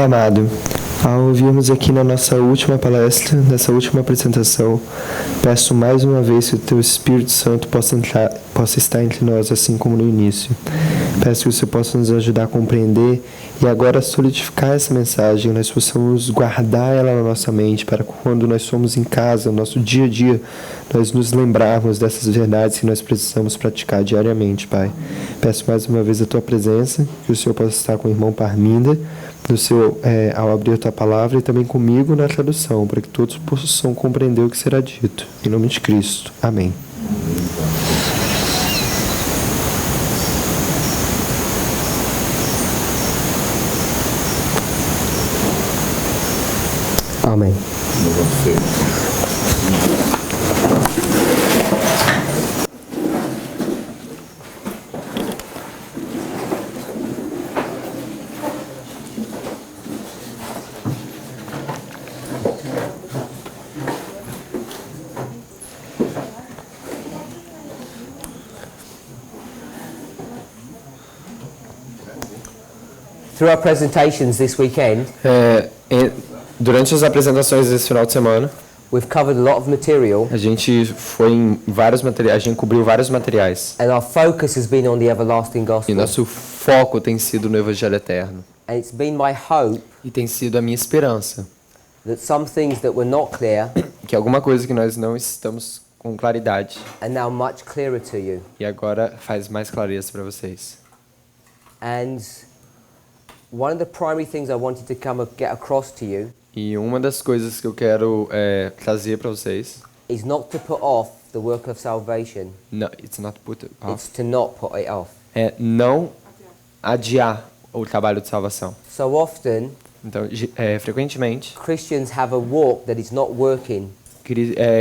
Pai amado, ao ouvirmos aqui na nossa última palestra, nessa última apresentação, peço mais uma vez que o Teu Espírito Santo possa estar entre nós, assim como no início. Peço que o Senhor possa nos ajudar a compreender e agora solidificar essa mensagem, nós possamos guardar ela na nossa mente, para quando nós somos em casa, no nosso dia a dia, nós nos lembrarmos dessas verdades que nós precisamos praticar diariamente, Pai. Peço mais uma vez a Tua presença, que o Senhor possa estar com o irmão Parminder, ao abrir a Tua palavra, e também comigo na tradução, para que todos possam compreender o que será dito. Em nome de Cristo. Amém. Amém. Through our presentations this weekend, Durante as apresentações desse final de semana, we've covered a lot of material, a gente foi em vários materiais, a gente cobriu vários materiais. and our focus has been on the everlasting E gospel. nosso foco tem sido no Evangelho Eterno. And it's been my hope E tem sido a minha esperança that some things that were not clear que alguma coisa que nós não estamos com claridade, are now much clearer to you. e agora faz mais clareza para vocês. And one of the primary things I wanted to get across to you E uma das coisas que eu quero trazer para vocês, is not to put off the work of salvation. no, it's not put off, It's to not put it off. é não adiar o trabalho de salvação. So often, Então, frequentemente, Christians have a walk that is not working.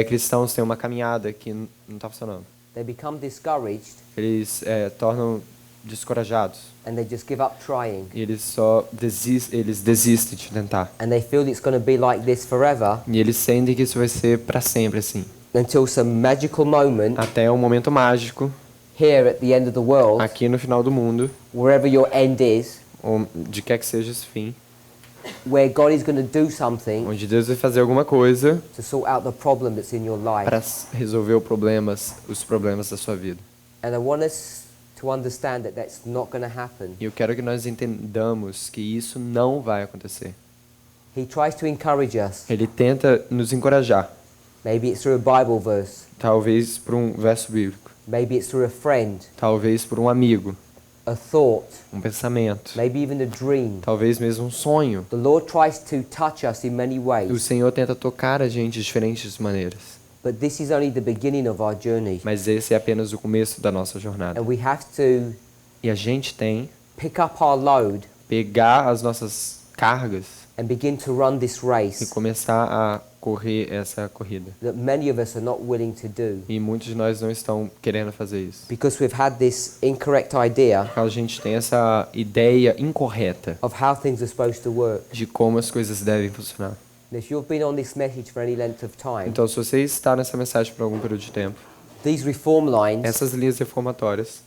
cristãos têm uma caminhada que não está funcionando. They become discouraged Eles tornam descorajados. and they just give up trying. E eles desistem de tentar. And they feel it's going to be like this forever E eles sentem que isso vai ser para sempre assim. until some magical moment Até um momento mágico, here at the end of the world, aqui no final do mundo, wherever your end is, ou de quer que seja esse fim, where God is going to do something onde Deus vai fazer alguma coisa to sort out the problem that's in your life. para resolver os problemas da sua vida. And I want us to understand that that's not going to happen. E eu quero que nós entendamos que isso não vai acontecer. He tries to encourage us. Ele tenta nos encorajar, Maybe it's through a Bible verse. talvez por um verso bíblico, Maybe it's through a friend, talvez por um amigo, a thought, um pensamento, maybe even a dream. talvez mesmo um sonho. The Lord tries to touch us in many O ways, Senhor tenta tocar a gente de diferentes maneiras, but this is only the beginning of our journey. mas esse é apenas o começo da nossa jornada. And we have to E a gente tem pick up our load pegar as nossas cargas and begin to run this e race começar a correr essa corrida. that many of us are not willing to do E muitos de nós não estão querendo fazer isso. because we've had this incorrect idea Porque a gente tem essa ideia incorreta of how things are supposed to work. de como as coisas devem funcionar. And if you've been on this message for any length of time, Então, se você está nessa mensagem por algum período de tempo, these reform lines essas linhas reformatórias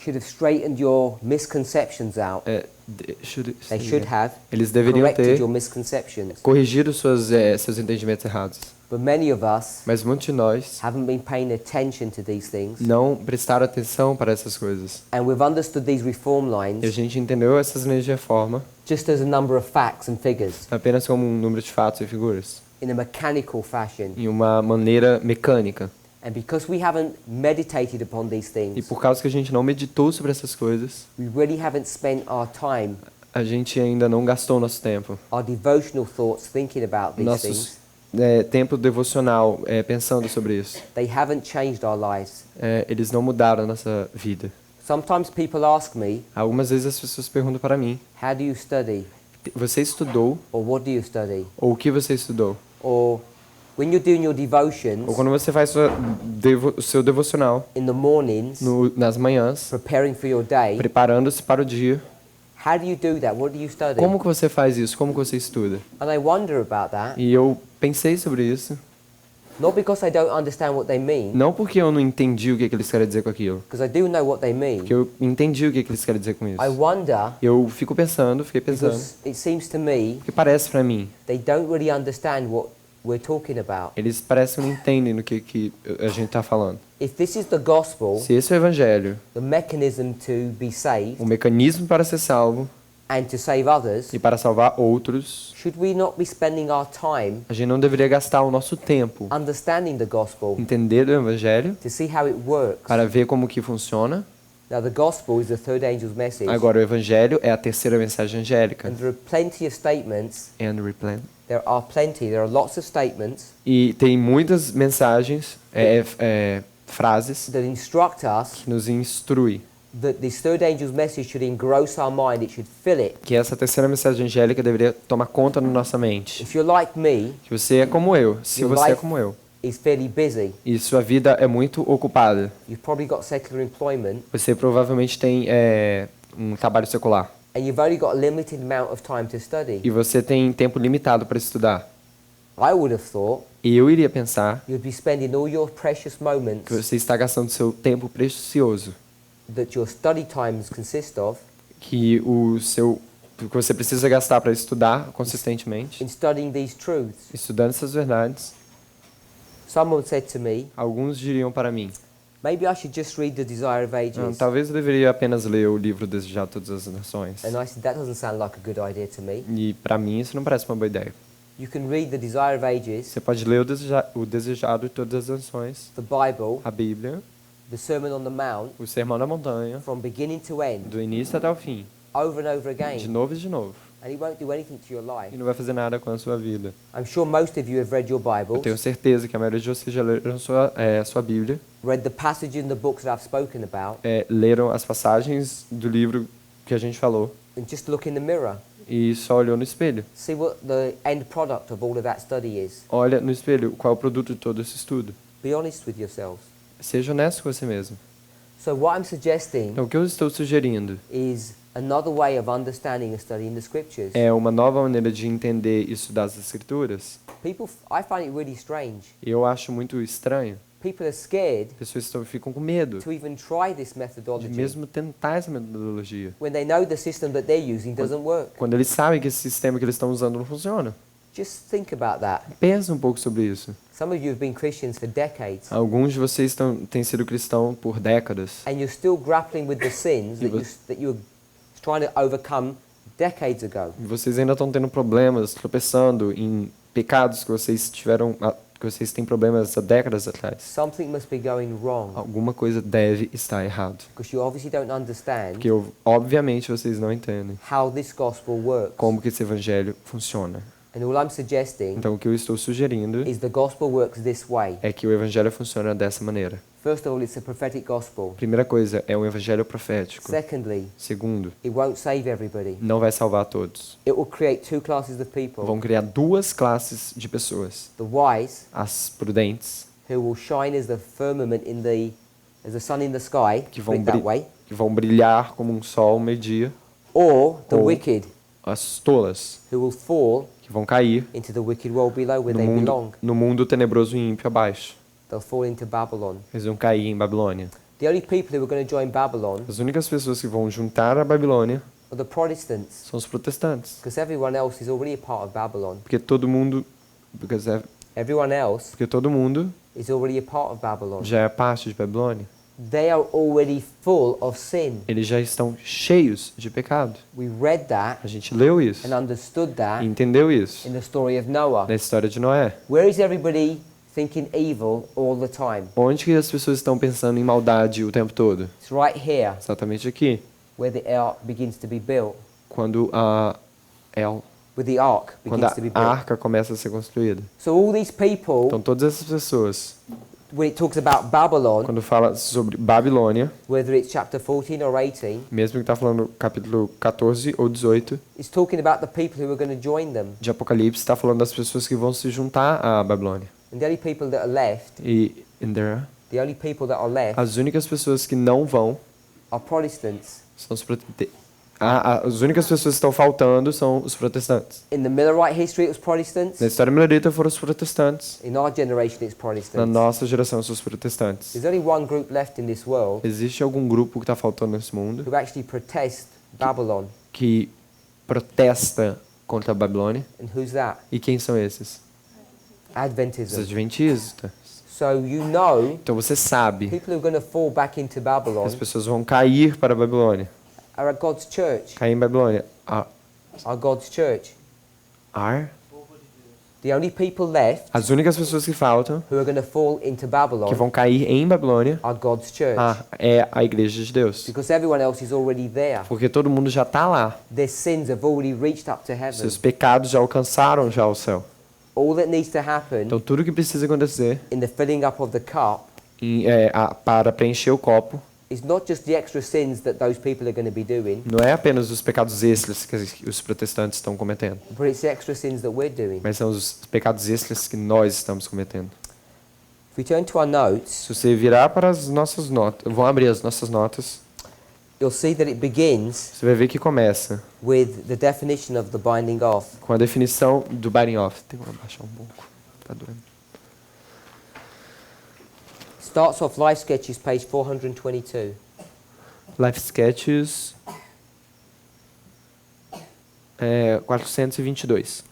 should have straightened your misconceptions out. They should have eles deveriam corrected ter your misconceptions. corrigido seus entendimentos errados. But many of us Mas muitos de nós haven't been paying attention to these things. não prestaram atenção para essas coisas. And we've understood these reform E a lines gente entendeu essas linhas de reforma just as a number of facts and figures apenas como um número de fatos e figuras, in a mechanical fashion. em uma maneira mecânica. And because we haven't meditated upon these E things, por causa que a gente não meditou sobre essas coisas, we really haven't spent our time, a gente ainda não gastou nosso tempo. our devotional thoughts thinking about these Nosso things. tempo devocional pensando sobre isso. They haven't changed our lives. Eles não mudaram a nossa vida. Sometimes people ask me, Algumas vezes as pessoas perguntam para mim, how do you study? você estudou? Or what do you study? Ou o que você estudou? Or when you're doing your devotions Ou quando você faz o seu devocional in the mornings, nas manhãs, preparing for your day, preparando-se para o dia, how do you do that? What do you study? como que você faz isso? Como que você estuda? And I wonder about that E eu pensei sobre isso. Not because I don't understand what they mean, Não porque eu não entendi o que eles querem dizer com aquilo. because I do know what they mean. Porque eu entendi o que eles querem dizer com isso. I wonder, Eu fiquei pensando, because it seems to me porque parece pra mim, they don't really understand what we're talking about. eles parecem que não entendem do que a gente tá falando. If this is the gospel, Se esse é o evangelho, the mechanism to be saved o mecanismo para ser salvo and to save others, e para salvar outros, should we not be spending our time a gente não deveria gastar o nosso tempo understanding the gospel entender o evangelho to see how it works? para ver como que funciona. Now the gospel is the third angel's message, Agora o evangelho é a terceira mensagem angélica. and there are plenty of statements. And replant. There are lots of statements E tem muitas mensagens, frases that instruct us que nos instrui that this third angel's message should engross our mind, it should fill it. que essa terceira mensagem angélica deveria tomar conta na nossa mente. If you're like me, Que você é como eu, se Your você é life- como eu, is fairly busy. e sua vida é muito ocupada, You've probably got secular employment, você provavelmente tem um trabalho secular and you've only got a limited amount of time to study. e você tem tempo limitado para estudar. I would have thought E eu iria pensar you'd be spending all your precious que moments você está gastando seu tempo precioso, that your study times consist of que você precisa gastar para estudar consistentemente, in studying these truths. estudando essas verdades. Someone said to me, Alguns diriam para mim, maybe I should just read The Desire of Ages. talvez eu deveria apenas ler o livro Desejado de Todas as Nações. And I said, that doesn't sound like a good idea to me. E para mim isso não parece uma boa ideia. You can read The Desire of Ages, Você pode ler o Desejado de Todas as Nações, the Bible, a Bíblia, the Sermon on the Mount, o Sermão da Montanha, from beginning to end, do início até o fim, over and over de again, novo e de novo. and it won't do anything to your E life. não vai fazer nada com a sua vida. I'm sure most of you have read your Eu Bibles, tenho certeza que a maioria de vocês já leram sua Bíblia, read the passage in the books that I've spoken about, leram as passagens do livro que a gente falou and just look in the mirror. e só olhou no espelho. See what the end product of all of that study is. Olha no espelho qual é o produto de todo esse estudo. Be honest with yourselves. Seja honesto com você mesmo. So what I'm suggesting Então, o que eu estou sugerindo is another way of understanding and studying the scriptures. é uma nova maneira de entender e estudar as Escrituras. I find it really strange. Eu acho muito estranho. People are scared Pessoas ficam com medo to even try this de methodology mesmo tentar essa metodologia. when they know the system that they're using doesn't work. Quando eles sabem que esse sistema que eles estão usando não funciona. Just think about that. Pensa um pouco sobre isso. Some of you have been Christians for decades, Alguns de vocês têm sido cristãos por décadas. and you're still grappling with the sins that you were trying to overcome decades ago. E vocês ainda estão tendo problemas, tropeçando em pecados que vocês têm problemas há décadas atrás. Something must be going wrong Alguma coisa deve estar errado. because you obviously don't understand Porque obviamente vocês não entendem how this gospel works. como que esse evangelho funciona. And all I'm suggesting Então o que eu estou sugerindo is the gospel works this way. é que o evangelho funciona dessa maneira. First of all, it's a prophetic gospel. Primeira coisa, é um evangelho profético. Secondly, Segundo, it won't save everybody. não vai salvar todos. It will create two classes of people. Vão criar duas classes de pessoas. The wise, As prudentes, who will shine as the firmament as the sun in the sky, que put it that way, vão brilhar como um sol meio-dia. or the Ou- wicked, As tolas, who will fall que vão cair into the wicked world below where they belong. no mundo tenebroso e ímpio abaixo. They'll fall into Babylon. Eles vão cair em Babilônia. The only people who are going to join Babylon As únicas pessoas que vão juntar a Babilônia are the Protestants, são os protestantes. because everyone else is already a part of Babylon. Porque todo mundo Everyone else is already a part of Babylon. já é parte de Babilônia. They are already full of sin. Eles já estão cheios de pecado. We read that A gente leu isso and understood e that entendeu isso in the story of Noah. na história de Noé. Where is everybody thinking evil all the time? Onde que as pessoas estão pensando em maldade o tempo todo? It's right here Exatamente aqui. where the ark begins to be built. Quando Where the ark quando begins to be a built. arca começa a ser construída. So all these people, Então todas essas pessoas, when it talks about Babylon, quando fala sobre Babilônia, whether it's chapter 14 or 18, mesmo que está falando capítulo 14 ou 18 it's talking about the people who are going to join them. de Apocalipse, está falando das pessoas que vão se juntar à Babilônia. And the only people that are left, the only people that are left as únicas pessoas que não vão are Protestants. são os As únicas pessoas que estão faltando são os protestantes. In the Millerite history, it was Protestants. Na história millerita foram os protestantes. In our generation, it's Na Protestants. nossa geração são os protestantes. There's only one group left in this world Existe algum grupo que está faltando nesse mundo who actually protest Babylon. que protesta contra a Babilônia? And who's that? E quem são esses? Os Adventism. adventistas. So you know Então você sabe people who are going to fall back into que Babylon as pessoas vão cair para a Babilônia. are at God's church. Cair em Babilônia. Are God's church. The only people left As únicas pessoas que faltam, who are going to fall into que Babylon vão cair em Babilônia, are God's church. é a igreja de Deus. Because everyone else is already there. Porque todo mundo já está lá. Their sins have already reached up to heaven. Seus pecados já alcançaram já o céu. All that needs to happen Então tudo que precisa acontecer in the filling up of the cup para preencher o copo is not just the extra sins that those people are going to be doing, não é apenas os pecados extras que os protestantes estão cometendo, but it's the extra sins that we're doing. mas são os pecados extras que nós estamos cometendo. If we turn to our notes, Se você virar para as nossas notas, vão abrir as nossas notas, you'll see that it begins você vai ver que começa with the definition of the binding off. com a definição do binding off. Tem que abaixar um pouco, tá doendo. Starts off Life Sketches, page 422. Life Sketches 422.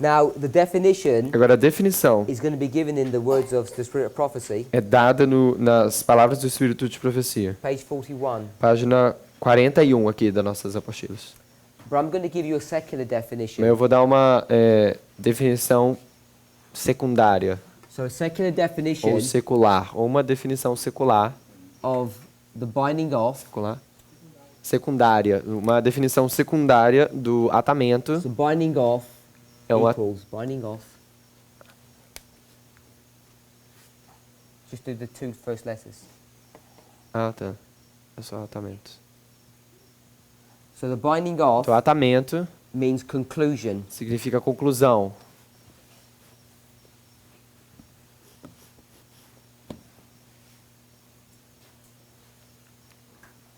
Now, the definition Agora a definição is going to be given in the words of the Spirit of Prophecy, é dada nas palavras do Espírito de Profecia. page 41. Página 41 aqui das nossas apostilas. But I'm going to give you a secular definition. Mas eu vou dar uma definição secundária, So a secular definition ou secular, ou uma definição secular, of the binding off. secundária, uma definição secundária do atamento. So binding off É o equals binding off. Just do the two first letters. Tá. É só atamento. So the binding off Então, atamento means conclusion. significa conclusão.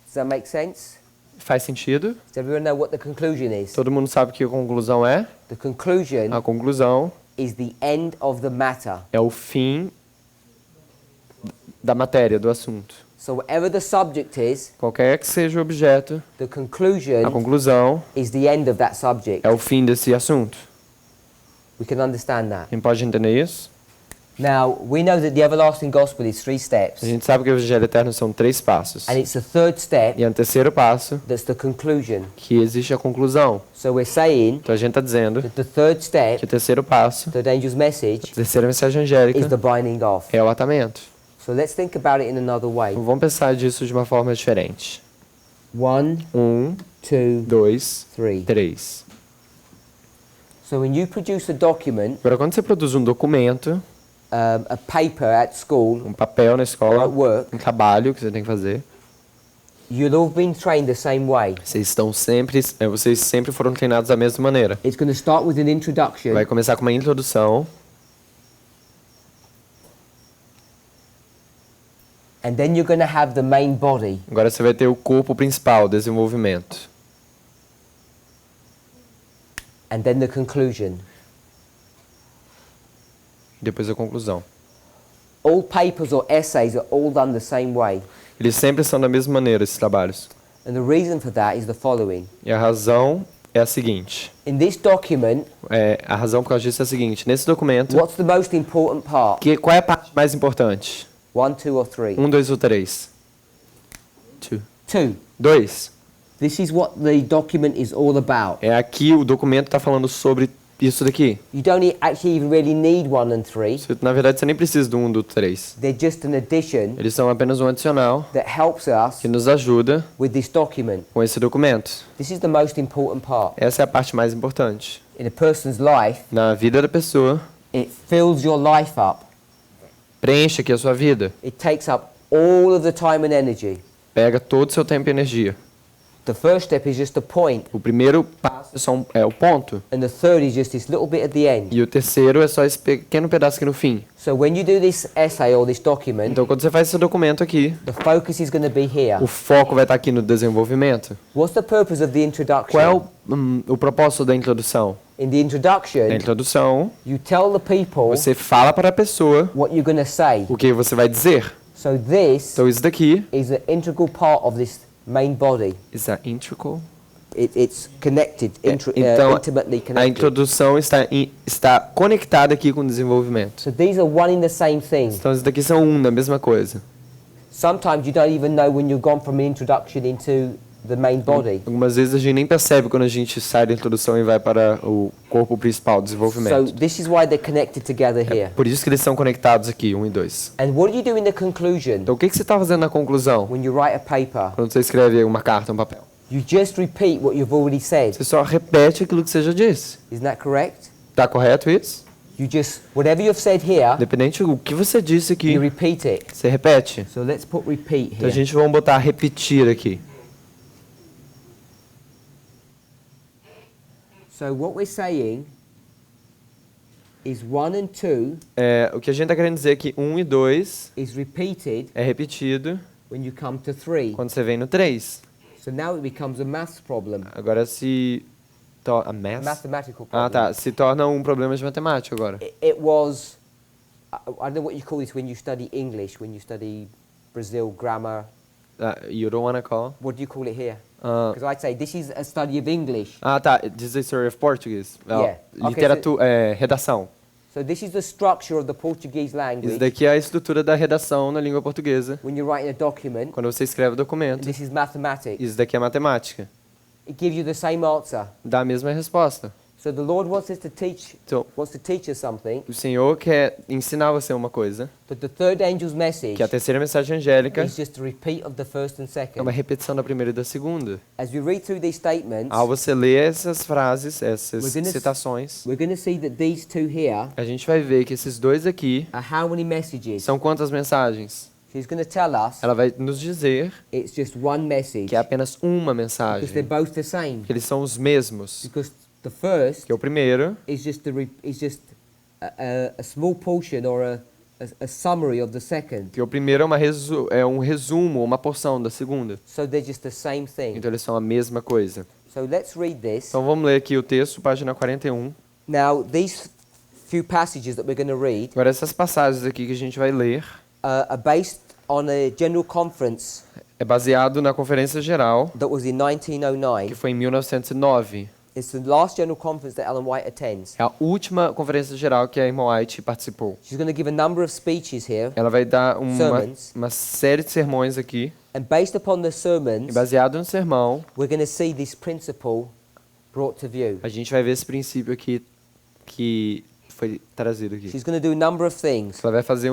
Does that make sense? Faz sentido? Does everyone know what the conclusion is? Todo mundo sabe o que a conclusão é? The conclusion A conclusão is the end of the matter. é o fim da matéria, do assunto. So whatever the subject is, Qualquer que seja o objeto, the a conclusion conclusão is the end of that subject. é o fim desse assunto. We can understand that. Quem pode entender isso? Now, we know that the everlasting gospel is 3 steps. A gente sabe que o Evangelho Eterno são 3 passos. And it's the third step E é o terceiro passo that's the conclusion. que existe a conclusão. So we're saying Então a gente está dizendo that the third que step, o terceiro passo, the angel's message, a terceira mensagem angélica, is the binding off. é o atamento. So let's think about it in another way. Então, vamos pensar disso de uma forma diferente. 1, 2, 2, 3. 3. So when you produce a document, Agora, quando você produz um documento, a paper at school, um papel na or escola, at work, um trabalho que você tem que fazer, you'll all been trained the same way. vocês sempre foram treinados da mesma maneira. It's going to start with an introduction, Vai começar com uma introdução, and then you're going to have the main body. agora você vai ter o corpo principal, o desenvolvimento. And then the conclusion. Depois a conclusão. All papers or essays are all done the same way. Eles sempre são da mesma maneira, esses trabalhos. And the reason for that is the following. E a razão é a seguinte. In this document, A razão por causa disso é a seguinte. Nesse documento, what's the most important part? qual é a parte mais importante? 1, 2 or 3? 1, 2 ou 3? 2. 2. This is what the document is all about. É aqui o documento está falando sobre isso daqui. You don't actually even really need 1 and 3. Na verdade, você nem precisa do 1 do 3. They're just an addition Eles são apenas um adicional that helps us que nos ajuda with this document. com esse documento. This is the most important part. Essa é a parte mais importante. In a person's life, Na vida da pessoa, it fills your life up. preenche aqui a sua vida. It takes up all of the time and energy. Pega todo o seu tempo e energia. The first step is just a point, O primeiro passo é o ponto. and the third is just this little bit at the end. E o terceiro é só esse pequeno pedaço aqui no fim. So when you do this essay or this document, Então, quando você faz esse documento aqui, the focus is going to be here. o foco vai estar aqui no desenvolvimento. What's the purpose of the introduction? Qual é o propósito da introdução? In the introduction, Na introdução, you tell the people você fala para a pessoa what you're going to say. o que você vai dizer. So this Então, isso daqui is an integral part of this main body. is a integral. It's connected, Então, intimately a connected. introdução está conectada aqui com o desenvolvimento. So these are one in the same thing. Então, isso daqui são da mesma coisa. Sometimes you don't even know when you've gone from the introduction into the main body. Algumas vezes a gente nem percebe quando a gente sai da introdução e vai para o corpo principal, o So desenvolvimento. this is why they're connected together here. Por isso que eles são conectados aqui, 1 e 2. And what do you do in the conclusion Então, o que você está fazendo na conclusão? when you write a paper? Quando você escreve uma carta, um papel? You just repeat what you've already said. Você só repete aquilo que você já disse. Isn't that correct? Tá correto isso? You just, whatever you've said here, Independente do que você disse aqui, you repeat it. você repete. So let's put repeat Então, a here. gente vai botar repetir aqui. So what we're saying is 1 and 2 O que a gente está querendo dizer é que 1 e 2 is repeated é repetido when you come to 3. quando você vem no 3. So now it becomes a maths problem, Agora se... A math? mathematical Ah, problem. tá. Se torna um problema de matemática agora. It was, I don't know what you call this when you study English, when you study Brazil grammar. You don't wanna call? What do you call it here? Ah, Because I'd say this is a study of English. tá. This is a story of Portuguese. Yeah. Literatura, redação. So this is the structure of the Portuguese Isso language daqui é a estrutura da redação na língua portuguesa. when you're writing a document. Quando você escreve o And documento, this is mathematics. isso daqui é matemática. It gives you the same answer. Dá a mesma resposta. So the Lord wants us to teach us something. O Senhor quer ensinar você uma coisa, But the third angel's message que a terceira mensagem angélica is just a repeat of the first and é second. uma repetição da primeira e da segunda. As we read through these statements, Ao você ler essas frases, essas We're gonna citações, we're going to see that these two here a gente vai ver que esses dois aqui are how many messages. são quantas mensagens? She's going to tell us Ela vai nos dizer it's just one message que é apenas uma because mensagem, they're both the same. que eles são os mesmos. Because the first Que é o primeiro, is just a small portion or a summary of the second. que o primeiro é um resumo, uma porção da segunda. So they're just the same thing. Então eles são a mesma coisa. So let's read this. Então vamos ler aqui o texto, página 41. Now these few passages that we're going to read Agora essas passagens aqui que a gente vai ler are based on a general conference é baseado na Conferência Geral, that was in que 1909. foi em 1909. It's the last general conference that Ellen White attends. É a última Conferência Geral que a irmã White participou. She's going to give a number of speeches here, Ela vai dar Sermons. uma série de sermões aqui, and based upon the e sermons, baseado no sermão, we're going to see this principle brought to view. a gente vai ver esse princípio aqui que foi trazido aqui. She's going to do a number of things. Ela vai fazer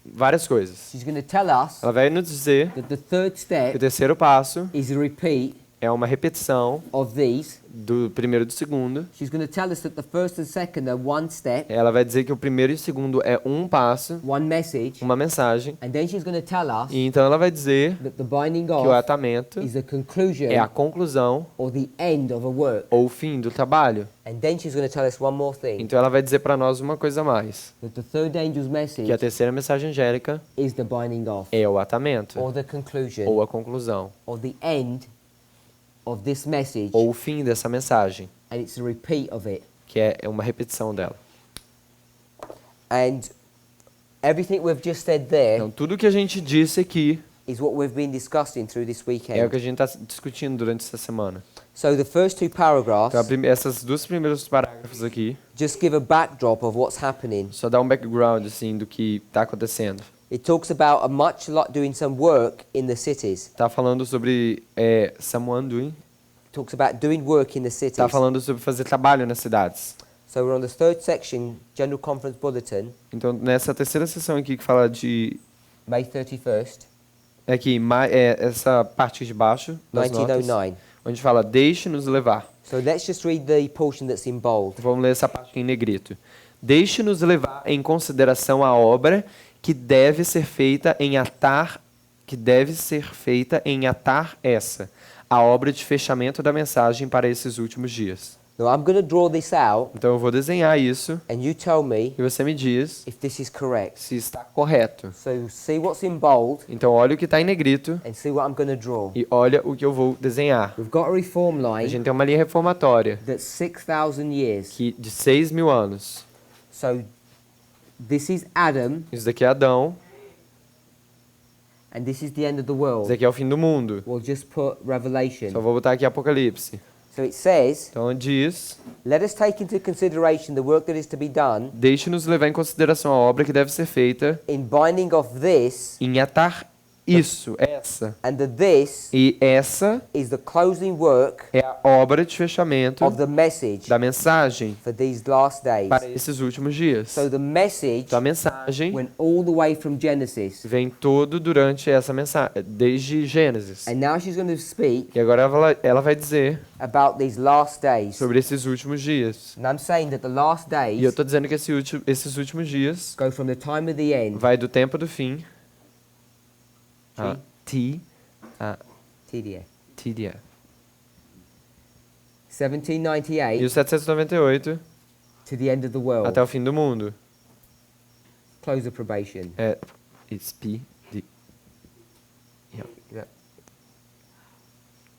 várias coisas. She's going to tell us Ela vai nos dizer that the third que o step terceiro passo is a repeat é uma repetição of these. do primeiro e do segundo. She's going to tell us that the first and second are one step, Ela vai dizer que o primeiro e o segundo é um passo, one message, uma mensagem. and then she's going to tell us E então ela vai dizer that the binding que o off atamento is a conclusion é a conclusão or the end of a work. ou o fim do trabalho. And then she's going to tell us one more thing, Então ela vai dizer para nós uma coisa a mais, that the third angel's que a message terceira mensagem angélica is the binding off, é o atamento or the conclusion, ou a conclusão or the end of this message, ou o fim dessa mensagem, and it's a repeat of it. que é uma repetição dela. And everything we've just said there Então tudo que a gente disse aqui is what we've been discussing through this é o que weekend. a gente está discutindo durante essa semana. So the first two paragraphs Então essas duas primeiros parágrafos aqui just give a backdrop of what's happening. só dá um background assim do que está acontecendo. It talks about a much lot doing some work in the cities. Está falando sobre someone doing. It talks about doing work in the cities. Está falando sobre fazer trabalho nas cidades. So we're on the third section, General Conference Bulletin, Então nessa terceira sessão aqui que fala de May 31st, aqui essa parte de baixo das notas, 1909. onde fala deixe-nos levar. So let's just read the portion that's in bold. Vamos ler essa parte em negrito. Deixe-nos levar em consideração a obra que deve ser feita em atar essa, a obra de fechamento da mensagem para esses últimos dias. Now I'm going to draw this out, Então eu vou desenhar isso and you tell me e você me diz if this is correct. se está correto. So see what's in bold Então olha o que está em negrito and see what I'm going to draw. e olha o que eu vou desenhar. We've got a reform A line gente tem uma linha reformatória that's 6,000 years. que de 6.000 anos. So this is Adam, Isso daqui é Adão, and this is the end of the isso world. daqui é o fim do mundo. We'll just put Revelation. Só vou botar aqui Apocalipse. So it says, Então diz, let us take into consideration the work that is to be done deixe-nos levar em consideração a obra que deve ser feita in binding of this, em atar isso, essa. and the this E essa is the closing work é a obra de fechamento of the message da mensagem for these last days. para esses últimos dias. So the message Então a mensagem went all the way from Genesis, vem todo durante essa mensagem, desde Gênesis. and now she's going to speak E agora ela vai dizer about these last days. sobre esses últimos dias. And I'm saying that the last E eu days estou dizendo que esses últimos dias go from the time of the end, vai do tempo do fim a TDA, TDA. 1798 E o 798 to the end of the world. até o fim do mundo. Close of probation. É SP.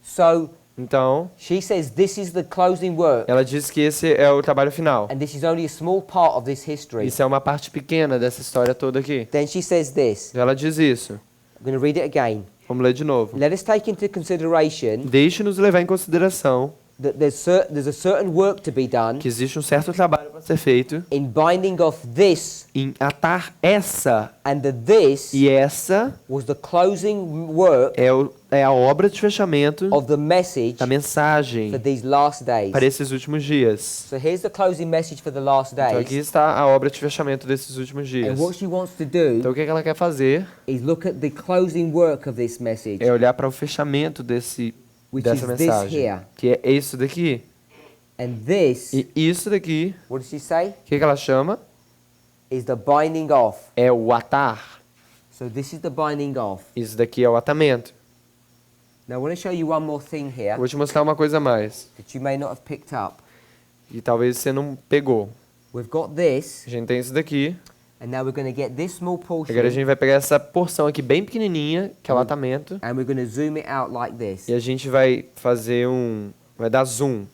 So Então, she says this is the closing work, ela diz que esse é o trabalho final. and this is only a small part of this history. Isso é uma parte pequena dessa história toda aqui. Then she says this. Ela diz isso. I'm going to read it again. Vamos ler de novo. Let us take into consideration Deixe-nos levar em consideração that there's a certain work to be done que existe um certo trabalho para ser feito in binding of this, em atar essa. and that this E essa was the closing work é a obra de fechamento of the message da mensagem for these last days. para esses últimos dias. So here's the closing message for the last Então aqui days. está a obra de fechamento desses últimos dias. And what she wants to do Então o que ela quer fazer is look at the closing work of this message, é olhar para o fechamento which dessa is this mensagem, here. que é isso daqui. And this, E isso daqui, what does she say? o que ela chama? Is the binding off. É o atar. So this is the binding off. Isso daqui é o atamento. Now I want to show you one more thing here Vou te mostrar uma coisa a mais, that you may not have picked up. e talvez você não pegou. We've got this, A gente tem isso daqui, and now we're going to get this small portion, agora a gente vai pegar essa porção aqui bem pequenininha, que é o atamento, and we're going to zoom it out like this. e a gente vai fazer vai dar zoom.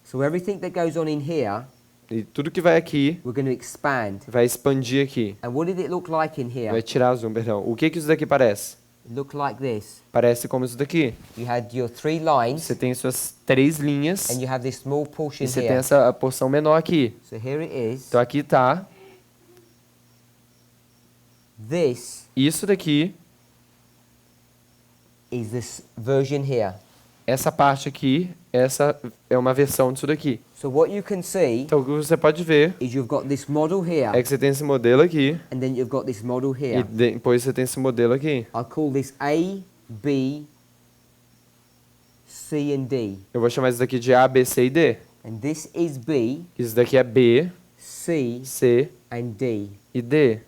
So everything that goes on in here, E tudo que vai aqui, we're going to expand. vai expandir aqui. And what did it look like in here? Vai tirar zoom, perdão. O que isso daqui parece? It looked like this. Parece como isso daqui. You had your 3 lines, Você tem suas 3 linhas, and you have this small portion e você tem here. essa porção menor aqui. So here it is. Então aqui tá This isso daqui, is this version here. essa parte aqui, essa é uma versão disso daqui. So what you can see Então o que você pode ver is you've got this model here, é que você tem esse modelo aqui, and then you've got this model e here. depois você tem esse modelo aqui. I call this A, B, C, and D. Eu vou chamar isso daqui de A, B, C e D. And this is B, Isso daqui é B, C, C and D. e D.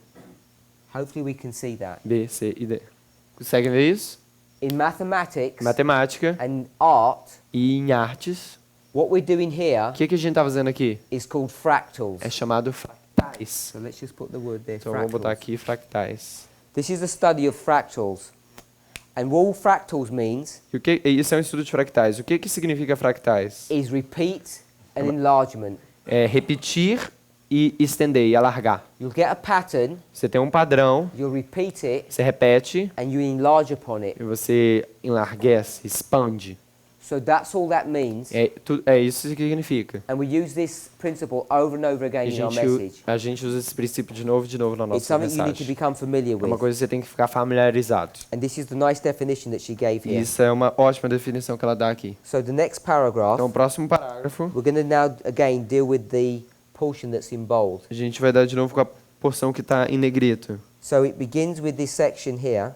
Hopefully we can see that. B, C e D. Conseguem ver isso? In mathematics Matemática and art, e em artes, what we're doing here o que a gente está fazendo aqui? is called fractals. É chamado fractais. So let's just put the word there, Então vamos botar fractals. aqui fractais. This is the study of fractals. And all fractals means Isso é um estudo de fractais. O que significa fractais? is repeat and enlargement. É repetir e estender e alargar. You'll get a pattern, Você tem um padrão, you'll repeat it, você repete and you enlarge upon it. e você enlarguece, expande. So that's all that means. É isso que significa. And we use this principle over and over again in our message. A gente usa esse princípio de novo e de novo na It's nossa something you need to mensagem. become familiar É uma with. coisa que você tem que ficar familiarizado. And this is the nice definition that she gave E here. isso é uma ótima definição que ela dá aqui. So the next paragraph, Então, o próximo parágrafo, we're going to now again deal with the portion that's in bold. a gente vai dar de novo com a porção que está em negrito. So it begins with this section here.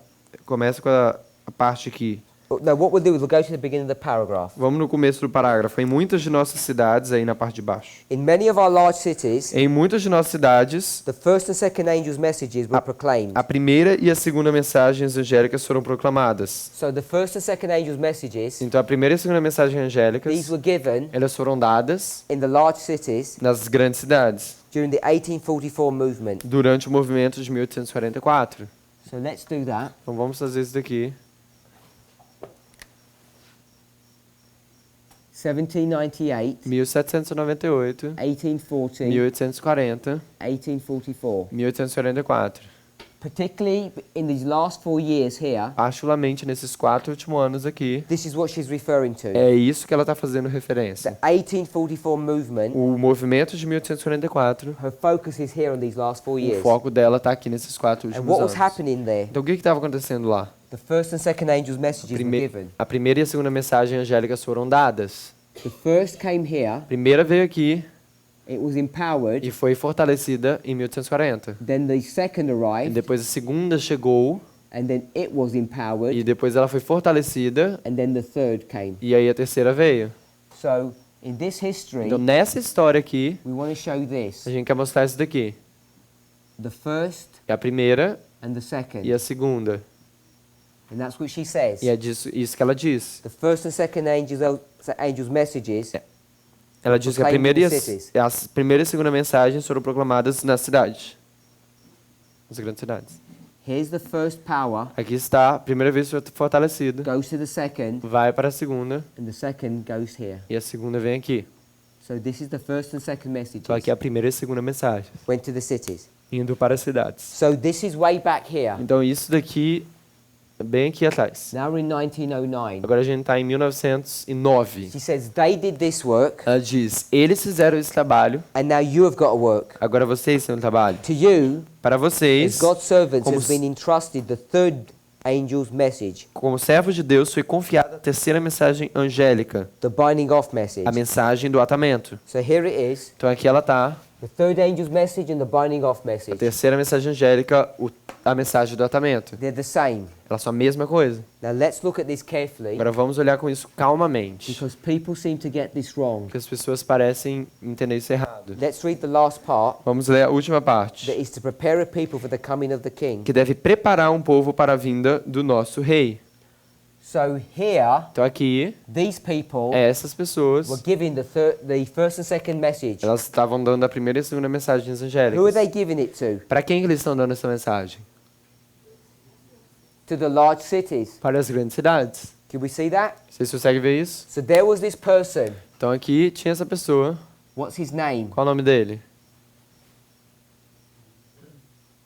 Começa com a parte aqui. No, what we'll do is we'll go to the beginning of the paragraph. Vamos no começo do parágrafo. Em muitas de nossas cidades, aí na parte de baixo. In many of our large cities, Em muitas de nossas cidades, the first and second angels' messages were proclaimed. a primeira e a segunda mensagens angélicas foram proclamadas. So the first and second angels' messages, Então a primeira e a segunda mensagem these angélicas, were given elas foram dadas in the large cities nas grandes cidades, during the 1844 movement. durante o movimento de 1844. So let's do that. Então vamos fazer isso daqui. 1798, 1798, 1840, 1840, 1844. 1844. Particularly in these last 4 years here, Particularmente nesses 4 últimos anos aqui, this is what she's referring to. é isso que ela está fazendo The referência. 1844 movement, O movimento de 1844, her focus is here on these last 4 o years. foco dela está aqui nesses 4 And últimos what was anos. happening there? Então o que estava acontecendo lá? The first and second angels' messages were given. A primeira e a segunda mensagem angélicas foram dadas. The first came here, A primeira veio aqui it was empowered. e foi fortalecida em 1840. Then the second E arrived, depois a segunda chegou and then it was empowered, e depois ela foi fortalecida and then the third came. e aí a terceira veio. So, in this history, Então nessa história aqui, we want to show this. a gente quer mostrar isso daqui. The first É a primeira and the second. e a segunda. And that's what she says. E é isso que ela diz. The first and second angels' messages Ela diz que a primeira e a segunda mensagens foram proclamadas na cidade. Nas grandes cidades. Here's the first power, Aqui está, a primeira vez foi fortalecido. goes to the second, Vai para a segunda and the second goes here. e a segunda vem aqui. So this is the first and second messages. Então aqui é a primeira e a segunda mensagem. Went to the cities. Indo para as cidades. So this is way back here. Então isso daqui, bem aqui atrás. Now we're in 1909. Agora a gente está em 1909. She says they did this work, Ela diz, eles fizeram esse trabalho, and now you have got to work. agora vocês têm um trabalho. To you, Para as vocês, God's servants, como has been entrusted the third angel's message, como servos de Deus, foi confiada a terceira mensagem angélica, the binding off message. a mensagem do atamento. So here it is, Então aqui ela está, the third angel's message and the binding off a message. terceira mensagem angélica, a mensagem do atamento. They're the same. Elas são a mesma coisa. Now let's look at this carefully, Agora vamos olhar com isso calmamente, because people seem to get this wrong. porque as pessoas parecem entender isso errado. Let's read the last part, Vamos ler a última parte, that is to prepare a people for the coming of the king. que deve preparar um povo para a vinda do nosso rei. So here, Então aqui, these people essas pessoas, were giving the first and second message. elas estavam dando a primeira e a segunda mensagens Who are angélicas. they giving it to? Para quem que eles estão dando essa mensagem? To the large cities. Para as grandes cidades. Can we see that? Vocês conseguem ver isso? So there was this person. Então aqui tinha essa pessoa. What's his name? Qual o nome dele?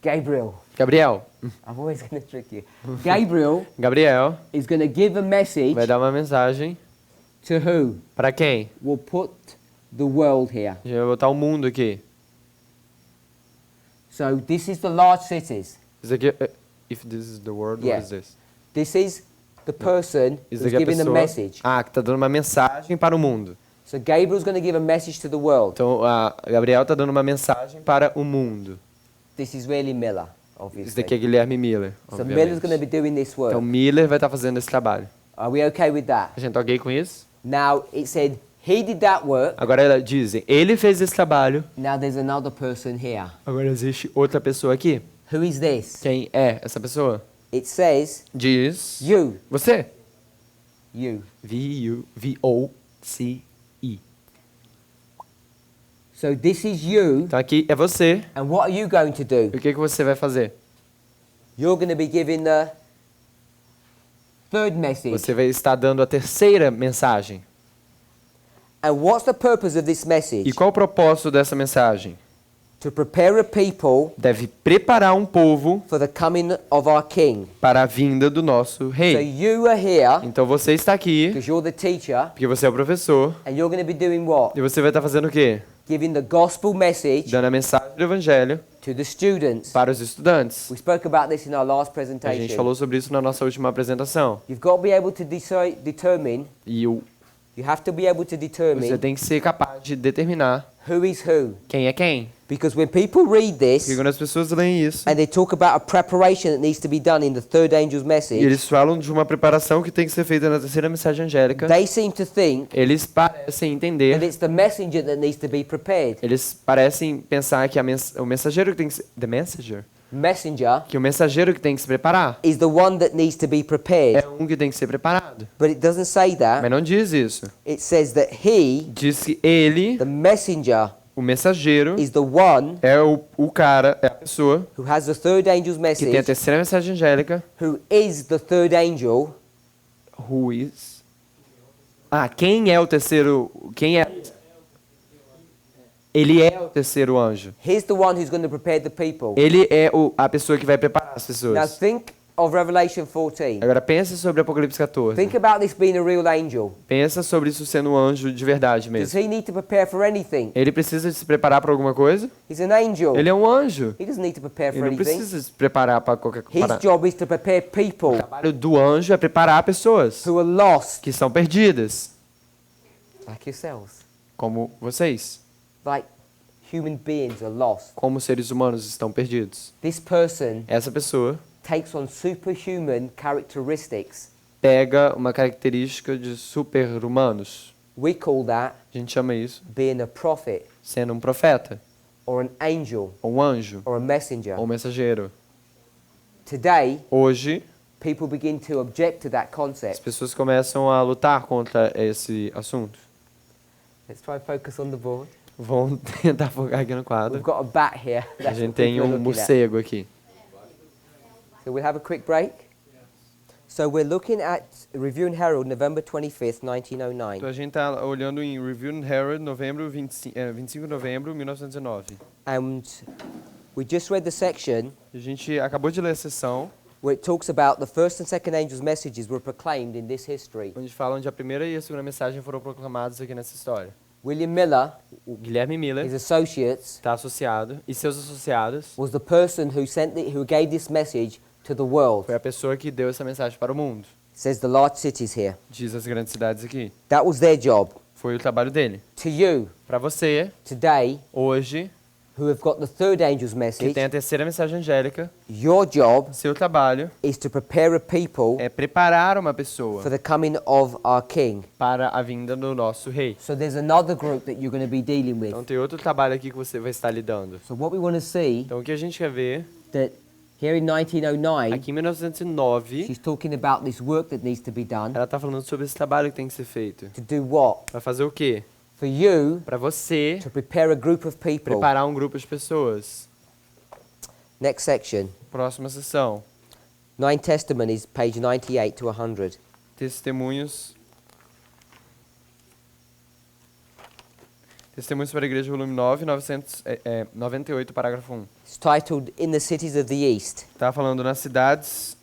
Gabriel. Gabriel. I'm always going to trick you. Gabriel Gabriel is going to give a message vai dar uma mensagem to who? para quem? We'll put the world here. A gente vai botar o mundo aqui. So this is the large cities. Isso aqui, if this is the word, Yeah. what is this? This is the person Isso who's aqui é a giving the pessoa message. que está dando uma mensagem para o mundo. So Gabriel's going to give a message to the world. Então a Gabriel está dando uma mensagem para o mundo. This is really Miller, Isso obviously. daqui é Guilherme Miller, So Miller's going to obviamente. be doing this work. Então Miller vai estar fazendo esse trabalho. Are we okay with that? A gente tá ok com isso? Now, it said he did that work. Agora ela dizem, ele fez esse trabalho. Now there's another person here. Agora existe outra pessoa aqui. Who is this? Quem é essa pessoa? It says Diz you. você. You. V-O-C-E. So this is you. Então aqui é você. And what are you going to do? E o que você vai fazer? You're going to be giving the third message. Você vai estar dando a terceira mensagem. And what's the purpose of this message? E qual o propósito dessa mensagem? To prepare a people Deve preparar um povo for the coming of our king. para a vinda do nosso So rei. you are here Então você está aqui, because you're the teacher, porque você é o professor, and you're going to be doing what? e você vai estar fazendo o quê? Giving the gospel message Dando a mensagem do evangelho to the students. para os estudantes. We spoke about this in our last A presentation. gente falou sobre isso na nossa última apresentação. You've got to be able to determine E You have to be able to Você determine tem que ser capaz de determinar who is who. quem é quem. Because when people read this, Porque quando as pessoas leem isso, and they talk about a preparation that needs to be done in the third angel's e message, eles falam de uma preparação que tem que ser feita na terceira mensagem angélica, they seem to think eles parecem that entender, it's the messenger that needs to be prepared. eles parecem pensar que o mensageiro que tem que se, the messenger, Messenger que o mensageiro que tem que se preparar is the one that needs to be prepared. é um que tem que ser preparado. But it doesn't say Mas that. não diz isso. It says that he, Diz que ele, the messenger, o mensageiro, is the one é o cara, é a pessoa who has the third angel's que tem a message, terceira mensagem angélica, who is the third angel, who is... quem é o terceiro... Quem é... Ele é o terceiro anjo. he's the one who's going to prepare the people. Ele é a pessoa que vai preparar as Now pessoas. think of Revelation 14. Agora pense sobre Apocalipse 14. Think about this being a real angel. Pensa sobre isso sendo um anjo de verdade Does mesmo. he need to prepare for anything? Ele precisa se preparar para alguma coisa? He's an angel. Ele é um anjo. He doesn't need to prepare Ele for não anything. precisa se preparar para qualquer His coisa. job is to prepare O people trabalho do anjo é preparar pessoas who are lost, que são perdidas, like yourselves. como vocês. Like human beings are lost. Como seres humanos estão perdidos. This person Essa pessoa takes on superhuman characteristics. pega uma característica de super-humanos. We call that A gente chama isso being a prophet, sendo um profeta, or an angel, ou um anjo, or a messenger. ou um mensageiro. Today, Hoje, people begin to object to that as concept. pessoas começam a lutar contra esse assunto. Let's try and focus on the board. Vão tentar focar aqui no We've quadro. got a bat here. A That's gente what tem people are um looking at. morcego aqui. So we'll have a quick break. So we're looking at Review and Herald, November 25th, 1909. Então a gente está olhando em Review and Herald, 25 de novembro de 1909. And we just read the section A gente acabou de ler a sessão where it talks about the first and second angels' messages were proclaimed in this history. onde falam de a primeira e a segunda mensagem foram proclamados aqui nessa história. William Miller, O Guilherme his Miller associates, está associado e seus associados was the person who gave this message to the world. foi a pessoa que deu essa mensagem para o mundo. It says the large cities here. Diz as grandes cidades aqui. That was their job. Foi o trabalho dele. To you, Para você, today, hoje, who have got the third angel's que message, tem a terceira mensagem angélica, your job seu trabalho is to prepare a people é preparar uma pessoa for the coming of our King. para a vinda do nosso rei. So there's another group that you're going to be dealing with. Então tem outro trabalho aqui que você vai estar lidando. So what we want to see, Então o que a gente quer ver, that here in 1909, aqui em 1909, she's talking about this work that needs to be done. ela está falando sobre esse trabalho que tem que ser feito. To do what? Para fazer o quê? For you Para você to prepare a group of people. preparar um grupo de pessoas. Next section. Próxima sessão. Nine Testimonies, page 98 to 100. Testemunhos. Testemunhos para a Igreja, volume 9, 98, parágrafo 1. It's titled In the Cities of the East. Está falando nas cidades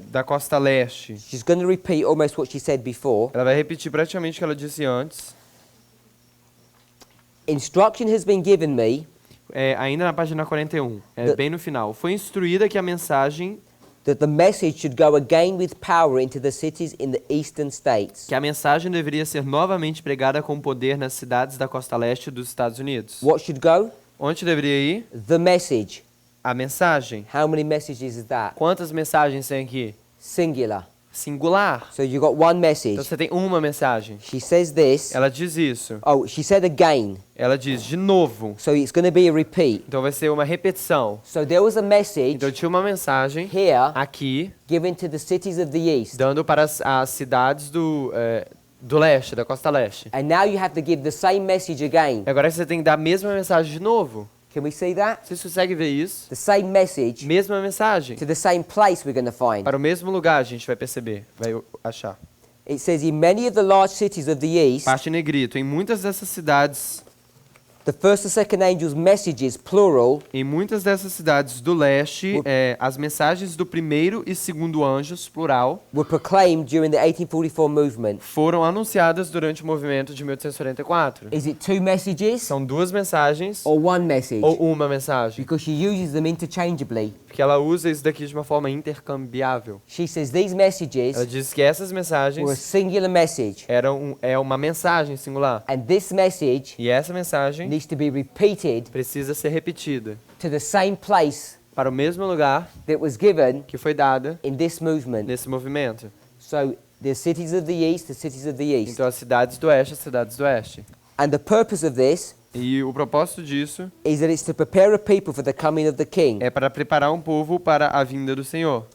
da costa leste. She's going to repeat almost what she said before. Ela vai repetir praticamente o que ela disse antes. Instruction has been given me Ainda na página 41, The- bem no final. Foi instruída que a mensagem, that the message should go again with power into the cities in the eastern states. que a mensagem deveria ser novamente pregada com poder nas cidades da costa leste dos Estados Unidos. What should go? Onde deveria ir? The message. A mensagem. How many messages is that? Quantas mensagens tem aqui? Singular. Singular. So you got one message. Então você tem uma mensagem. She says this. Ela diz isso. Oh, she said again. Ela diz de novo. So it's going to be a repeat. Então vai ser uma repetição. So there was a message Então tinha uma mensagem here aqui given to the cities of the east. dando para as cidades do leste, da costa leste. And now you have to give the same message again. Agora você tem que dar a mesma mensagem de novo. Can we see that? Você consegue ver isso? The same message Mesma mensagem. to the same place we're going to find. Para o mesmo lugar a gente vai perceber, vai achar. It says in many of the large cities of the east, Parte em negrito. Em muitas dessas cidades the first and second angels' messages, plural, Em muitas dessas cidades do leste, as mensagens do primeiro e segundo anjos, plural, were proclaimed during the 1844 movement. foram anunciadas durante o movimento de 1844. Is it two messages São duas mensagens or one message? ou uma mensagem? Because she uses them interchangeably. Porque ela usa isso daqui de uma forma intercambiável. She says these messages Ela diz que essas were a mensagens singular message, é uma mensagem singular. and this message E essa mensagem needs to be repeated precisa ser repetida to the same place para o mesmo lugar that was given que foi dada in this movement. nesse movimento. So the cities of the east, the cities of the east. Então as cidades do oeste, as cidades do oeste. And the purpose of this E o propósito disso is that it's to prepare a people for the coming of the king. é para preparar um povo para a vinda do Senhor.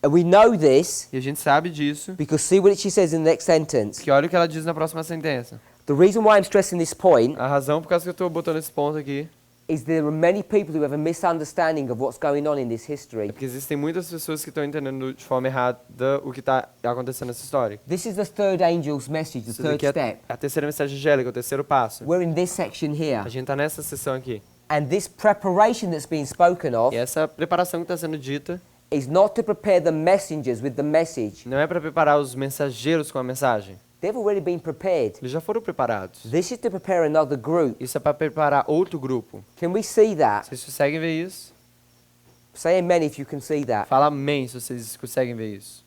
And we know this E a gente sabe disso, because see what she says in the next sentence. que olha o que ela diz na próxima sentença. The reason why I'm stressing this point A razão por causa que eu estou botando esse ponto aqui is there are many people who have a misunderstanding of what's going on in this history. é porque existem muitas pessoas que estão entendendo de forma errada o que está acontecendo nessa história. This is the third angel's message, the Isso third daqui step. é a terceira mensagem angélica, o terceiro passo. We're in this section A here. gente está nessa sessão aqui. And this preparation that's being spoken of E essa preparação que está sendo dita is not to prepare the messengers with the message. não é para preparar os mensageiros com a mensagem. They've already been prepared. Eles já foram preparados. This is to prepare another group. Isso é para preparar outro grupo. Can we see that? Vocês conseguem ver isso? Say amen if you can see that. Fala amém se vocês conseguem ver isso.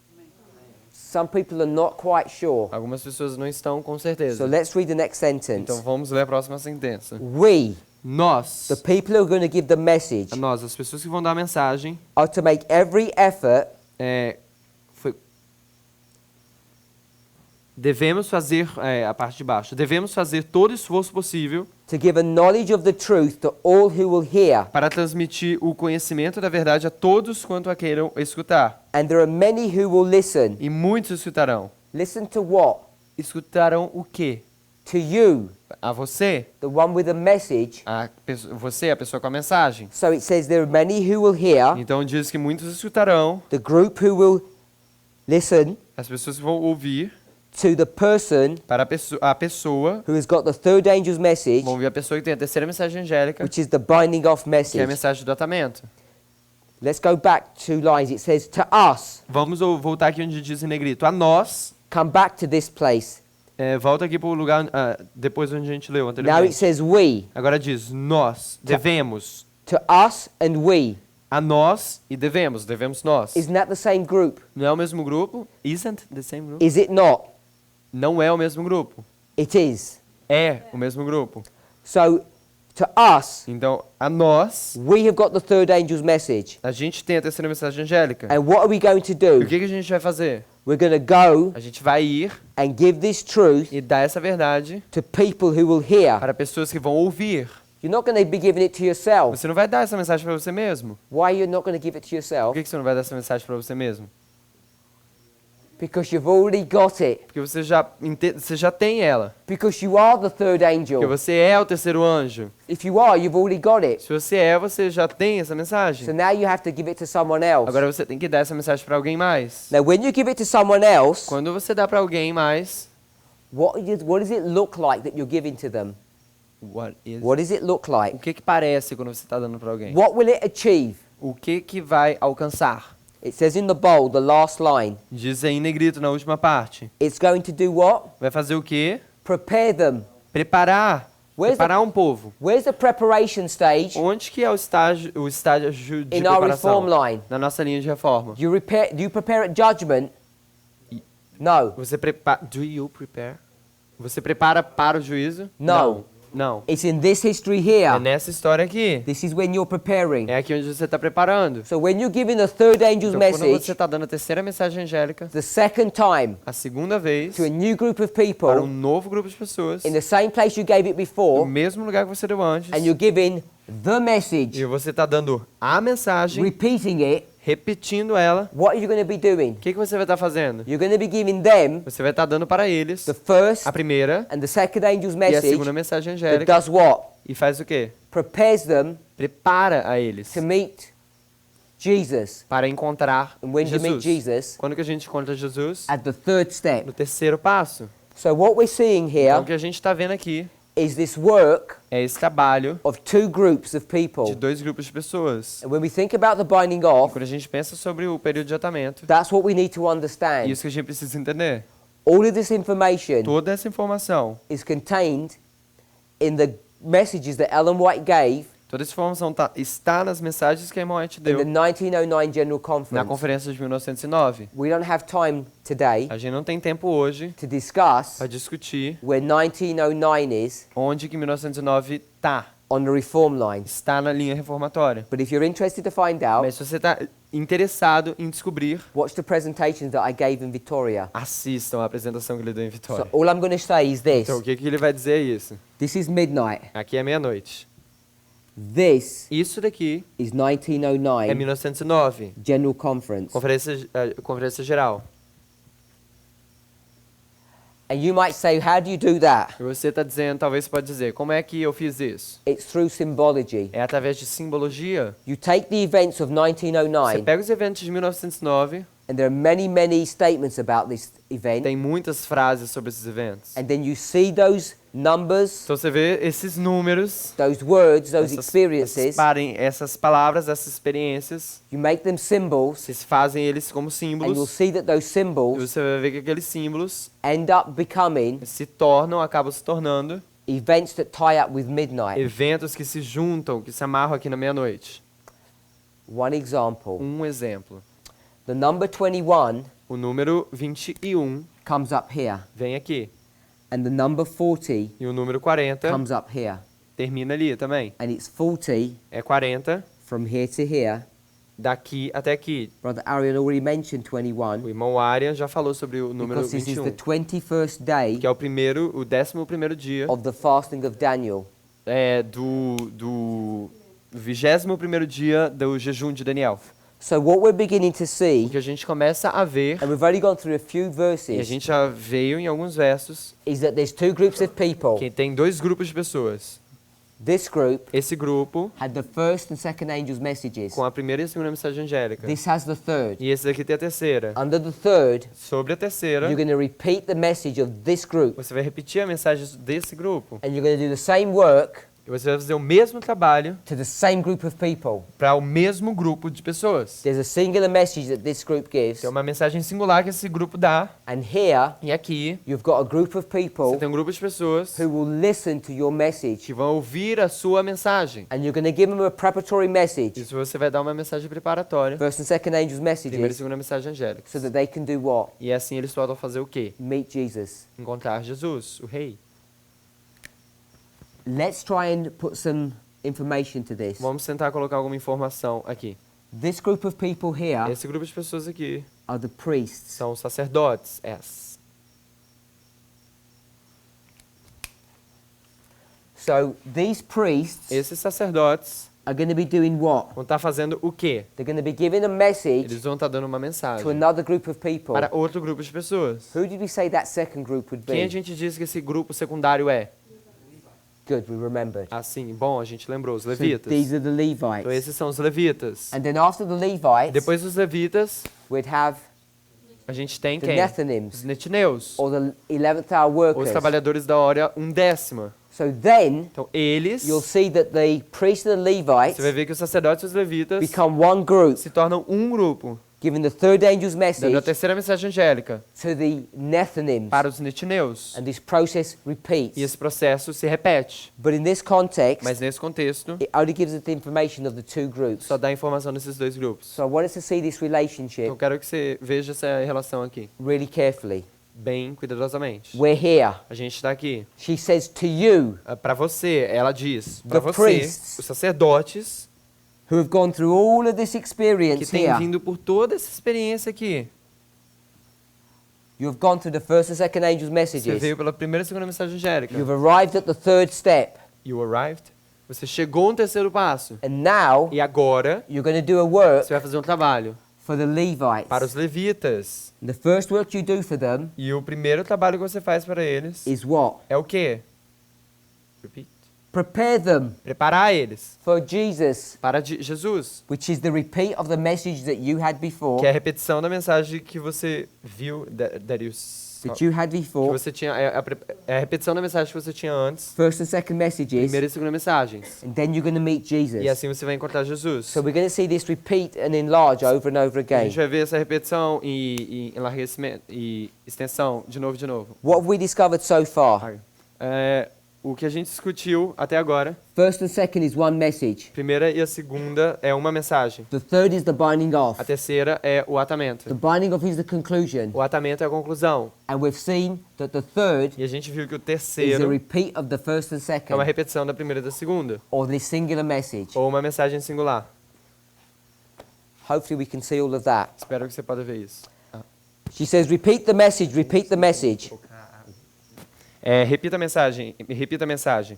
Some people are not quite sure. Algumas pessoas não estão com So certeza. let's read the next sentence. Então vamos ler a próxima sentença. We, Nós, the people who are going to give the message, nós, as pessoas que vão dar a mensagem, are to make every effort devemos fazer, a parte de baixo, devemos fazer todo o esforço possível to give a knowledge of the truth to all who will hear. para transmitir o conhecimento da verdade a todos quanto a queiram escutar. And there are many who will listen. E muitos escutarão. Listen to what? Escutarão o quê? To you, A você, the one with a message. você, a pessoa com a mensagem. So it says there are many who will hear, Então diz que muitos escutarão, the group who will listen as pessoas vão ouvir, to the person para a pessoa who has got the third angel's message, vão ouvir a pessoa que tem a terceira mensagem angélica, which is the binding off que é a message. mensagem do atamento. Let's go back 2 lines. It says to us, Vamos voltar aqui onde diz em negrito. A nós, come back to this place. volta aqui para o lugar depois onde a gente leu Now it anteriormente. says we. Agora diz, nós, devemos. To us and we. A nós e devemos nós. Isn't that the same group? Não é o mesmo grupo? Isn't the same group? Is it not? Não é o mesmo grupo. It is. É o mesmo grupo. So, to us, Então, a nós, we have got the third angel's message. a gente tem a terceira mensagem angélica. And what are we going to E do? o que a gente vai fazer? We're going to go A gente vai ir and give this truth e dar essa verdade to people who will hear. para pessoas que vão ouvir. You're not going to be giving it to yourself. Você não vai dar essa mensagem para você mesmo. Why are you not going to give it to Por yourself? que você não vai dar essa mensagem para você mesmo? Because you've already got it. Porque você já tem ela. Because you are the third angel. Porque você é o terceiro anjo. If you are, you've already got it. Se você é, você já tem essa mensagem. So now you have to give it to someone else. Agora você tem que dar essa mensagem para alguém mais. Now, when you give it to someone else, Quando você dá para alguém mais, what does it look like that you're giving to them? what What does it look o like? que parece quando você está dando para alguém? What will it achieve? O que vai alcançar? It says in the bold, the last line, Diz aí em negrito na última parte. it's going to do what? Vai fazer o quê? Prepare them. Preparar. Where's Preparar um povo. Where's the preparation stage Onde que é o estágio de in our preparação? reform line? Na nossa linha de reforma. Do you prepare at judgment? No. Você prepara. Do you prepare? Você prepara para o juízo? Não. Não. It's in this history É here. nessa história aqui. This is when you're preparing. É aqui onde você está preparando. So when you're giving the third angel's Então, quando você message, está dando a terceira mensagem angélica, the second time, a segunda vez, to a new group of para um people, novo grupo de pessoas, in the same place you gave it no before, mesmo lugar que você deu antes, and you're giving the message, e você está dando a mensagem, repeating it, repetindo ela, what are you going to be doing? o que você vai estar fazendo? You're going to be giving them Você vai estar dando para eles the first a primeira and the second angel's e a message segunda mensagem that angélica does what? e faz o quê? Prepares them Prepara a eles to meet Jesus. para encontrar And when you meet Jesus. Jesus, Quando que a gente encontra Jesus? at the third step. No terceiro passo. So what we're seeing Então here o que a gente está vendo aqui is this work é esse trabalho of two groups of de people. dois grupos de pessoas. And when we think about the binding E off, quando a gente pensa sobre o período de atamento, that's what we need to understand. isso que a gente precisa entender. All of this information Toda essa informação, is contained in the messages that Ellen White gave toda essa informação está nas mensagens que a irmã White in deu the 1909 General na Conference. conferência de 1909. We don't have time today A gente não tem tempo hoje to discuss para discutir where 1909 is onde que 1909 on the reform line. está na linha reformatória. But if you're interested to find out, Mas se você está interessado em descobrir, watch the presentations that I gave in Victoria. assistam a apresentação que ele deu em So Vitória. all I'm going to say is this. Então, o que ele vai dizer é isso. This is midnight. Aqui é meia-noite. This Isso daqui is é 1909 1909, General Conference. Conferência Geral. And you might say, how do you do that? E você está dizendo, talvez você pode dizer, como é que eu fiz isso? It's through symbology. É através de simbologia. You take the events of Você 1909, pega os eventos de 1909, and there are many, many statements about this event, tem muitas frases sobre esses eventos. and then you see those numbers, Então você vê esses números, those words, those experiences, essas palavras, essas experiências, you make them symbols, vocês fazem eles como and you'll símbolos, see that those e symbols você vai ver que aqueles símbolos end up becoming acabam se tornando events that tie up with midnight. eventos que se juntam, que se amarram aqui na meia-noite. One example, Um exemplo, the number 21 o número 21 comes up here, vem aqui, and the number 40 e o número 40 comes up here, termina ali também. and it's 40 É 40 from here to here. daqui até aqui. Brother Ariel already mentioned O 21 irmão Arian já falou sobre o número because this is the 21, 21st day que é o 11º dia of the fasting of Daniel. do 21º dia do jejum de Daniel. So what we're beginning to O see, que a gente começa a ver, and we've only gone through a few e a verses, gente já veio em alguns versos, is that there's two groups of people. que tem dois grupos de pessoas. This group Esse grupo had the first and second angels' messages. com a primeira e a segunda mensagem angélica. This has the third. E esse daqui tem a terceira. Under the third, Sobre a terceira, you're going to repeat the message of this group, você vai repetir a mensagem desse grupo. and you're going to do the same work E você vai fazer o mesmo trabalho to the same group of people. para o mesmo grupo de pessoas. There's a singular message that this group gives, Tem uma mensagem singular que esse grupo dá. and here E aqui, you've got a group of você people tem um grupo de pessoas who will listen to your message, que vão ouvir a sua mensagem. and you're going to give them a preparatory message, Isso você vai dar uma mensagem preparatória. first and second angels' Primeira e messages, segunda mensagem angélica. so that they can do what? E assim eles podem fazer o quê? Meet Jesus. Encontrar Jesus, o rei. Let's try and put some information to this. Vamos tentar colocar alguma informação aqui. This group of people here Esse grupo de pessoas aqui are the priests. são os sacerdotes. So these priests Esses sacerdotes are going to be doing what? vão estar fazendo o quê? They're going to be giving a message Eles vão estar dando uma to mensagem another group of people. para outro grupo de pessoas. Who did we say that second group would Quem a be? gente diz que esse grupo secundário é? Good, we remembered. Assim, bom, a gente lembrou, os So levitas. these are the Então Levites. esses são os levitas. And then after the Levites, Depois dos levitas, we'd have a gente tem the quem? Nethinims, Os netineus, or the 11th hour os workers. trabalhadores da hora 1/10. So then Então eles, you'll see that the priests and the você vai Levites ver que os sacerdotes e os levitas become one group, se tornam um grupo, giving the third angel's dando a message terceira mensagem angélica to the Nethinims. para os netineus. And this process E repeats. esse processo se repete. But in this context, Mas nesse contexto, it only gives us the information of the two groups. só dá informação nesses dois grupos. So I want us to see this Então relationship eu quero que você veja essa relação aqui, really carefully. bem cuidadosamente. We're here. A gente está aqui. She says to you, Para você, ela diz, para The você, priests os sacerdotes who have gone through all of this que experience têm here, vindo por toda essa experiência aqui. you have gone through the first and second angel's Você messages. veio pela primeira e segunda mensagem angélica. You've arrived at the third step. You arrived. Você chegou no terceiro passo. And now E agora, you're going to do a work você vai fazer um trabalho for the Levites. para os levitas. The first work you do for them E o primeiro trabalho que você faz para eles is what? é o quê? Repeat. Prepare them Preparar eles for Jesus, para Jesus, which is the repeat of the message that you had before. que é a repetição da mensagem que você viu, that you that you had Que before, você tinha, é a repetição da mensagem que você tinha antes, first and second messages, primeira e segunda mensagens. and then you're going to meet Jesus. E assim você vai encontrar Jesus. So we're going to see this repeat and enlarge over and over A again. gente vai ver essa repetição e enlarguecimento e extensão de novo. What have we discovered so far? O que a gente discutiu até agora, First and second is one message. primeira e a segunda é uma mensagem. The third is the binding off. A terceira é o The atamento. binding off is the conclusion. O atamento é a conclusão. And we've seen that the third E a gente viu que o is a terceiro repeat of the first and é uma second, repetição da primeira e da segunda, or this singular message. ou uma mensagem singular. Hopefully we can see all of that. Espero que você possa ver isso. She says, repeat the message, repeat the message. Repita a mensagem, repita a mensagem.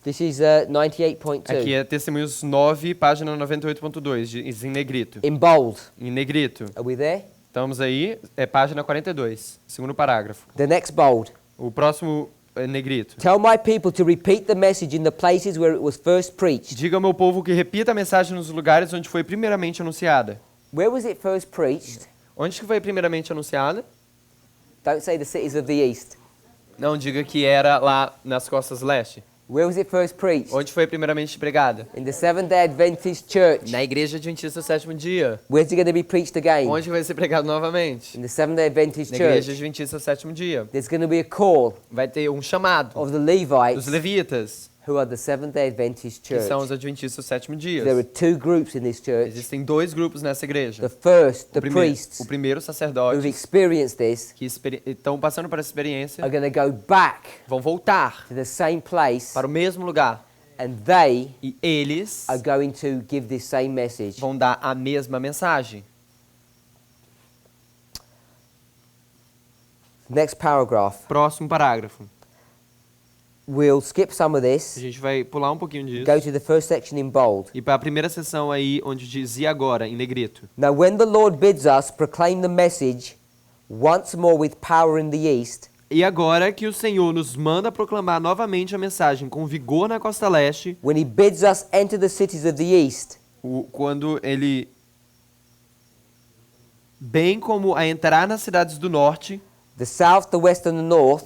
This is 98.2. Aqui é Testemunhos 9, página 98.2, diz em negrito. In bold. Em negrito. Are we there? Estamos aí, é página 42, segundo parágrafo. The next bold. O próximo é negrito. Tell my people to repeat the message in the places where it was first preached. Diga ao meu povo que repita a mensagem nos lugares onde foi primeiramente anunciada. Where was it first preached? Onde que foi primeiramente anunciada? Don't say the cities of the east. Não, diga que era lá nas costas leste. Where was it first preached? Onde foi primeiramente pregada? In the Seventh-day Adventist Church. Na igreja adventista do sétimo dia. Where's it going to be preached again? Onde vai ser pregado novamente? In the Seventh-day Adventist Na igreja Church. adventista do sétimo dia. There's going to be a call Vai ter um chamado of the dos Levites, levitas, who are the Seventh-day Adventist que são Church. os adventistas do sétimo dia. There are two groups in this church. Existem dois grupos nessa igreja. The first, the O priests, primeiro, who've sacerdotes, experienced this, que estão passando por essa experiência, are going to go back vão voltar to the same place, para o mesmo lugar. and they E eles are going to give this same message. vão dar a mesma mensagem. Next paragraph. Próximo parágrafo. We'll skip some of A this, gente vai pular um pouquinho disso. go to the first section in bold. E para a primeira sessão aí, onde diz e agora, em negrito. Now when the Lord bids us proclaim the message once more with power in the east, E agora que o Senhor nos manda proclamar novamente a mensagem com vigor na costa leste, when he bids us enter the cities of the east, quando ele, bem como a entrar nas cidades do norte, the south, the west and the north,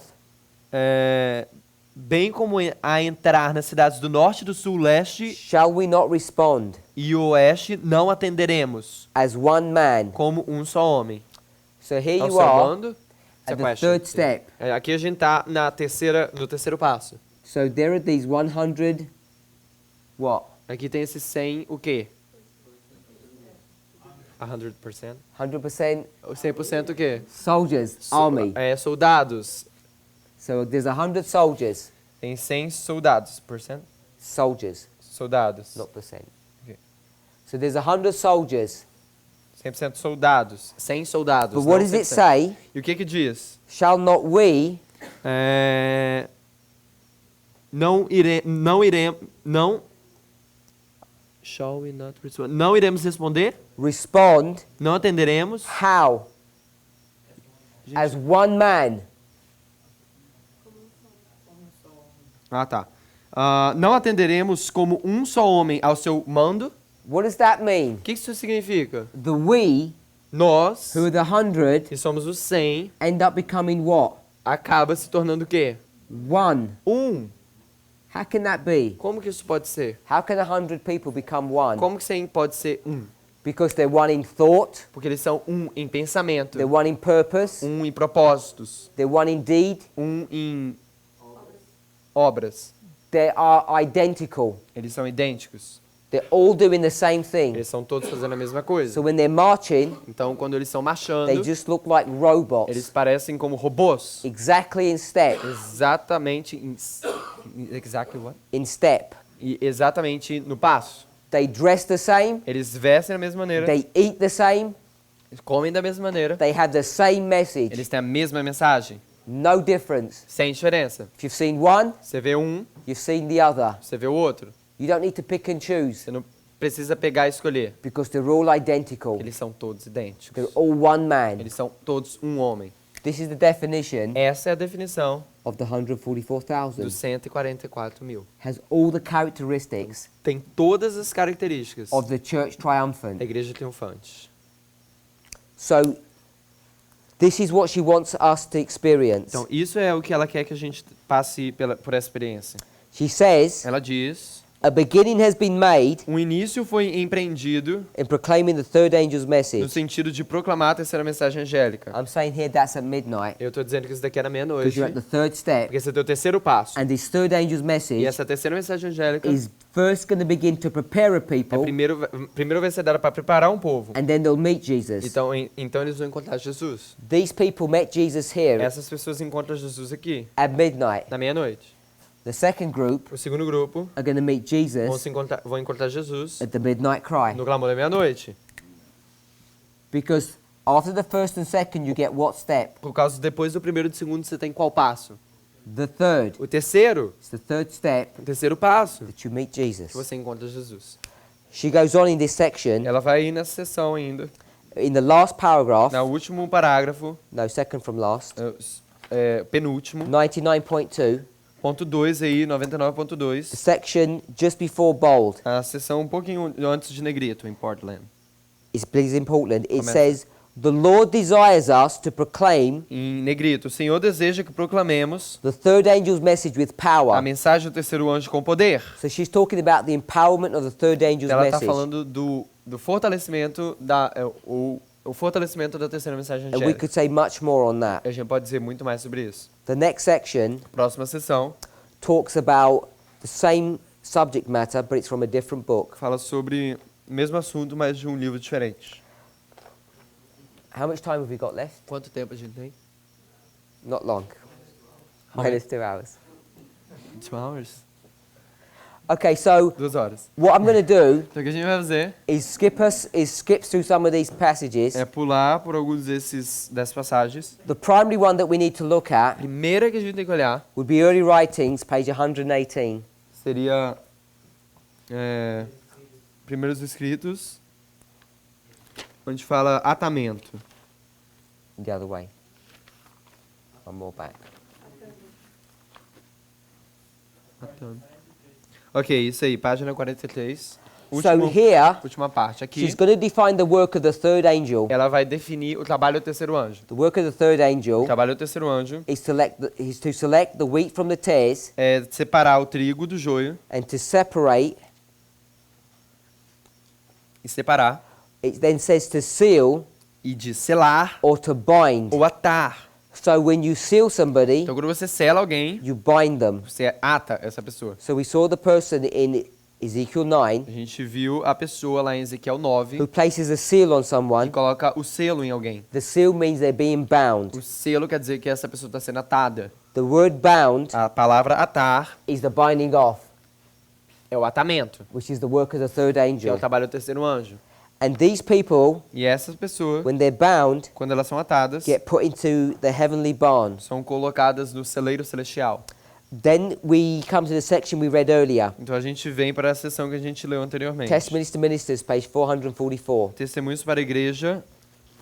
bem como a entrar nas cidades do norte, do sul, leste shall we not respond e oeste, não atenderemos as one man? como um só homem. So here Ao you seu are bando, at the question. third step. Aqui a gente está no terceiro passo. So there are these 100 what? Aqui tem esse 100, o quê? 100%? 100% O 100% o quê? soldiers, army. Soldados. So there's 100 soldiers. Tem 100 soldados. Percent? Soldiers, Soldados. not percent. Okay. So there's 100 soldiers. 100% soldados. 100 soldados. But what não does it 100%. say? E o que que diz? Shall not we não iremos responder, respond? não atenderemos. How? As one man. Tá. Não atenderemos como um só homem ao seu mando. What does that mean? O que isso significa? The we, Nós, who are the 100, que somos os 100, end up becoming what? acaba se tornando o quê? One. How can that be? Como que isso pode ser? How can 100 people become one? Como que 100 pode ser Because they're one in thought, Porque eles são em pensamento, they're one in purpose, em propósitos, they're one in deed, em obras. they are identical. Eles são idênticos. They're all doing the same thing. Eles são todos fazendo a mesma coisa. So when they're marching, Então, quando eles estão marchando, they just look like robots, eles parecem como robôs. exactly in step, Exatamente exactly what? in step. E exatamente no passo. They dress the same, Eles vestem da mesma maneira, they eat the same, eles comem da mesma maneira, they have the same message. eles têm a mesma mensagem, No difference. sem diferença. If you've seen one, Você vê um, you've seen the other. você vê o outro. You don't need to pick and choose Você não precisa pegar e escolher. because they're all identical. Eles são todos idênticos. They're all one man. Eles são todos um homem. This is the definition Essa é a definição of the dos 144,000. 144 mil. Has all the characteristics Tem todas as características of the church da triumphant. igreja triunfante. So This is what she wants us to experience. Então, isso é o que ela quer que a gente passe por essa experiência. She says, Ela diz: a beginning has been made um início foi empreendido in proclaiming the third angel's no message. sentido de proclamar a terceira mensagem angélica. I'm saying here that's at midnight, Eu estou dizendo que isso daqui era because meia-noite, you're at the third step. porque esse é o teu terceiro passo. And this third angel's E message essa terceira mensagem angélica is first going to begin to prepare a people, primeiro vai ser dada para preparar um povo. and then they'll meet Jesus. Então eles vão encontrar Jesus. These people met Jesus here Essas pessoas encontram Jesus aqui, at midnight. na meia-noite. The second group O segundo grupo are going to meet Jesus vão encontrar Jesus at the midnight cry. no clamor da meia-noite. Because after the first and second, you get what step? Por causa depois do primeiro e do segundo, você tem qual passo? The third. O terceiro Step o terceiro passo, that you meet que Jesus. você encontra Jesus. She goes on in this section. Ela vai ir nessa sessão ainda. In the last paragraph, No último parágrafo, no, second from last, penúltimo, 99.2, ponto 2 aí, the 99.2, section just before bold a sessão um pouquinho antes de negrito, em Portland. is please important. It Começa. says, the Lord desires us to proclaim Em negrito, o Senhor deseja que proclamemos the third angel's message with a power. mensagem do terceiro anjo com poder. So she's talking about the empowerment of the third angel's Ela está message. falando do fortalecimento o fortalecimento da terceira mensagem And we angélica. could say much more on that. A gente pode dizer muito mais sobre isso. The next section Próxima sessão talks about the same subject matter, but it's from a different book. fala sobre o mesmo assunto, mas de um livro diferente. How much time have we got left? Quanto tempo a gente tem? Not long. How Minus 2 hours. 2 hours? Okay, so 2 horas. what I'm going to do Então o que a gente vai fazer is skip through some of these passages. é pular por alguns dessas passagens. The primary one that we need to look A at primeira que a gente tem que olhar would be Early Writings, page 118. seria Primeiros Escritos, onde fala atamento. The other way. One more back. Ok, isso aí, página 43. So here, Última parte. Aqui, she's going to define the work of the third angel. ela vai definir o trabalho do terceiro anjo. The work of the third O angel trabalho do terceiro anjo is to select the wheat from the tares é separar o trigo do joio and to separate. e separar, It then says to seal e de selar or to bind. ou atar. So when you seal somebody, Então, quando você sela alguém, you bind them. você ata essa pessoa. So we saw the person in Ezekiel 9 A gente viu a pessoa lá em Ezequiel 9 who places a seal on e someone. coloca o selo em alguém. The seal means they're being bound. O selo quer dizer que essa pessoa está sendo atada. The word bound A palavra atar is the binding off, é o atamento, which is the work of the third que é o angel. trabalho do terceiro anjo. And these people, E essas pessoas, when they're bound, quando elas são atadas, get put into the heavenly barn. são colocadas no celeiro celestial. Then we come to the section we read earlier. Então a gente vem para a sessão que a gente leu anteriormente. Testimonies to Ministers, page 444. Testemunhos para a igreja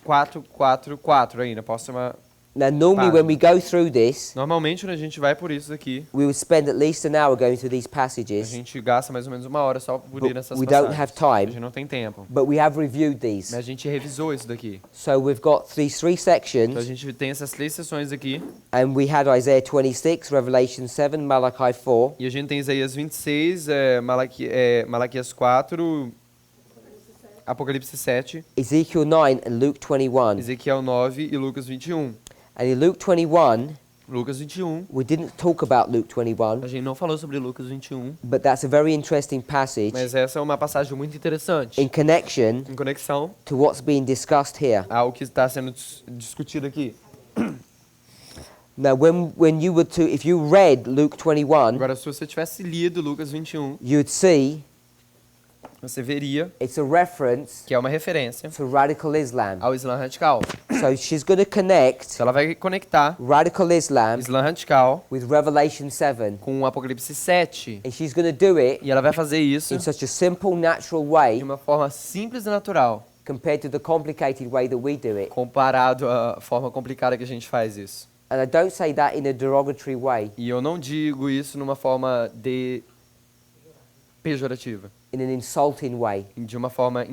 444 aí, na próxima. Now, normally when we go through this, Normalmente quando a gente vai por isso aqui, we would spend at least an hour going through these a passages, gente gasta mais ou menos 1 hora só por ir nessas we don't passagens. have time. A gente não tem tempo. but we have reviewed these. Mas a gente revisou isso daqui. So we've got these 3 Então a sections, gente tem essas 3 sessões aqui. and we had Isaiah 26, Revelation 7, Malachi 4, E a gente tem Isaías 26, Malaquias 4, Apocalipse 7, Ezekiel 9, and Luke 21. Ezequiel 9 e Lucas 21. And in Luke 21, Lucas 21, we didn't talk about Luke 21, a gente não falou sobre Lucas 21, but that's a very interesting passage mas essa é uma passagem muito interessante in connection em conexão to what's being discussed here. ao que está sendo discutido aqui. Now, when you were to, if you read Luke 21, Agora, se você tivesse lido Lucas 21, you'd see você veria it's a reference que é uma referência to radical Islam. ao Islã radical. So she's going to connect Então, ela vai conectar radical Islam Islã radical with Revelation 7. com o Apocalipse 7. And she's going to do it E ela vai fazer isso in such a simple, natural de way uma forma simples e natural, compared to the complicated way that we do it. comparado à forma complicada que a gente faz isso. And I don't say that in a derogatory way. E eu não digo isso numa forma pejorativa. in an insulting way. de uma forma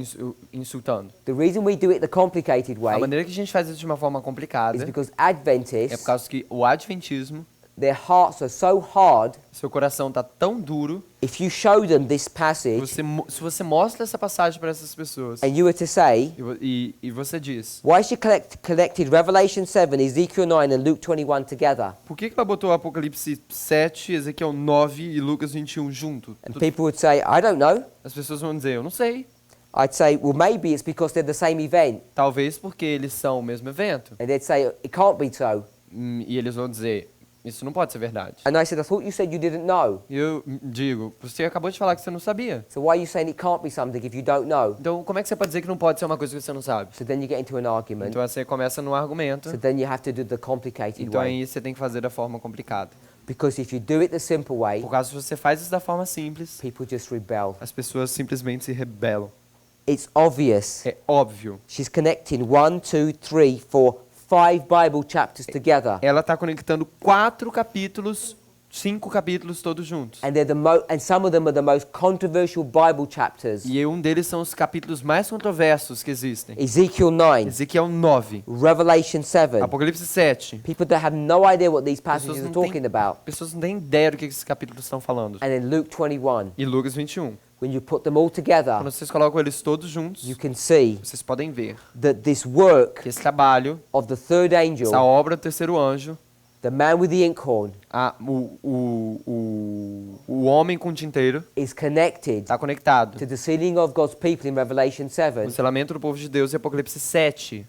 insultando. The reason we do it the complicated A way maneira que a gente faz isso de uma forma is complicada because é por Adventists, causa que o adventismo, their hearts are so hard. seu coração tá tão duro, If you show them this passage se você mostra essa passagem para essas pessoas and you were to say, e você diz, why she collected Revelation 7, Ezekiel 9 and Luke 21 together? por que ela botou Apocalipse 7, Ezequiel 9 e Lucas 21 junto? And people would say, I don't know. As pessoas vão dizer, eu não sei. I'd say, well, maybe it's because they're the same event. Talvez porque eles são o mesmo evento. And they'd say, it can't be so. E eles vão dizer, isso não pode ser verdade. And I said, I thought you said you didn't know. E eu digo, você acabou de falar que você não sabia. So why are you saying it can't be something if you don't know? Então, como é que você pode dizer que não pode ser uma coisa que você não sabe? So then you get into an argument. Então, você começa num argumento. So then you have to do the complicated Então, way. aí você tem que fazer da forma complicada. Because if you do it the simple way, Por causa se você faz isso da forma simples, people just rebel. as pessoas simplesmente se rebelam. It's obvious. É óbvio. She's connecting 1, 2, 3, 4, 5 Bible chapters together. Ela está conectando 4 capítulos, 5 capítulos todos juntos. And and some of them are the most controversial Bible chapters. E um deles são os capítulos mais controversos que existem. Ezekiel 9, Ezequiel 9, Revelation 7. Apocalipse 7. People that have no idea what these Pessoas passages are não talking about. pessoas não têm ideia do que esses capítulos estão falando. And then Luke 21. E Lucas 21. When you put them all together, Quando vocês colocam eles todos juntos, you can see vocês podem ver that this work que esse trabalho, of the third essa angel, obra do terceiro anjo, the man with the inkhorn, o homem com tinteiro, is connected está conectado. to the sealing of God's people in Revelation 7 O selamento do povo de Deus em Apocalipse 7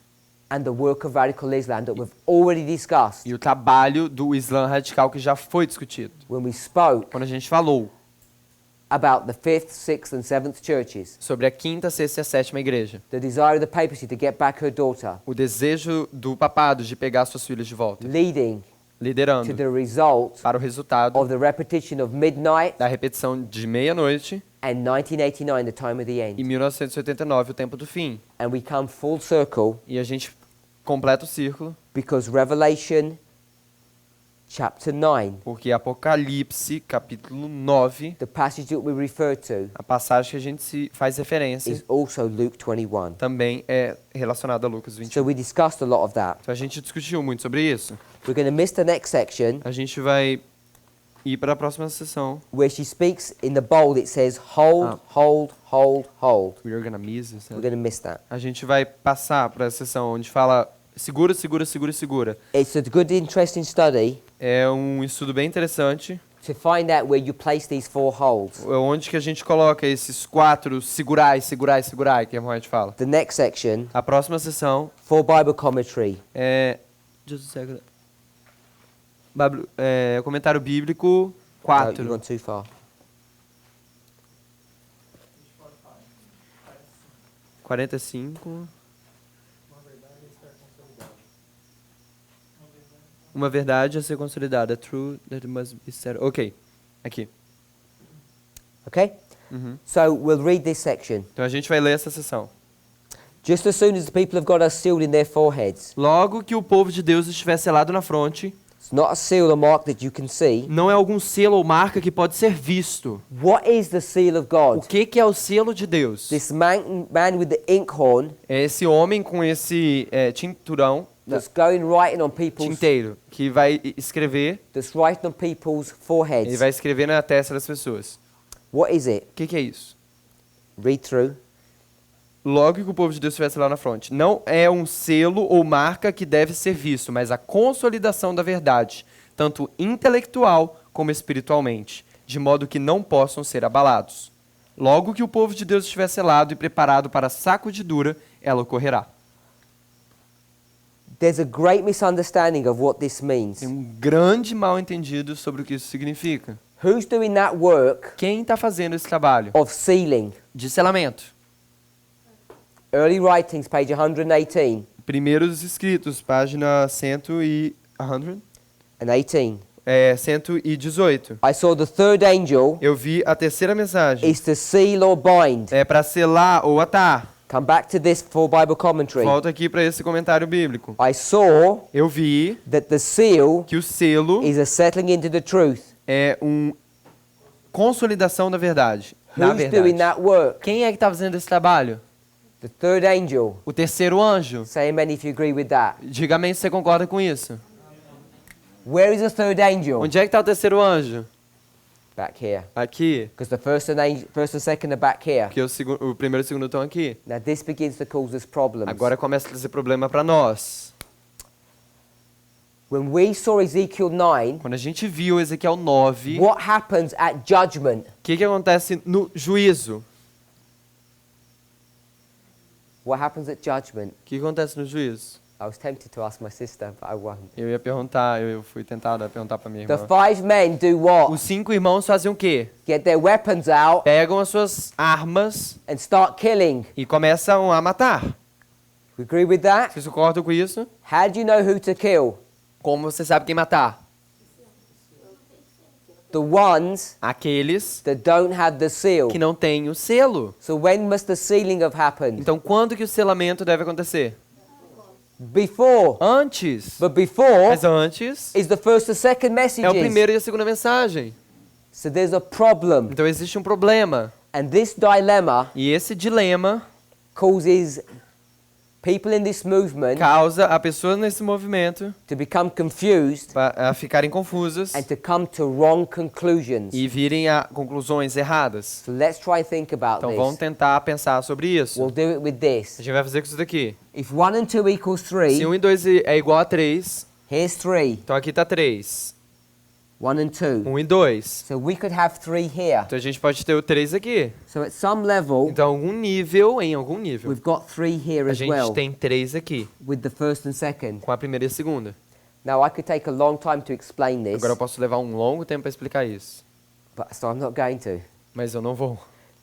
and the work of radical Islam that we've already discussed e o trabalho do Islã radical que já foi discutido. when we spoke Quando a gente falou about the 5th, 6th and 7th churches, sobre a quinta, sexta e a sétima igreja, the desire of the papacy to get back her daughter, o desejo do papado de pegar suas filhas de volta, leading to liderando the result para o resultado of the repetition of midnight da repetição de meia-noite and 1989, the time of the e end. 1989, o tempo do fim. And we come full circle E a gente completa o círculo, because Revelation chapter 9, porque Apocalipse, capítulo 9, the passage that we refer to, a passagem que a gente se faz referência, is also Luke 21. também é relacionada a Lucas 21. So we discussed a lot of that. Então a gente discutiu muito sobre isso. We're going to miss the next section A gente vai ir para a próxima sessão. where she speaks in the bold. It says hold, hold, hold, hold. We're gonna miss this, We're going to miss that. A gente vai passar para a sessão onde fala segura, segura, segura, segura. It's a good, interesting study É um estudo bem interessante. to find out where you place these 4 holds. Onde que a gente coloca esses 4 segurai, segurai, segurai, que a Mohamed fala. The next section, A próxima sessão for Bible commentary. é... Just a second. Comentário bíblico No, you've 4. gone too far. 45. Uma verdade a ser consolidada. True that must be said. Ok. Aqui. Okay? Uhum. So we'll read this section. Então a gente vai ler essa sessão. Just as soon as the people of God are sealed in their foreheads, Logo que o povo de Deus estiver selado na fronte, it's not a seal or mark that you can see. não é algum selo ou marca que pode ser visto. What is the seal of O God? que é o selo de Deus? This man with the inkhorn É esse homem com esse tinturão, that's going writing on people's tinteiro, que vai escrever, that's writing on people's ele foreheads. vai escrever na testa das pessoas. What is it? O que é isso? Read through. Logo que o povo de Deus estivesse lá na fronte. Não é um selo ou marca que deve ser visto, mas a consolidação da verdade, tanto intelectual como espiritualmente, de modo que não possam ser abalados. Logo que o povo de Deus estiver selado e preparado para a sacudidura, ela ocorrerá. There's a great misunderstanding of what this means. Tem um grande mal-entendido sobre o que isso significa. Who's doing that work Quem está fazendo esse trabalho of sealing? de selamento? Early Writings, page 118 Primeiros escritos, página 118. 118. I saw the third angel Eu vi a terceira mensagem. is to seal or bind. É para selar ou atar. Come back to this for Bible commentary. Volta aqui para esse comentário bíblico. I saw Eu vi that the seal que o selo is a settling into the truth. é consolidação da verdade. na Who's doing verdade. that work? Quem é que está fazendo esse trabalho? The third angel. O terceiro anjo. Say amen if you agree with that. Diga amém se você concorda com isso. Where is the third angel? Onde é que está o terceiro anjo? Back here. Aqui. Because the first and second are back here. Porque o primeiro e o segundo estão aqui. Now this begins to cause us problems. Agora começa a trazer problema para nós. When we saw Ezekiel 9, Quando a gente viu Ezequiel 9, what happens at judgment? o que acontece no juízo? What happens at judgment? O que acontece no juízo? I was tempted to ask my sister, but I won't. Eu ia perguntar, eu fui tentado a perguntar para minha The irmã. 5 men do what? Os 5 irmãos faziam o quê? Get their weapons out Pegam as suas armas and start killing. e começam a matar. We agree with that? Vocês concordam com isso? How do you know who to kill? Como você sabe quem matar? The ones Aqueles that don't have the seal. que não têm o selo. So when must the sealing have happened? Então, quando que o selamento deve acontecer? Before. Antes. But before Mas antes is the first and second é o messages. primeiro e a segunda mensagem. So there's a problem. Então existe um problema. And this dilemma E esse dilema causes people in this movement causa a pessoas nesse movimento to become confused a ficarem confusas and to come to wrong conclusions. e virem a conclusões erradas. So let's try and think about Então vamos this. tentar pensar sobre isso. We'll do it with this. A gente vai fazer com isso daqui. If 1 and 2 equals Se 3, 1 e 2 é igual a 3, here's 3. então aqui está 3. 1 and 2. 1 e 2. So we could have 3 here. Então a gente pode ter o 3 aqui. So at some level, Então em algum nível, we've got 3 here a as gente well, tem 3 aqui, with the first and second. com a primeira e a segunda. Now I could take a long time to explain this, Agora eu posso levar um longo tempo para explicar isso, so I'm not going to. mas eu não vou.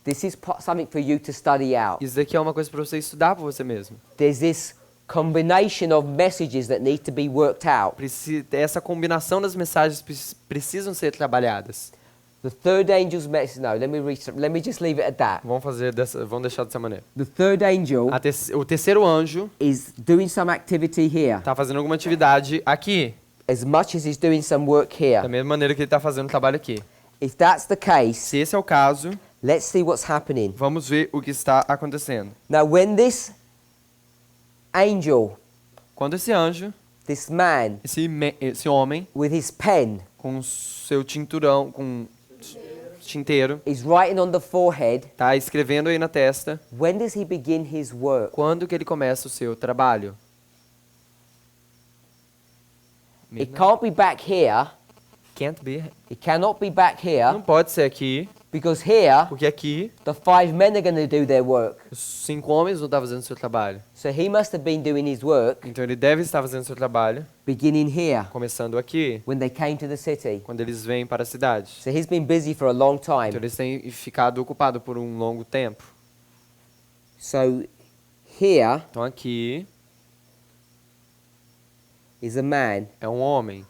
This is something for you to study out. Isso daqui é uma coisa para você estudar por você mesmo. There's this combination of messages that need to be worked out. Essa combinação das mensagens precisam ser trabalhadas. The third angel's message. No, let me just leave it at that. Vamos deixar dessa maneira. The third angel O terceiro anjo is doing some activity here, está fazendo alguma atividade aqui, as much as he's doing some work here. da mesma maneira que ele está fazendo o trabalho aqui. If that's the case, Se esse é o caso, let's see what's happening. vamos ver o que está acontecendo. Now, when this angel, Quando esse anjo, this man, esse homem, with his pen, com seu tinturão, com tinteiro, is writing on the forehead, está escrevendo aí na testa, when does he begin his work? quando que ele começa o seu trabalho? It can't be back here. Can't be. It cannot be back Não here, pode ser aqui, because here porque aqui the 5 men are going to do their work. os 5 homens não estão fazendo o seu trabalho. So he must have been doing his work Então ele deve estar fazendo o seu trabalho, beginning here, começando aqui, when they came to the city. quando eles vêm para a cidade. So he's been busy for a long Então time. eles têm ficado ocupados por um longo tempo. So here Então aqui is a man, é um homem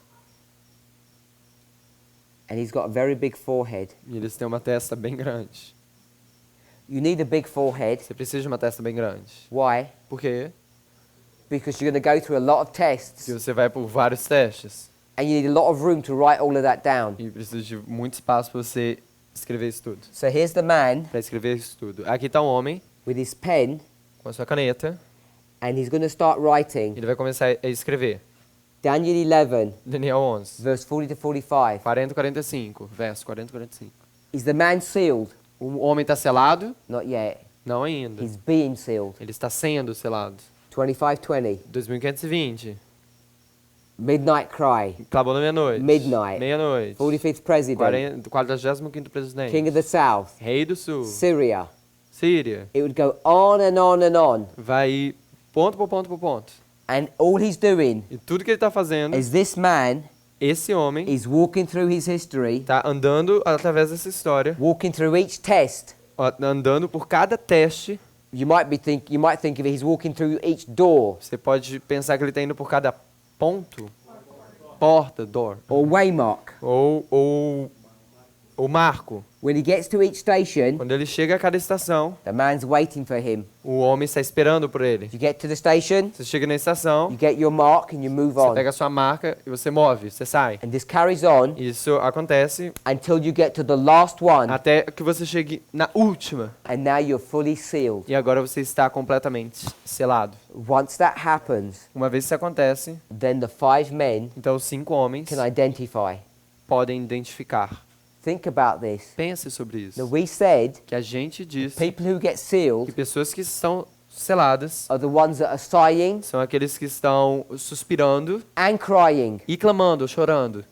and he's got a very big forehead. e eles têm uma testa bem grande. You need a big forehead. Você precisa de uma testa bem grande. Why? Por quê? Because you're going to go through a lot of tests, Porque você vai por vários testes and you need a lot of room to write all of that down. e precisa de muito espaço para você escrever isso tudo. So here's the man Para escrever isso tudo. Aqui está um homem with his pen, com a sua caneta. and he's going to start writing. Ele vai começar a escrever. Daniel 11, Daniel 11, verse 40 to 45. 40 45, verso 40 45. Is the man sealed? O homem está selado? Not yet. Não ainda. He's being sealed. Ele está sendo selado. 25:20. 2520. Midnight cry. Acabou na meia-noite. Midnight. Meia-noite. 45th president. 45º presidente. King of the South. Rei do Sul. Syria. Síria. It would go on and on and on. Vai ir ponto por ponto por ponto. And all he's doing E tudo que ele está fazendo, is this man esse homem is walking through his history, está andando através dessa história, walking through each test. andando por cada teste. You might think of it, he's walking through each door Você pode pensar que ele está indo por cada ponto, porta, door, or waymark. ou o marco. When he gets to each station, Quando ele chega a cada estação, the man's waiting for him. o homem está esperando por ele. You get to the station, Você chega na estação, you get your mark and you move você on. pega a sua marca e você move, você sai. And this carries on Isso acontece until you get to the last one, até que você chegue na última. and now you're fully sealed. E agora você está completamente selado. Once that happens, Uma vez isso acontece, then the 5 men então os 5 homens can identify. podem identificar. Think about this. Pense sobre isso. Now we said Que a gente diz people who get que sealed pessoas que estão seladas are the ones that are sighing são aqueles que estão suspirando and crying. e clamando, chorando.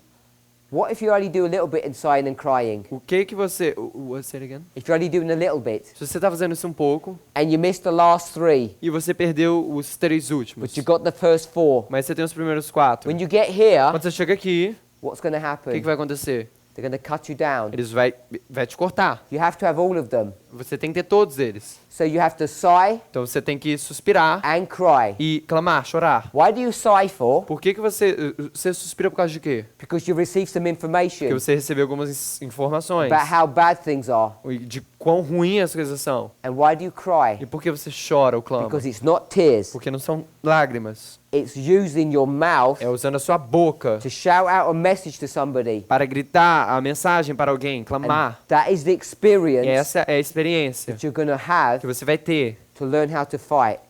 What if you only do a little bit in sighing and crying? O que você... What's it again? If you're only doing a little bit Se você está fazendo isso um pouco and you missed the last 3, e você perdeu os 3 últimos, but you got the first 4, mas você tem os primeiros 4, when you get here, quando você chega aqui, what's going to o que happen? vai acontecer? They're going to cut you down. Eles vai te cortar. You have to have all of them. Você tem que ter todos eles. So you have to sigh Então você tem que suspirar and cry. e clamar, chorar. Why do you sigh for? Por que você suspira por causa de quê? Because you received some Porque information você recebeu algumas informações about how bad things are. de quão ruim as coisas são. And why do you E cry? por que você chora ou clama? Because it's not tears. Porque não são lágrimas. It's using your mouth É usando a sua boca to shout out a message to somebody. para gritar a mensagem para alguém, clamar. And that is the E experience essa é a experiência that you're going to have que você vai ter to learn how to fight.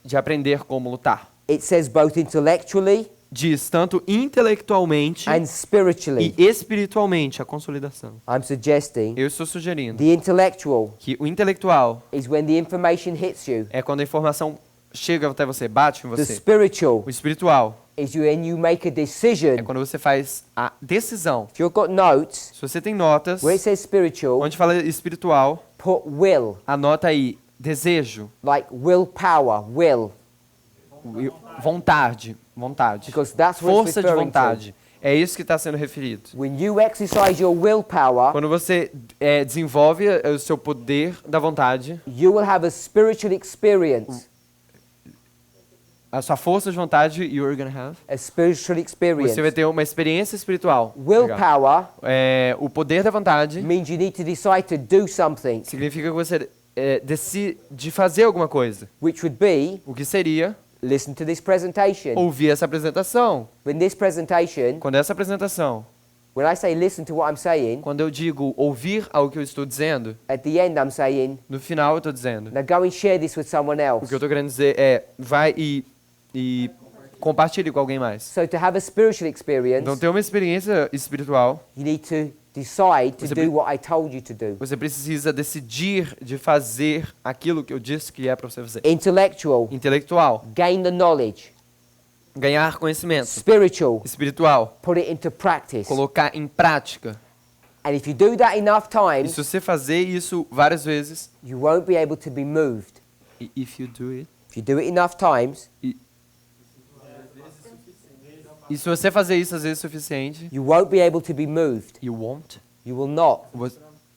de aprender como lutar. It says both intellectually Diz tanto intelectualmente and spiritually. e espiritualmente a consolidação. I'm suggesting Eu estou sugerindo the intellectual que o intelectual is when the information hits you. é quando a informação chega até você, bate em The você. spiritual O espiritual is when you make a é decision. quando você faz a decisão. If you've got notes, Se você tem notas, where it says spiritual, onde fala espiritual, put will, anota aí desejo, like willpower, will, vontade, because that's what it's força de referring to. vontade. É isso que está sendo referido. When you exercise your willpower, Quando você desenvolve o seu poder da vontade, you will have a spiritual experience. a sua força de vontade, you're gonna have. A spiritual experience. Você vai ter uma experiência espiritual. Legal. Willpower O poder da vontade means you need to decide to do something, significa que você decide fazer alguma coisa. which would be O que seria listen to this presentation. ouvir essa apresentação. When this presentation, Quando essa apresentação, when I say listen to what I'm saying, quando eu digo ouvir ao que eu estou dizendo, at the end I'm saying, no final eu estou dizendo, now go and share this with someone o else. que eu estou querendo dizer é, vai e compartilhe com alguém mais. So to have a spiritual experience, Então, ter uma experiência espiritual, you need to decide to Você do what I told you to do. você precisa decidir de fazer aquilo que eu disse que é para você fazer. Intellectual, Intelectual, gain the knowledge. ganhar conhecimento. Spiritual, Espiritual, put it into practice. colocar em prática. And if you do that enough E times, se você fazer isso várias vezes, you won't be able to be moved. if you do it, If you do it enough times, e se você fazer isso às vezes o suficiente, you won't be able to be moved. you won't, You will not.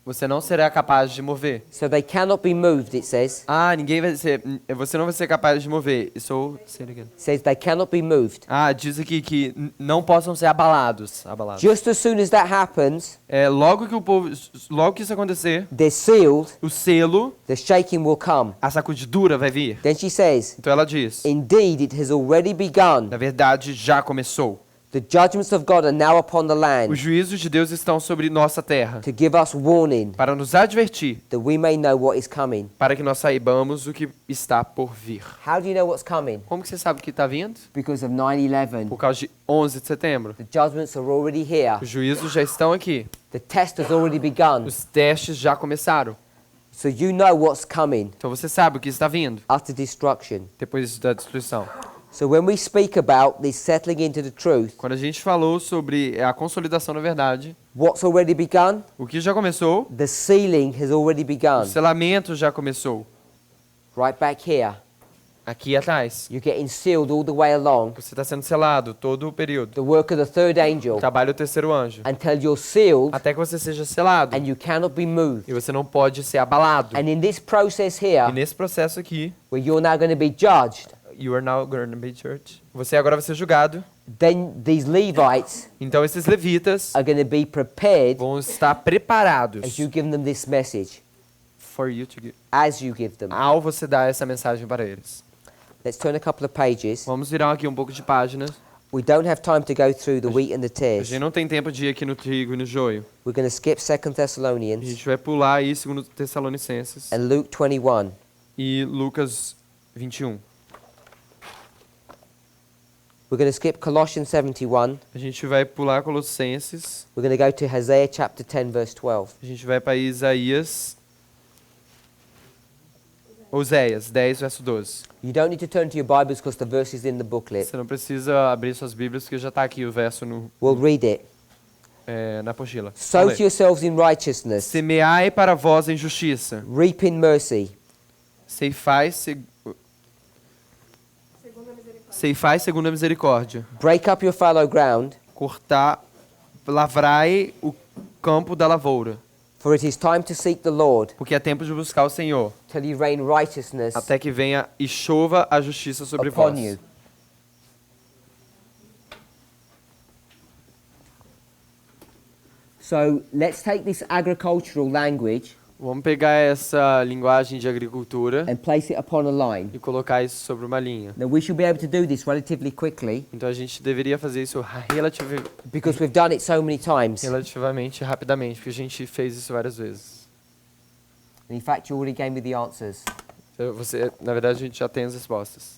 você não será capaz de mover. So they cannot be moved, it says. Ninguém vai ser, você não vai ser capaz de mover. Isso, say it again. It says they cannot be moved. Diz aqui que não possam ser abalados. Just as soon as that happens, Logo que isso acontecer, they're sealed, o selo, the shaking will come. a sacudidura vai vir. Then she says, Então ela diz, indeed it has already begun. na verdade já começou. The judgments of God are now upon the land Os juízos de Deus estão sobre nossa terra, to give us warning para nos advertir, that we may know what is coming. para que nós saibamos o que está por vir. How do you know what's coming? Como que você sabe o que está vindo? Because of 9/11. Por causa de 11 de setembro. The judgments are already here. Os juízos já estão aqui. The test has already begun. Os testes já começaram. So you know what's coming. Então você sabe o que está vindo Utter destruction. depois da destruição. So when we speak about this settling into the truth, Quando a gente falou sobre a consolidação da verdade, what's already begun? o que já começou, The sealing has already o begun. selamento já começou. Right back here. Aqui atrás. You're getting sealed all the way along. Você está sendo selado todo o período. The work of the third angel. Trabalha o terceiro anjo. Until you're sealed Até que você seja selado. and you cannot be moved. E você não pode ser abalado. And in this process E here, nesse processo aqui, where you're now going to be judged, you are now going to be judged. Você agora vai ser julgado. then these Levites Então esses levitas are going to be prepared vão estar preparados as you give them this message, for you to give, as you give them. ao você dar essa mensagem para eles. Let's turn a couple of pages. Vamos virar aqui um pouco de páginas. We don't have time to go through the wheat and the A tares. gente não tem tempo de ir aqui no trigo e no joio. We're going to skip 2 A Thessalonians gente vai pular aí 2 Tessalonicenses and Luke 21. e Lucas 21. We're going to skip Colossians 71. A gente vai pular Colossenses. We're going to go to Hosea chapter 10 verse 12. A gente vai para Isaías. Oséias 10, verso 12. You don't need to turn to your Bibles because the verse is in the booklet. Você não precisa abrir suas Bíblias porque já está aqui o verso We'll read it. na apostila. Sow to yourselves in righteousness, Semeai para vós em justiça. reap in mercy. Ceifai segundo a misericórdia. Break up your fallow ground, Lavrai o campo da lavoura. for it is time to seek the Lord Porque é tempo de buscar o Senhor, till he rain righteousness até que venha e chova a justiça sobre upon vós. you. So let's take this agricultural language Vamos pegar essa linguagem de agricultura and place it upon a line. e colocar isso sobre uma linha. Now we should be able to do this relatively quickly Então a gente deveria fazer isso because we've done it so many times. relativamente rapidamente, porque a gente fez isso várias vezes. And in fact, you already gave me the answers. Na verdade, a gente já tem as respostas.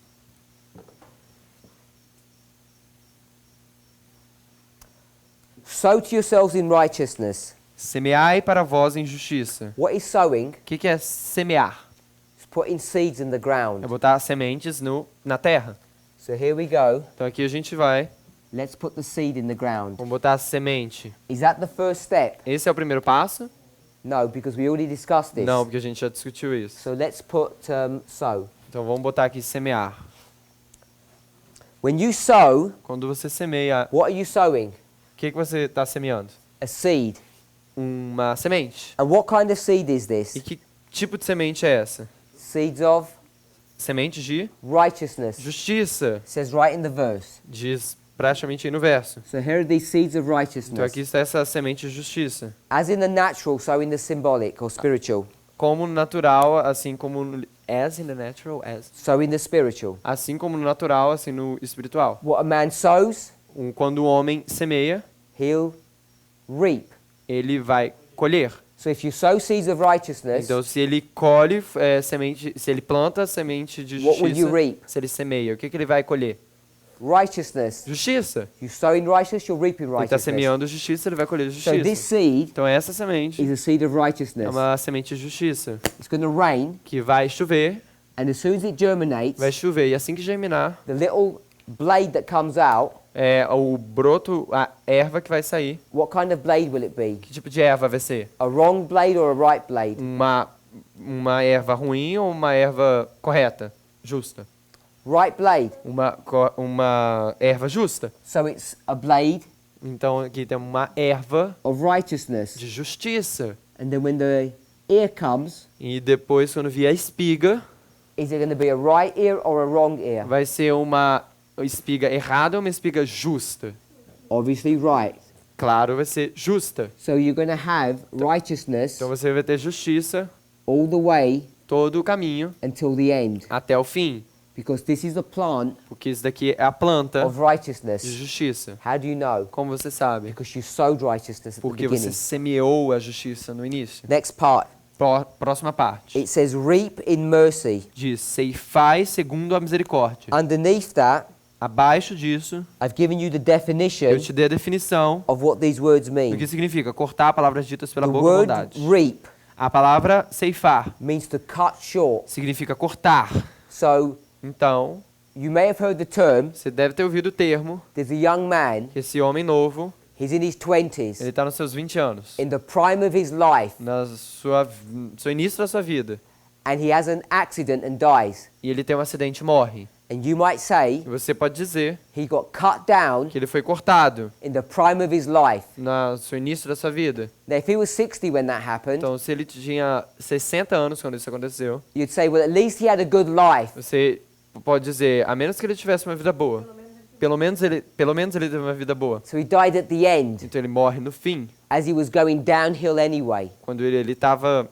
Sow to yourselves in righteousness. Semeai para vós em justiça. What is sowing? O que é semear? It's putting seeds in the É ground. botar sementes na terra. So here we go. Então aqui a gente vai, Let's put the seed in the ground. vamos botar a semente. Is that the first step? Esse é o primeiro passo? No, because we already discussed this. Não, porque a gente já discutiu isso. So let's put sow. Então vamos botar aqui semear. When you sow, Quando você semeia, what are you sowing? o que você está semeando? A seed. Uma semente. And what kind of seed is this? E que tipo de semente é essa? Seeds of Semente de righteousness. justiça. It says right in the verse. Diz praticamente aí no verso. So here are these seeds of Então righteousness. aqui está essa semente de justiça. As in the natural, so in the symbolic or spiritual. Como no natural, assim como no, as in the natural, as. So in the spiritual. Assim como no natural, assim no espiritual. What a man sows, Quando o homem semeia, he'll reap. ele vai colher. So if you sow seeds of righteousness, Então, se ele colhe semente, se ele planta semente de What will you justiça, reap? se ele semeia, o que ele vai colher? righteousness. Justiça. You sow in righteousness, you'll reap in Ele está righteousness. semeando justiça, ele vai colher So this justiça. seed Então, essa semente is a seed of é righteousness. uma semente de justiça, It's going to rain, que vai chover, and as soon as it germinates, vai chover, e assim que germinar, the little blade that comes out, o broto, a erva que vai sair. what kind of blade will it be? Que tipo de erva vai ser? A wrong blade or a right blade? Uma erva ruim ou uma erva correta, justa? Right blade. Uma erva justa. So it's a blade Então aqui tem uma erva of righteousness. de justiça. And then when the ear comes, E depois, quando vier a espiga, is it going to be a right ear or a wrong ear? vai ser uma espiga errada ou uma espiga justa? Obviously right. Claro, vai ser justa. So you're going to have righteousness Então você vai ter justiça all the way todo o caminho until the end. até o fim. Because this is the plant Porque isso daqui é a planta of righteousness. de justiça. How do you know? Como você sabe? Because you sowed righteousness at the Porque você beginning. semeou a justiça no início. Next part. Próxima parte. It says reap in mercy. Diz, ceifai segundo a misericórdia. Underneath that, Abaixo disso, I've given you the definition eu te dei a definição of what these words do mean. que significa cortar palavras ditas pela The boca com word bondade. reap A palavra ceifar means to cut short. significa cortar. So Então, you may have heard the term, você deve ter ouvido o termo there's a young man, que esse homem novo, he's in his 20s, ele está nos seus 20 anos, in the prime of his life, no seu início da sua vida, and he has an accident and dies. e ele tem um acidente e morre. And you might say E você pode dizer he got cut down que ele foi cortado in the prime of his life. no seu início da sua vida. Now, if he was 60 when that happened, Então, se ele tinha 60 anos quando isso aconteceu, you'd say, well, at least he had a good life. você pode dizer, a menos que ele tivesse uma vida boa, pelo menos ele teve uma vida boa. So he died at the end, Então ele morre no fim, as he was going downhill anyway. quando ele estava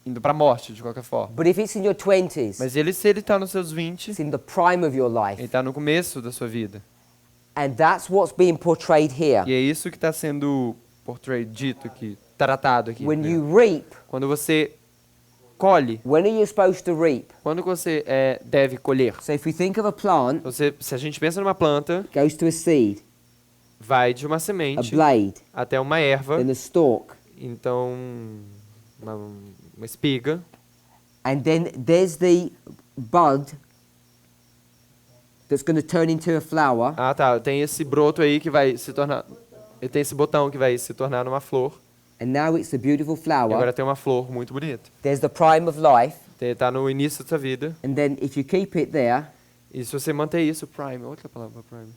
indo para a morte, de qualquer forma. But if it's in your 20s, Mas se ele está nos seus 20, it's in the prime of your ele life. está no começo da sua vida. And that's what's being portrayed here. E é isso que está sendo dito aqui, tratado aqui. When you reap, Quando você colhe, when are you supposed to reap? quando você deve colher? So if we think of a plant, Se a gente pensa numa planta, it goes to a seed, vai de uma a semente blade, até uma erva, then a stalk, então uma espiga, and then there's the bud that's going to turn into a flower, Ah, tá. Tem esse broto aí que vai se tornar. Ele tem esse botão que vai se tornar numa flor. and now it's a beautiful E flower. agora tem uma flor muito bonita. There's the prime of life, Tá no início da sua vida. and then if you keep it there, E se você manter isso, prime. Outra palavra, prime.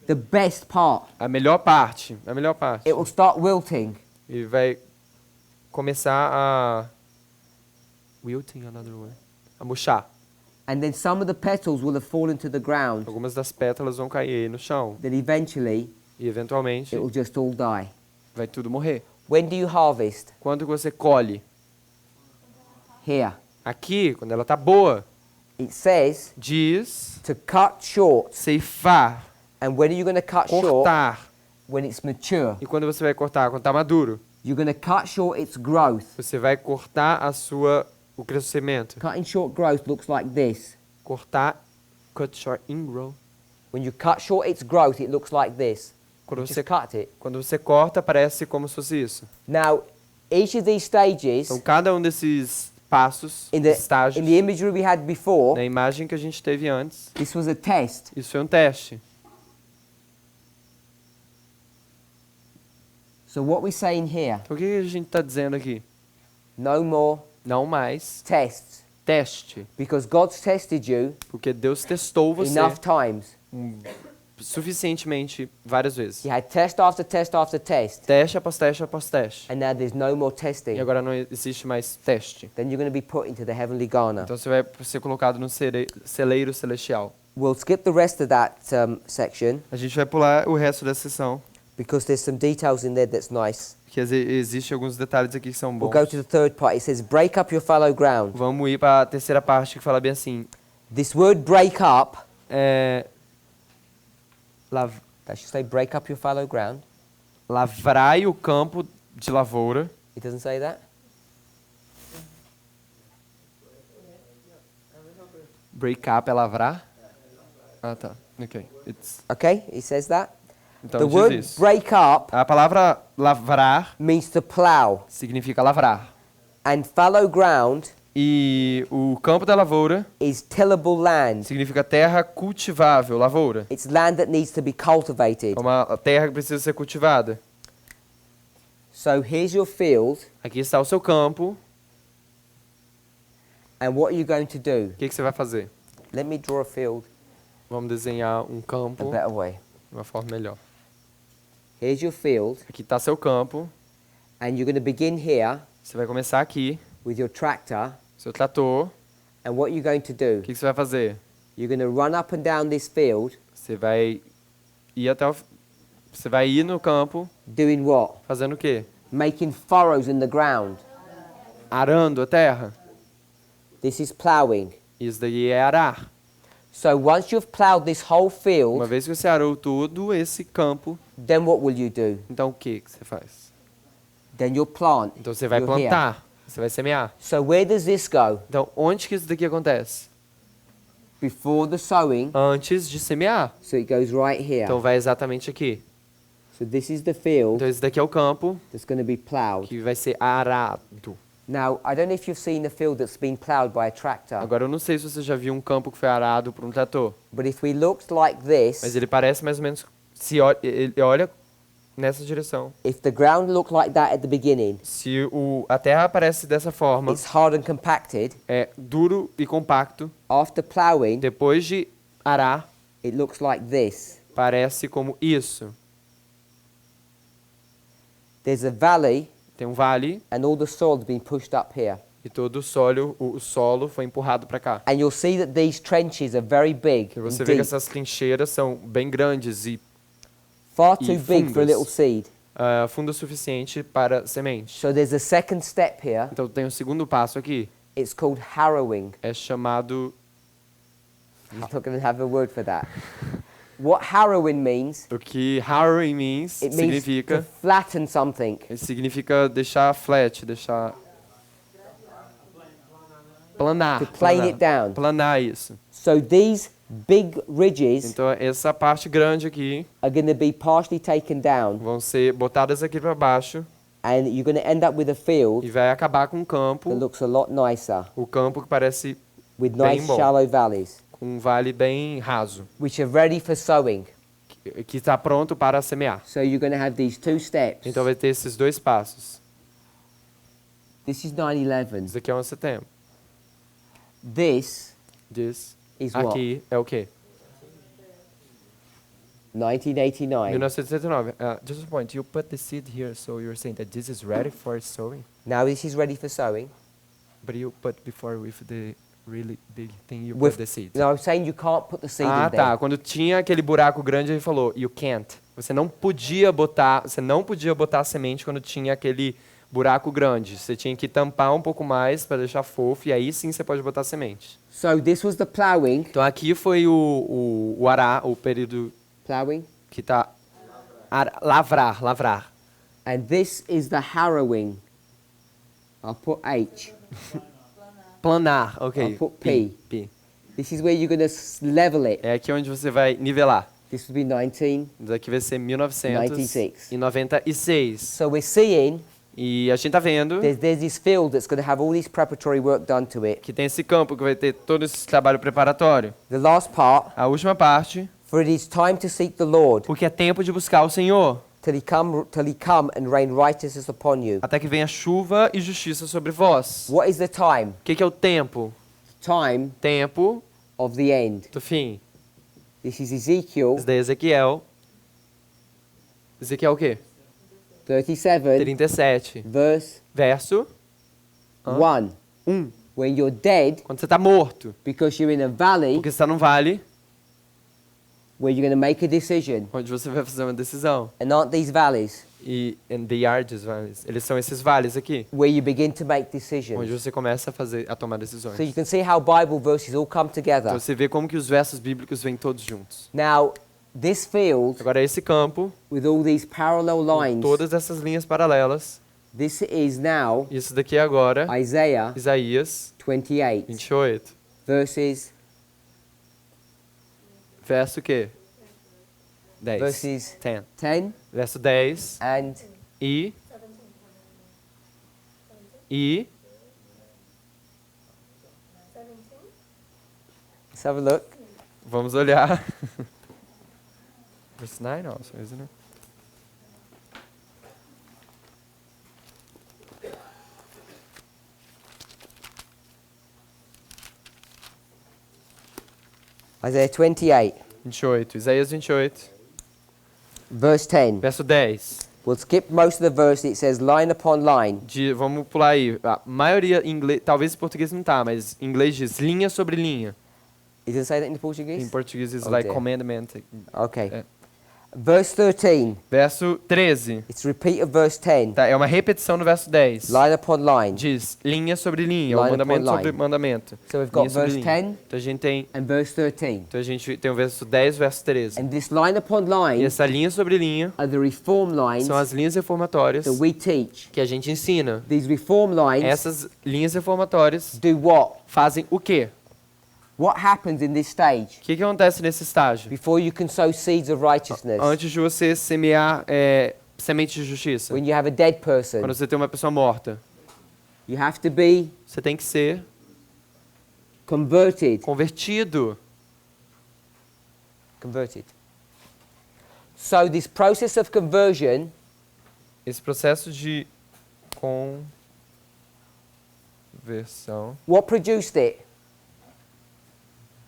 the best part, A melhor parte. A melhor parte. it will start wilting. E vai começar a. Wilting, another word. A murchar. And then some of the petals will have fallen to the ground. Algumas das pétalas vão cair no chão. Then eventually, E eventualmente it will just all die. vai tudo morrer. When do you harvest? Quando que você colhe? Here. Aqui, quando ela tá boa, It says diz to cut short. ceifar, And when are you going to cut short? cortar. When it's mature. E quando você vai cortar? Quando tá maduro. You're going to cut short its growth. Você vai cortar o crescimento. Cutting short growth looks like this. Cortar, cut short in grow. When you cut short its growth, it looks like this. Quando Just você, cut it. quando você corta, parece como se fosse isso. Now, each of these stages, Então, cada um desses passos, in the estágios, imagery we had before, na imagem que a gente teve antes, this was a test. isso foi um teste. So what we're saying here, Então, o que a gente está dizendo aqui? no more Não mais tests. teste, Because God's tested you porque Deus testou você enough times. suficientemente várias vezes. You had test after test after test. Teste após teste após teste. And now there's no more E testing. agora não existe mais teste. Then you're going to be put into the heavenly Ghana. Então você vai ser colocado no celeiro celestial. We'll skip the rest of that section A gente vai pular o resto dessa sessão, because there's some details in there that's nice. porque existem alguns detalhes aqui que são We'll bons. go to the third part. It says, break up your fallow ground. Vamos ir para a terceira parte que fala bem assim. This word break up, that should say break up your fallow ground. Lavrai o campo de lavoura. It doesn't say that? Break up é lavrar? Ah, tá. Ok. Okay, it says that. Então The diz word isso. break up A palavra lavrar means to plow. significa lavrar. And fallow ground E o campo da lavoura is tillable land. significa terra cultivável, lavoura. It's land that needs to be cultivated. É uma terra que precisa ser cultivada. So here's your field, Aqui está o seu campo. and what are you going to do? O que você vai fazer? Let me draw a field Vamos desenhar um a campo better way. de uma forma melhor. Here's your field, Aqui está seu campo. and you're going to begin here Você vai começar aqui, with your tractor, seu trator. and what you're going to do? O que você vai fazer? You're going to run up and down this field, Você vai ir você vai ir no campo doing what? fazendo o quê? Making furrows in the ground. Arando a terra. This is plowing. Isso daí é arar. So once you've plowed this whole Uma field, vez que você arou todo esse campo, then what will you do? então o que você faz? Then you'll plant. Então você vai You're here. plantar, você vai semear. So where does this go? Então onde que isso daqui acontece? Before the sowing, Antes de semear. so it goes right here. Então vai exatamente aqui. So this is the field Então esse daqui é o campo that's going to be plowed. que vai ser arado. Now, I don't know if you've seen a field that's been plowed by a tractor, Agora eu não sei se você já viu um campo que foi arado por um trator, but if we looked like mas this, ele parece mais ou menos ele olha nessa direção. if the ground looked like that at the beginning, Se a terra aparece dessa forma, it's hard and compacted. é duro e compacto, After plowing, depois de arar, it looks like this. parece como isso. There's a valley, Tem um vale and all the soil's been pushed up here. E todo o solo foi empurrado para cá. And you'll see that these trenches are very big E and você vê que deep, essas trincheiras são bem grandes e far too big for a fundas. little seed. fundo suficiente para semente. So there's a second step here. Então tem o segundo passo aqui. It's called harrowing. É chamado... You're not going to have a word for that. What harrowing means, O que harrowing means it means to significa... flatten something. Significa deixar flat, deixar... Planar. To plane planar. it down. Planar isso. So these big ridges Então essa parte grande aqui are going to be partially taken down, vão ser botadas aqui para baixo and you're going to end up with a field e vai acabar com um that campo, looks a lot nicer, o campo que parece with bem nice bom, shallow valleys, com um vale bem raso, which are ready for sowing. que está pronto para semear. So you're going to have these two steps. Então vai ter esses dois passos. This is 9/11. Isso aqui é 11 de setembro. This Diz is what? aqui é o quê? 1989. 1979. Just a point, you put the seed here, so you're saying that this is ready for sowing, Now this is ready for sowing. but you put before with the really big thing, you With- put the seed. No, I'm saying you can't put the seed Ah, in there. tá. Quando tinha aquele buraco grande, ele falou, you can't. Você não podia botar a semente quando tinha aquele buraco grande. Você tinha que tampar um pouco mais para deixar fofo e aí sim você pode botar a semente. So this was the plowing. Então aqui foi o arar, o período Plowing. que tá lavrar. And this is the harrowing. I'll put H. Planar, ok. I'll put P. P. This is where you're going to level it. É aqui onde você vai nivelar. This would be 19. Isso aqui vai ser 1996. So we're seeing E a gente tá vendo there's this field that's going to have all this preparatory work done to it. que tem esse campo que vai ter todo esse trabalho preparatório. The last part, A última parte, for it is time to seek the Lord porque é tempo de buscar o Senhor, till he come and rain righteousness upon you. até que venha chuva e justiça sobre vós. What is the time? O que é o tempo? Time Tempo of the end. do fim. This is Ezekiel Isso daí é Ezequiel. Ezequiel o quê? 37, 37. verse Verso 1. 1. When you're dead, Quando você está morto, because you're in a valley porque você está num vale, where you're going to make a decision. onde você vai fazer uma decisão. And aren't these valleys And they are these valleys. Eles são esses vales aqui, where you begin to make onde decisions? você começa a tomar decisões. So you can see how Bible verses all come together. Então você vê como que os versos bíblicos vêm todos juntos. Now, this field Agora esse campo, with all these parallel com lines, todas essas linhas paralelas, this is now isso daqui é agora Isaiah Isaías 28, 28. verses Verso o quê? 10. verses 10. 10 Verso 10 and e let's have a look. vamos olhar. Verse 9 also, isn't it? Isaiah 28, 28. Isaías 28. verse 10. Verso 10. We'll skip most of the verse. It says line upon line. Vamos pular aí. A maioria em inglês, talvez em português não tá, mas em inglês diz linha sobre linha. It doesn't say that in Em Portuguese? português diz Oh, like dear. commandment. Okay. É. Verse 13. Verso 13. It's a repeat of verse 10. Tá, é uma repetição no verso 10. Line upon line. Diz linha sobre linha, ou Line mandamento upon sobre line. mandamento. So we've got Linha sobre verse linha. 10 Então a gente tem, and verse 13. então a gente tem o verso 10, verso 13. And this line upon E line essa linha sobre linha are the reform lines são as linhas reformatórias that we teach. que a gente ensina. These reform lines Essas linhas reformatórias do what? fazem o quê? What happens in this stage O que acontece nesse estágio? before you can sow seeds of righteousness? Antes de você semear semente de justiça. When you have a dead person, Quando você tem uma pessoa morta, you have to be você tem que ser converted. convertido. Converted. So this process of conversion Esse processo de conversão. what produced it?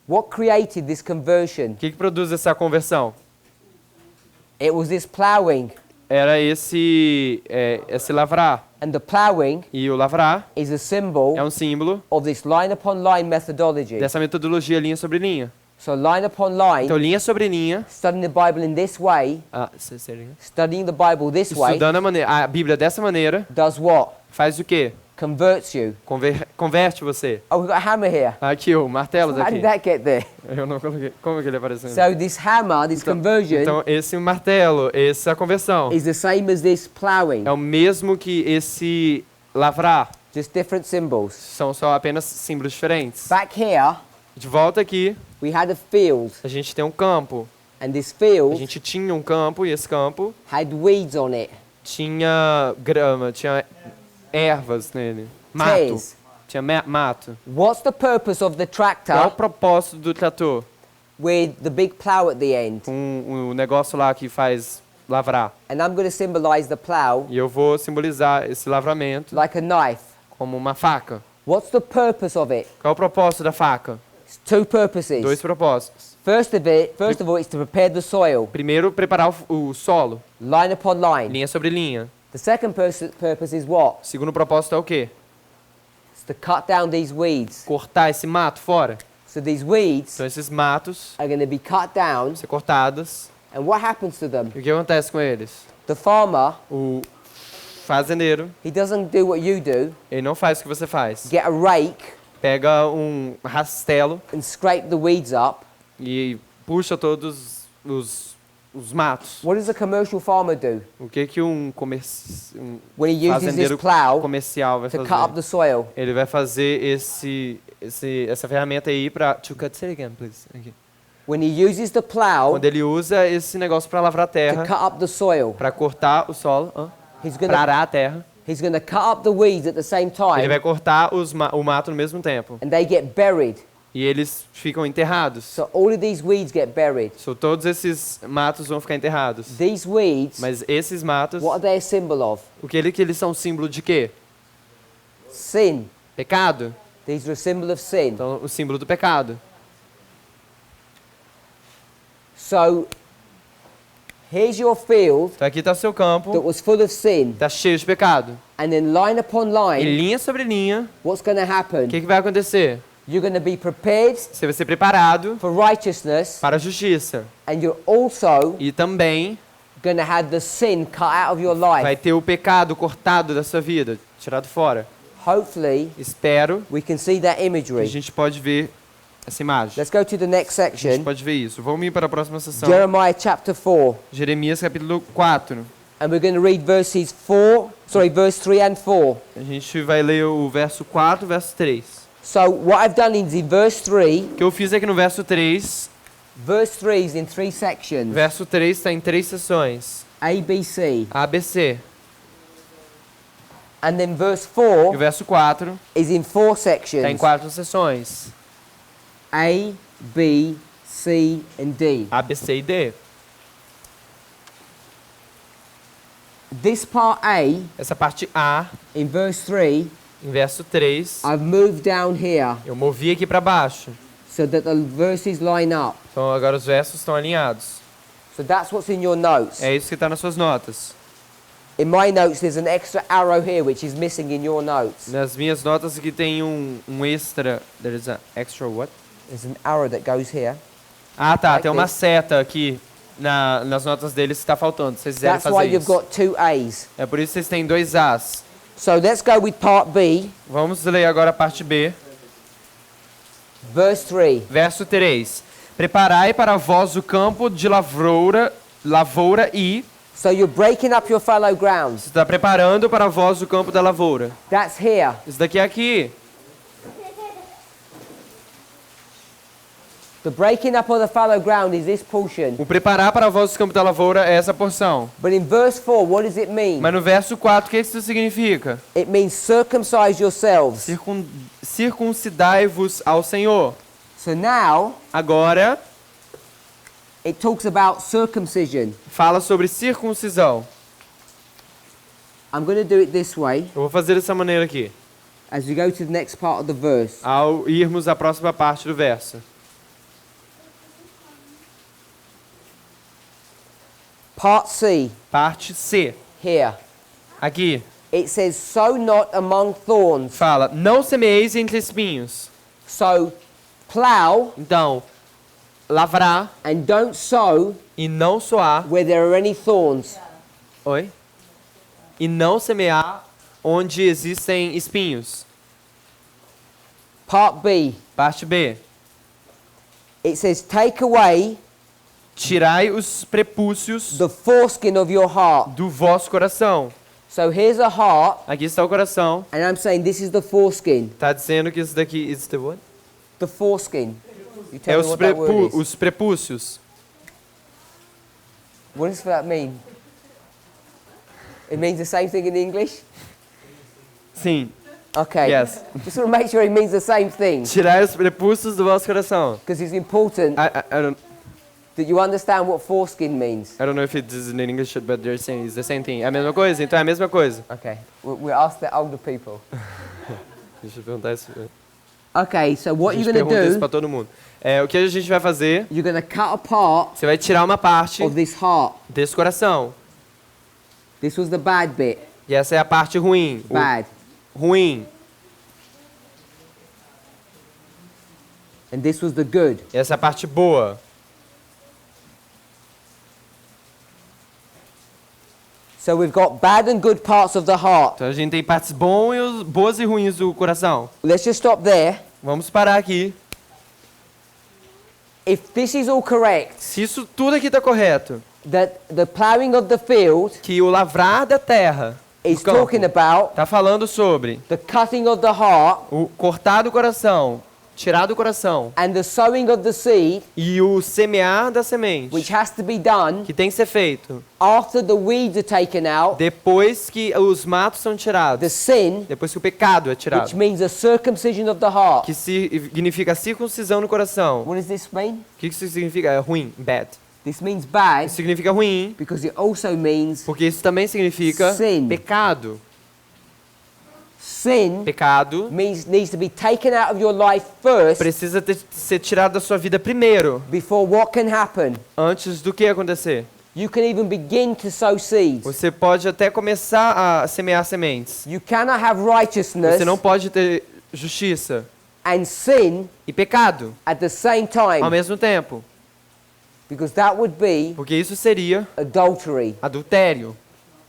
What created this conversion? O que produz essa conversão? It was this plowing. era esse lavrar. And the plowing E o lavrar is a symbol é um símbolo of this line upon line methodology. dessa metodologia linha sobre linha. So line upon line, Então, linha sobre linha. studying the Bible in this way, studying the Bible this way, Estudando a Bíblia dessa maneira, does what? faz o quê? Converts you. Converte você. Oh, we've got a hammer here. Aqui, o martelo How did daqui. that get there? Eu não coloquei. Como que ele apareceu? So this hammer, this conversion, Então, esse martelo, essa conversão, is the same as this plowing, é o mesmo que esse lavrar. just different symbols. São só apenas símbolos diferentes. Back here, De volta aqui, we had a field, a gente tem um campo. and this A field gente tinha um campo e esse campo had weeds on it. tinha grama, tinha ervas nele. Mato. Tares. Tinha mato. What's the purpose of the Qual é o tractor propósito do trator? with the big plow at the end? Com o negócio lá que faz lavrar. And I'm going to symbolize the plow E eu vou simbolizar esse lavramento like a knife. como uma faca. What's the purpose of it? Qual é o propósito da faca? It's two purposes. Dois propósitos. First of all, it's to prepare the soil, Primeiro, preparar o solo, line upon line. linha sobre linha. The second purpose is what? O segundo propósito é o quê? It's to cut down these weeds. Cortar esse mato fora. So these weeds Então esses matos are going to be cut down, vão ser cortados. and what happens to them? E o que acontece com eles? The farmer, O fazendeiro, he doesn't do what you do, ele não faz o que você faz. get a rake Pega um rastelo and scrape the weeds up. e puxa todos os matos. What does a commercial farmer do O que um when he uses this fazendeiro plow comercial vai to cut up fazer? the soil? Ele vai fazer essa ferramenta aí para... To cut it again, please. Aqui. When he uses the plow Quando ele usa esse negócio para lavrar a to terra, cut up the soil, para cortar o solo, he's para going to arar a terra, cut up the weeds at the same ele time, vai cortar o mato no mesmo tempo. and they get buried. E eles ficam enterrados. So all of these weeds get buried. So, todos esses matos vão ficar enterrados. These weeds, Mas esses matos, what are they a symbol of? que eles são símbolo de quê? Sin. Pecado. These are a symbol of sin. Então, o símbolo do pecado. So here's your field Então, aqui está o seu that campo, was full of sin, está cheio de pecado. and then line upon E line, linha sobre linha, what's going to o happen? que vai acontecer? You're going to be prepared Você vai ser preparado for righteousness, para a justiça. and you're also E também going to have the sin cut out of your life. vai ter o pecado cortado da sua vida, tirado fora. Hopefully, Espero we can see that que a imagery. gente pode ver essa imagem. Let's go to the next A gente section. pode ver isso. Vamos ir para a próxima sessão. Jeremiah chapter 4. Jeremias capítulo 4. And we're going to read verse 3 and 4. A gente vai ler o verso 4 e verso 3. So what I've done is in verse 3, O que eu fiz aqui no verso 3, verse 3 is in 3 sections. verso 3 está em 3 seções. A, B, C. ABC. And then verse E o 4 verso 4 is in 4 está em sections. 4 seções. A, B, C, and D. A, B, C e D. This part A, Essa parte A, in verse 3, em verso 3, I've moved down here eu movi aqui para baixo. so that the verses line up. Então agora os versos estão alinhados. So that's what's in your notes. É isso que está nas suas notas. In my notes, there's an extra arrow here which is missing in your notes. Nas minhas notas aqui tem um extra. There is an extra what? There's an arrow that goes here. Ah, tá. Like Tem uma this. seta aqui nas notas deles que está faltando. Se vocês quiserem That's why fazer you've isso. got 2 A's. É por isso que vocês têm 2 As. So let's go with part B, Vamos ler agora a parte B. verse 3. Verso 3. Preparai para vós o campo de lavoura e... So you're breaking up your fallow grounds. Você está preparando para vós o campo da lavoura. That's here. Isso daqui é aqui. The breaking up of the fallow ground is this portion. O preparar para vós o campo da lavoura é essa porção. But in verse 4, what does it mean? Mas no verso 4, o que isso significa? It means circumcise yourselves. Circuncidai-vos ao Senhor. So now, Agora, it talks about circumcision. fala sobre circuncisão. I'm going to do it this way Eu vou fazer dessa maneira aqui, as we go to the next part of the verse. ao irmos à próxima parte do verso. Part C, Parte C. here. Aqui It says, sow not among thorns. fala: não semeeis entre espinhos. So, plow Então, lavrar and don't sow e não soar. where there are any thorns. Oi? E não semear onde existem espinhos. Part B, Parte B. it says, take away Tirai os prepúcios the foreskin of your heart. do vosso coração. So here's a heart, Aqui está o coração. and I'm saying this is the foreskin. Tá dizendo que isso daqui is the what? The foreskin. You É tell me what that word is. os prepúcios. What does that mean? It means the same thing in English? Sim. Okay. Yes. Just want to make sure it means the same thing. Tirai os prepúcios do vosso coração. Because it's important that you understand what foreskin means. I don't know if it is in English, but they're saying it's the same thing. É a mesma coisa? Então é a mesma coisa. Okay. We'll ask the older people. Deixa eu perguntar isso. Okay, so what A you're gente going to pergunta isso do, pra todo mundo. O que a gente vai fazer? you're going to cut apart Você vai tirar uma parte of this heart. desse coração. This was the bad bit. E essa é a parte ruim. Bad. Ruim. And this was the good. E essa é a parte boa. So we've got bad and good parts of the heart. Então a gente tem partes boas e ruins do coração. Let's just stop there. Vamos parar aqui. If this is all correct, Se isso tudo aqui está correto, that the plowing of the field que o lavrar da terra is do campo talking about está falando sobre the cutting of the heart o cortar do coração, tirar do coração, and the sowing of the seed, e o semear da semente, which has to be done que tem que ser feito after the weeds are taken out, depois que os matos são the tirados, sin, depois que o pecado é which tirado, means the circumcision of the heart. que significa circuncisão no coração. What does this mean? O que isso significa? É ruim, bad. This means bad Isso significa ruim, because it also means porque isso também significa Sin. pecado. sin Pecado needs to be taken out of your life first precisa ser tirado da sua vida primeiro, before what can happen. antes do que acontecer. You can even begin to sow seeds. Você pode até começar a semear sementes. You cannot have righteousness Você não pode ter justiça and sin e pecado at the same ao time mesmo tempo, because that would be porque isso seria adultery. adultério.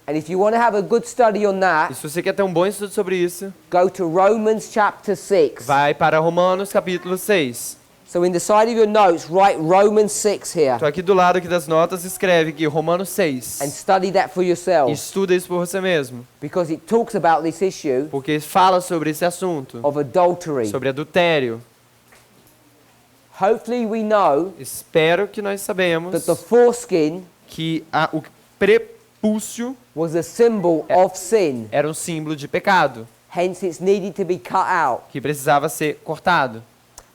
And if you want to have a good study on E that, se você quer ter um bom estudo sobre isso, go to Romans chapter 6. vai para Romanos capítulo 6. So in the side of your notes, write Romans 6 here Estou aqui do lado aqui das notas, escreve aqui Romanos 6. and study that for yourself Estuda isso por você mesmo, because it talks about this issue porque fala sobre esse assunto, of adultery. sobre adultério. Hopefully we know Espero que nós sabemos that the foreskin que o prepúcio was a symbol of sin. era um símbolo de pecado, Hence it's needed to be cut out. que precisava ser cortado.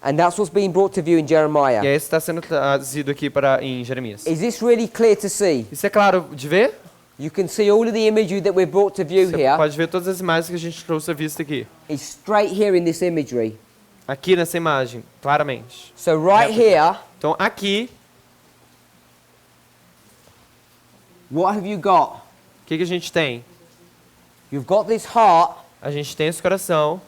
And that's what's being brought to view in E Jeremiah. aí está sendo trazido aqui em Jeremias. Is this really clear to see? Isso é claro de ver? You can see all of the imagery that we're brought to view Você here. pode ver todas as imagens que a gente trouxe à vista aqui. It's straight here in this imagery. Aqui nessa imagem, claramente. So right here, Então aqui, what have you got? o que a gente tem? You've got this heart A gente tem esse coração,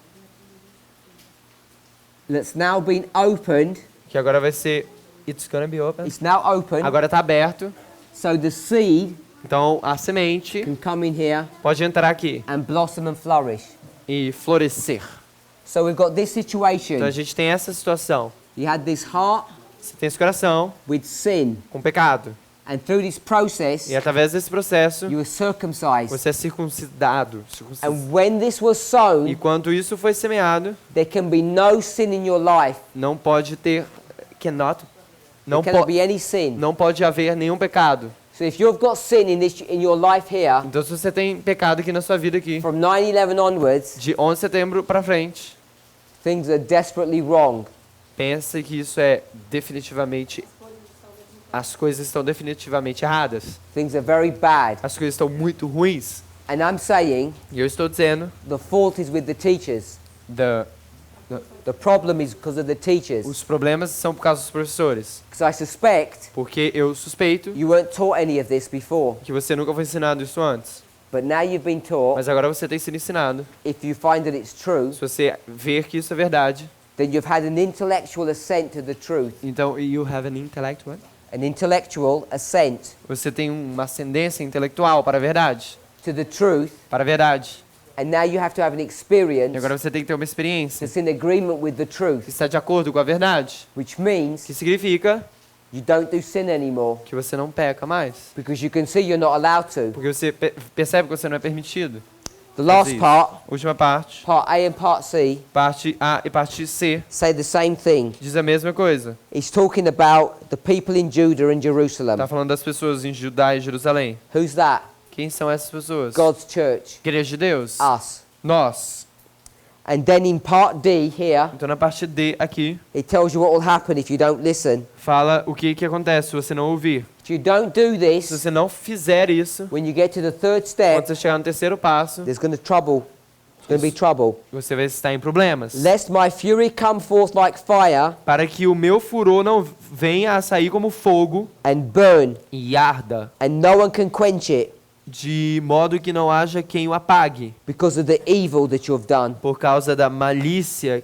that's now been opened. que agora vai ser... It's gonna be open. It's now open. Agora está aberto. So the seed Então a semente can come in here pode entrar aqui and blossom and flourish. e florescer. So we've got this situation. Então a gente tem essa situação. You had this heart Você tem esse coração with sin. com pecado. And through this process, E através desse processo, you were circumcised. você é circuncidado. And when this was sown, E quando isso foi semeado, there can be no sin in your life. não pode ter... Não, There cannot be any sin. não pode haver nenhum pecado. So if you've got sin in your life here, Então se você tem pecado aqui na sua vida aqui, from 9/11 onwards, de 11 de setembro para frente, things are desperately wrong. pensa que isso é definitivamente... As coisas estão definitivamente erradas. Things are very bad. As coisas estão muito ruins. And I'm saying E eu estou dizendo, the fault is with the teachers. The problem is because of the teachers. Os problemas são por causa dos professores. Because I suspect Porque eu suspeito you weren't taught any of this before. que você nunca foi ensinado isso antes. But now you've been taught, Mas agora você tem sido ensinado. if you find that it's true, Se você ver que isso é verdade, then you've had an intellectual assent to the truth. então you have an intellect what? An intellectual assent Você tem uma ascendência intelectual para a verdade. to the truth. Para a verdade. And now you have to have an E experience agora você tem que ter uma experiência that's in agreement with the que truth, está de acordo com a verdade. which means Que significa you don't do sin anymore que você não peca mais. because you can see you're not allowed to. Porque você percebe que você não é permitido. The last fazer isso. part, Última parte. part A and part C, Parte A e parte C say the same thing. diz a mesma coisa. It's talking about the people in Judah and Jerusalem. Está falando das pessoas em Judá e Jerusalém. Who's that? Quem são essas pessoas? God's church, Igreja de Deus. us. Nós. And then in part D here, Então na parte D aqui, it tells you what will happen if you don't listen. fala o que acontece se você não ouvir. If you don't do Se this, você não fizer isso, when you get to the third quando step, você chegar no terceiro passo, there's going to be trouble. você vai estar em problemas. Lest my fury come forth like fire Para que o meu furor não venha a sair como fogo and burn, e arda, and no one can quench it de modo que não haja quem o apague, because of the evil that you have done. por causa da malícia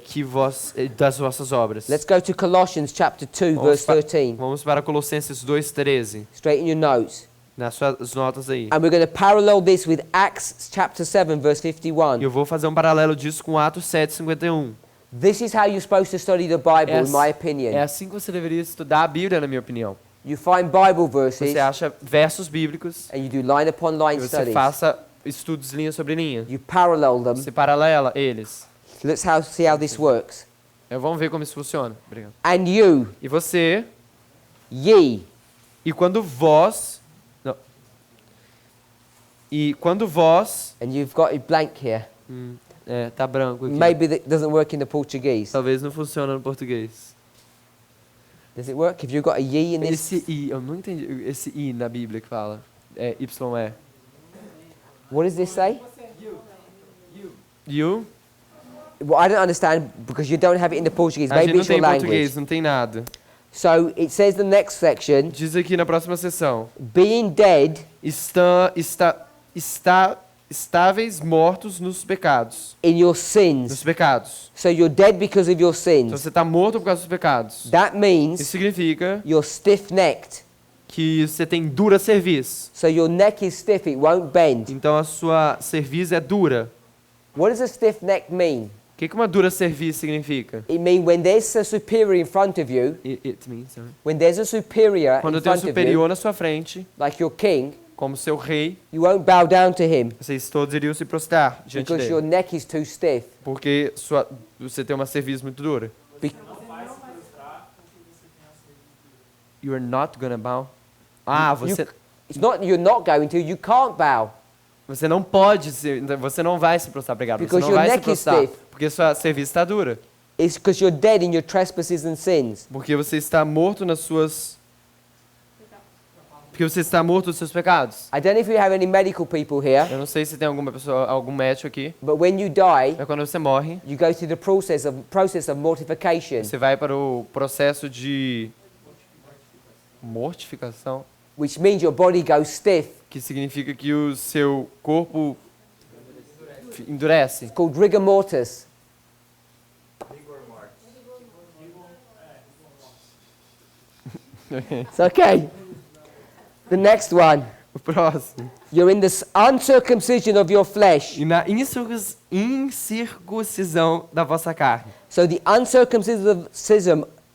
das vossas obras. Let's go to Colossians chapter 2, verse 13. Vamos para Colossenses 2:13, Straight in your notes. nas suas notas aí. And we're going to parallel this with Acts chapter 7, verse E 51. eu vou fazer um paralelo disso com Atos 7:51. This is how you're supposed to study the Bible, in my É opinion. assim que você deveria estudar a Bíblia, na minha opinião. You find Bible verses Você acha versos bíblicos and you do line upon e line você studies. faça estudos linha sobre linha. You parallel them. Você paralela eles. Let's see how this works. Vamos ver como isso funciona. Obrigado. And you, E você, ye, e quando vós, não. E quando vós, and you've got a blank here. tá branco aqui. Maybe that doesn't work in the Portuguese. Talvez não funcione no português. Does it work? If you've got a ye in this, Esse I, eu não entendi esse I na Bíblia que fala. É YE. what does this say? You? Well, I don't understand because you don't have it in the Portuguese. A gente Maybe não it's your tem language. português, não tem nada. So it says the next section, Diz aqui na próxima sessão. being dead Estáveis mortos nos pecados. in your Nos sins. pecados. So you're dead because of your Então sins. você está morto por causa dos pecados. That Isso means significa you're stiff-necked. que você tem dura cerviz. So your neck is stiff, it won't bend. Então a sua cerviz é dura. What does a stiff neck mean? O que uma dura cerviz significa? It means when there's a superior in front of you, It means, when there's a superior quando in tem um front of you, superior na sua frente, like your king, como seu rei, you won't bow down to him vocês todos iriam se prostrar diante because your dele. neck is too stiff. Porque você tem uma cerviz muito dura. Be- You're not gonna bow. Ah, você... It's not you're not going to, you can't bow. Você não pode, você não vai se prostrar, obrigado. Você Because não your vai se neck is prostrar, stiff. porque sua cerviz está dura. It's because you're dead in your trespasses and sins. Porque você está morto nas suas... Porque você está morto nos seus pecados. I don't know if we have any medical people here, Eu não sei se tem alguma pessoa, algum médico aqui, but when you die, mas quando você morre, you go through the process of mortification, você vai para o processo de mortificação, which means your body goes stiff. que significa que o seu corpo endurece. It's called rigor mortis. It's okay. The next one. O próximo. You're in the uncircumcision of your flesh. E na incircuncisão da vossa carne. So the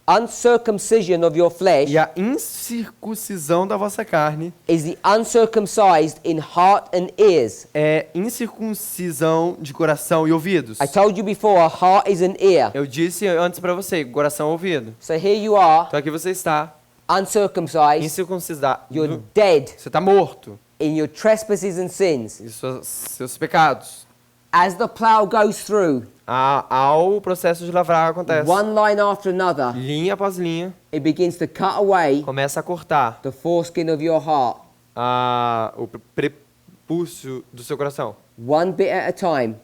uncircumcision of your flesh E a incircuncisão da vossa carne is the uncircumcised in heart and ears. é incircuncisão de coração e ouvidos. I told you before, a heart is an ear. Eu disse antes para você, coração e ouvido. So here you are, Então aqui você está, uncircumcised. incircuncisado. You're dead Você está morto. in your trespasses and sins. E seus pecados. As the plow goes through, Ao processo de lavrar acontece. one line after another, Linha após linha, it begins to cut away começa a cortar the foreskin of your heart, o prepúcio do seu coração. one bit at a time.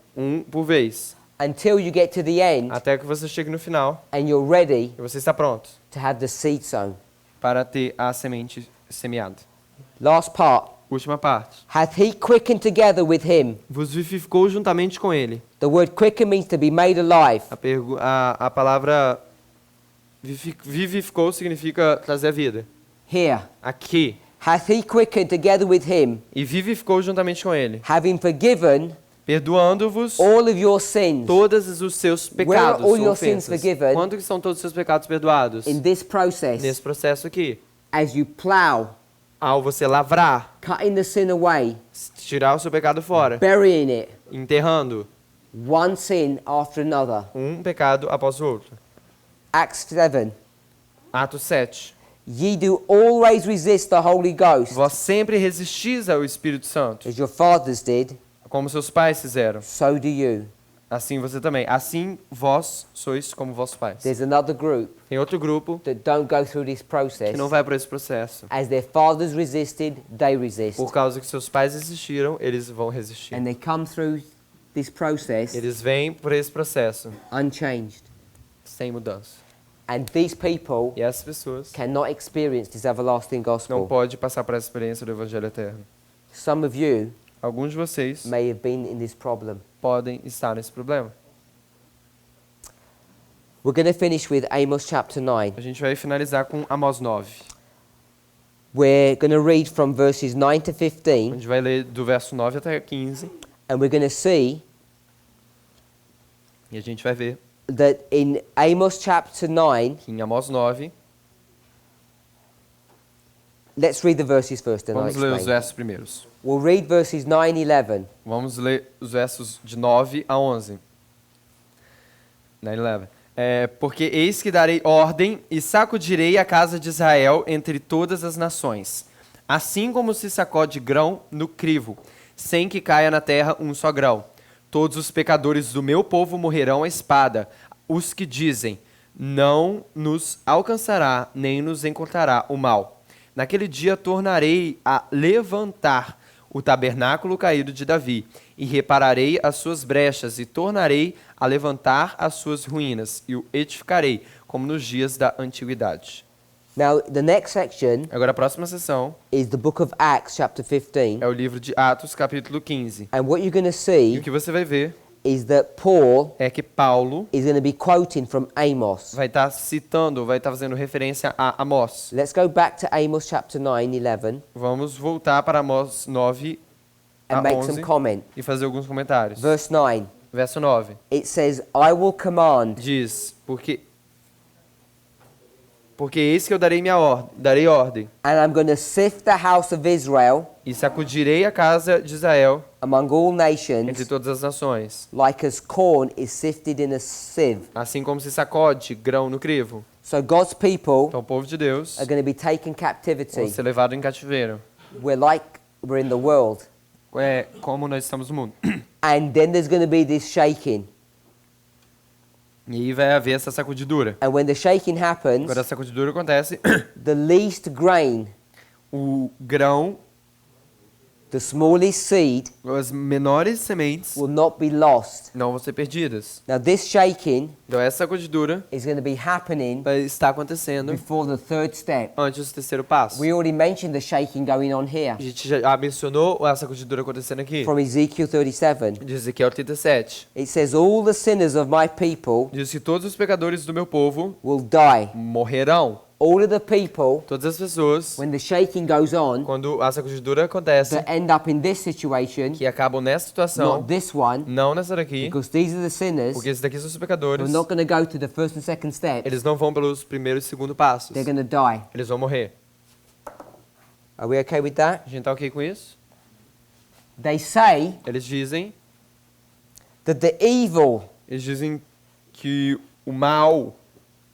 Por vez. until you get to the end até que você chegue no final and you're ready e você está pronto to have the seed sown. para ter a semente semeada. Last part. Última parte. Hath he quickened together with him? Vos vivificou juntamente com ele. The word quicken means to be made alive. A palavra vivificou significa trazer a vida. Here. Aqui. Hath he quickened together with him, E vivificou juntamente com ele, having forgiven perdoando-vos all of your sins. todos os seus Where are pecados all ou your sins ofensas. forgiven? Quanto que são todos os seus pecados perdoados? In this process, Nesse processo aqui. as you plow, Ao você lavrar, cutting the sin away, tirar o seu pecado fora, burying it, enterrando one sin after another. um pecado após o outro. Acts 7. Atos 7. Ye do always resist the Holy Ghost, Vós sempre resistis ao Espírito Santo, as your fathers did, como seus pais fizeram. so do you. Assim você também. Assim vós sois como vossos pais. There's another group Tem outro grupo that don't go through this process. que não vai por esse processo. As their fathers resisted, they resist. Por causa que seus pais existiram, eles vão resistir. And they come through this process Eles vêm por esse processo, unchanged. sem mudança. And these people E essas pessoas cannot experience this everlasting não gospel. podem passar por essa experiência do Evangelho Eterno. Some of you Alguns de vocês may have been in this problem. podem estar nesse problema. We're going to finish with Amos chapter 9. A gente vai finalizar com Amós 9. We're going to read from verses 9 to A 15, gente vai ler do verso 9 até 15 and we're going to see e a gente vai ver that in Amos chapter 9, que em Amós 9, let's read the verses first and I'll vamos ler os explain. versos primeiros. We'll read verses 9 and 11. Vamos ler os versos de 9 a 11. 9-11. Porque eis que darei ordem e sacudirei a casa de Israel entre todas as nações, assim como se sacode grão no crivo, sem que caia na terra um só grão. Todos os pecadores do meu povo morrerão à espada, os que dizem, não nos alcançará, nem nos encontrará o mal. Naquele dia tornarei a levantar o tabernáculo caído de Davi, e repararei as suas brechas, e tornarei a levantar as suas ruínas, e o edificarei, como nos dias da antiguidade. Now, the next section Agora a próxima sessão is the book of Acts, chapter 15. é o livro de Atos, capítulo 15. And what you're going to E see o que você vai ver is that Paul é que Paulo is going to be quoting from Amos. vai estar citando, vai estar fazendo referência a Amós. Let's go back to Amos chapter 9, 11, Vamos voltar para Amós 9 a and make 11 some comment. e fazer alguns comentários. Verse 9, Verso 9 it says, I will command, diz, porque eis que eu darei ordem, and I'm going to sift the house of Israel e sacudirei a casa de Israel among all entre nations, todas as nações, like as corn is sifted in a sieve. assim como se sacode grão no crivo. So God's people Então o povo de Deus are going to be taken vão captivity. ser levado em cativeiro. We're in the world. É como nós estamos no mundo. And then there's going to be this shaking. E aí vai haver essa sacudidura. And when the shaking happens, Quando a sacudidura acontece, the least grain, o grão, the smallest seed, as menores sementes, will not be lost. não vão ser perdidas. Now this shaking Então essa sacudidura is going to be happening vai estar acontecendo before the third step. antes do terceiro passo. We already mentioned the shaking going on here A gente já mencionou a sacudidura acontecendo aqui. from Ezekiel 37. De Ezequiel 37. It says, all the sinners of my people Diz que todos os pecadores do meu povo will die. morrerão. All of the people, Todas as pessoas, when the shaking goes on, quando a sacudidura acontece, that end up in this situation, que acabam nessa situação, not this one, não nessa daqui, because these are the sinners porque esses daqui são os who pecadores, are not going to go to the first and second steps. eles não vão pelos primeiros e segundo passos. They're going to die. Eles vão morrer. Are we okay with that? A gente tá ok com isso? They say Eles dizem que o mal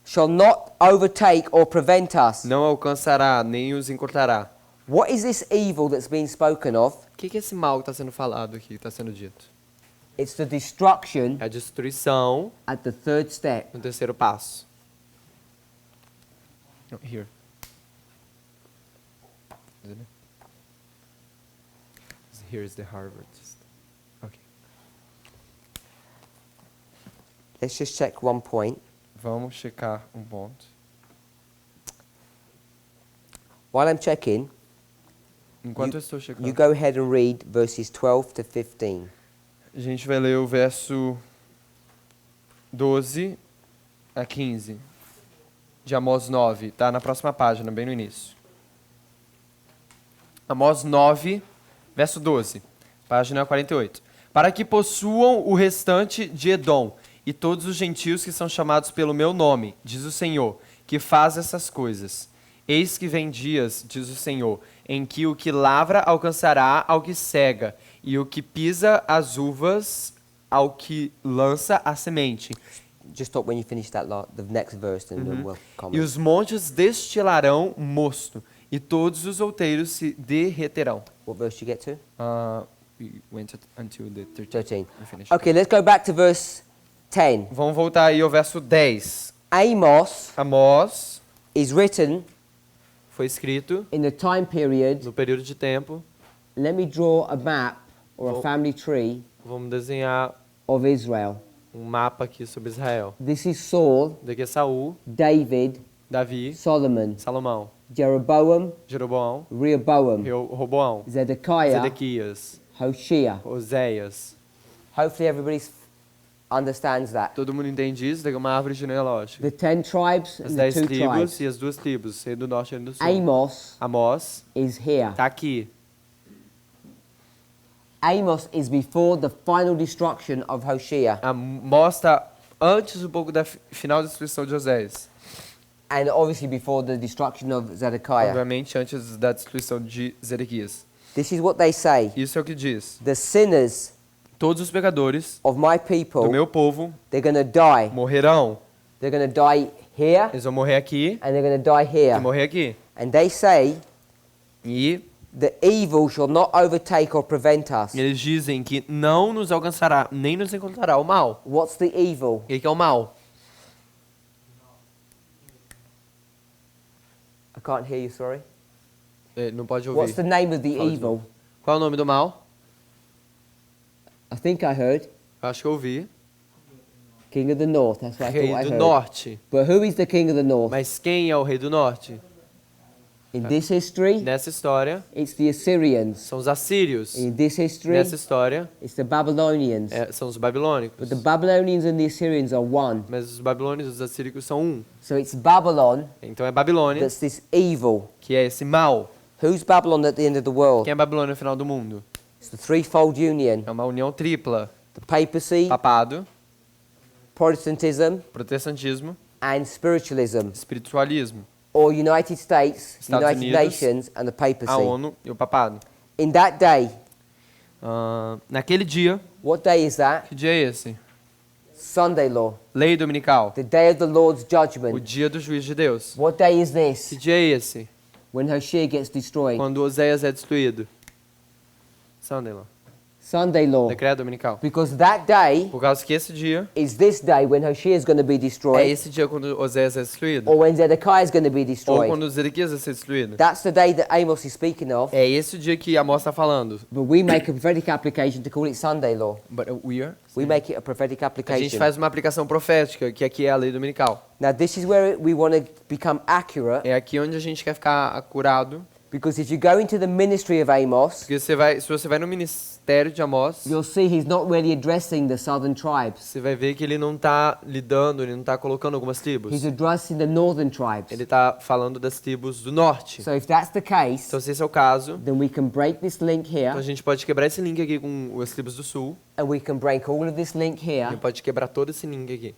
shall not overtake or prevent us. não alcançará, nem os encurtará. What is this evil that's being spoken of? O que é esse mal que está sendo falado aqui, está sendo dito? It's the destruction É a destruição at the third step. no terceiro passo. No, here. Isn't it? Here is the Harvard. Okay. Let's just check one point. Vamos checar um ponto. While I'm checking, Enquanto eu estou you checando, go ahead and read verses 12 to 15. a gente vai ler o verso 12 a 15 de Amós 9. Tá na próxima página, bem no início. Amós 9, verso 12, página 48. Para que possuam o restante de Edom e todos os gentios que são chamados pelo meu nome, diz o Senhor, que faz essas coisas. Eis que vem dias, diz o Senhor, em que o que lavra alcançará ao que cega, e o que pisa as uvas ao que lança a semente. Just stop when you finish the next verse, and then we'll E comment. os montes destilarão mosto, e todos os outeiros se derreterão. What verse did you get to? We went until the 13th. 13. We finished. Okay, let's go back to verse 10. Vamos voltar aí ao verso 10. Amos Amós is written foi escrito in the time period. no período de tempo. Let me draw a map or a family tree Vamos desenhar of Israel. um mapa aqui sobre Israel. This is Saul, Daqui é Saul, David, Davi, Solomon, Salomão, Jeroboam, Jeroboão, Rehoboam, Roboão, Zedekiah, Zedequias, Hoshea. Oséias. Hopefully everybody understands that. Todo mundo entende isso? Tem uma árvore genealógica. The 10 tribes As and the 10 2 tribos tribes. e as 2 tribos, rei do norte e rei do sul. Amos Amós is here. tá aqui. Amos is before the final destruction of Hoshea. Mostra antes um pouco da final da destruição de Oséias. And obviously before the destruction of Zedekiah. Obviamente antes da destruição de Zedequias. This is what they say. Isso é o que diz. The sinners Todos os pecadores of my do people, meu povo they're going to die. morrerão. They're going to die here Eles vão morrer aqui and they're going to die e here. morrer aqui. And they say E the evil shall not overtake or prevent us. eles dizem que não nos alcançará, nem nos encontrará o mal. What's the evil? O que é o mal? I can't hear you, sorry. Não pode What's the ouvir. name of the Fala de evil? Qual é o nome do mal? I think I heard Acho que eu ouvi. King of the North. That's what I Rei thought I do heard. norte. But who is the King of the North? Mas quem é o rei do norte? In this history, Nessa história, it's the Assyrians. são os assírios. In this history, Nessa história, it's the Babylonians. são os babilônicos. But the Babylonians and the Assyrians are one. Mas os babilônios e os assírios são um. So it's Babylon Então é Babilônia, that's this evil. que é esse mal. Who's Babylon at the end of the world? Quem é Babilônia no final do mundo? It's the threefold union. É uma união tripla. The papacy, Papado, Protestantism, protestantismo, and spiritualism. espiritualismo. Or United States, Estados United Unidos, Nations, and the A papacy. ONU e o papado. In that day, Naquele dia, what day is that? que dia é esse? Sunday law. Lei dominical. The day of the Lord's O judgment. dia do juízo de Deus. What day is Que this? dia é esse? When Hoshea gets destroyed. Quando Oséias é destruído. Sunday law. Sunday law. Decreto dominical. Because that day Por causa que esse dia is this day when Hoshea is going to be é destroyed. esse dia quando Oséias é destruído. Or when Zedekiah is going to be Ou destroyed. quando Zedequias vai ser destruído. That's the day that Amos is speaking of. É esse o dia que Amós está falando. But we make a prophetic application to call it Sunday law. But We make it a prophetic A gente application. faz uma aplicação profética, que aqui é a lei dominical. Now this is where we want to become accurate. É aqui onde a gente quer ficar acurado. Because if you go into the ministry of Amos, Porque se você vai no ministério de Amós, you'll see he's not really addressing the southern tribes. você vai ver que ele não está lidando, ele não está colocando algumas tribos. He's addressing the northern tribes. Ele está falando das tribos do norte. So if that's the case, Então, se esse é o caso, then we can break this link então a here, gente pode quebrar esse link aqui com as tribos do sul. and we can break all of this link A here, gente pode quebrar todo esse link aqui.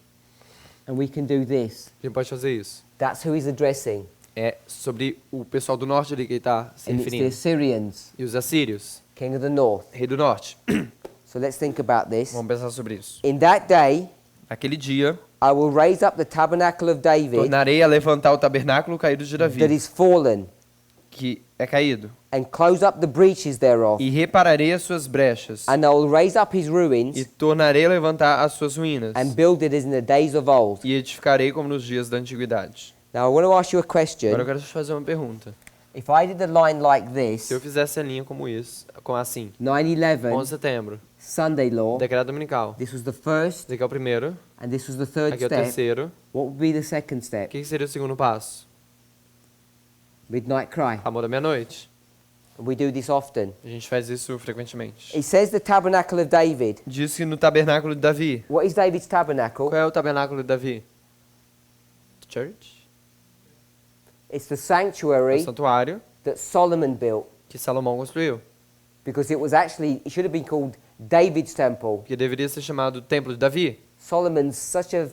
and we can do this. A gente pode fazer isso. That's who he's addressing. É sobre o pessoal do norte ali que ele está se And it's the referindo. Assyrians, E os assírios, king of the north. rei do norte. So let's think about this. Vamos pensar sobre isso. In that day, Naquele dia, I will raise up the tabernacle of David tornarei a levantar o tabernáculo caído de that Davi, is fallen, que é caído, and close up the breaches thereof. e repararei as suas brechas, And I will raise up his ruins, e tornarei a levantar as suas ruínas, and build it as in the days of old. e edificarei como nos dias da antiguidade. Now I want to ask you a Agora eu question. quero te fazer uma pergunta. If I did a line like this, Se eu fizesse a linha como isso, com assim, 9/11, 11 de setembro, Sunday law. Decreto dominical. This was the first, Esse aqui é o primeiro. and this was the third Aqui é o step. terceiro. What would be the second O step? que seria o segundo passo? Midnight cry. Amor da meia-noite. We do this often. A gente faz isso frequentemente. It says the tabernacle of David. Diz que no tabernáculo de Davi. What is David's tabernacle? Qual é o tabernáculo de Davi? Church? It's the É o sanctuary santuário that Solomon built, que Salomão construiu. because it was actually, it should have been called David's temple. Que deveria ser chamado Templo de Davi. Solomon's such a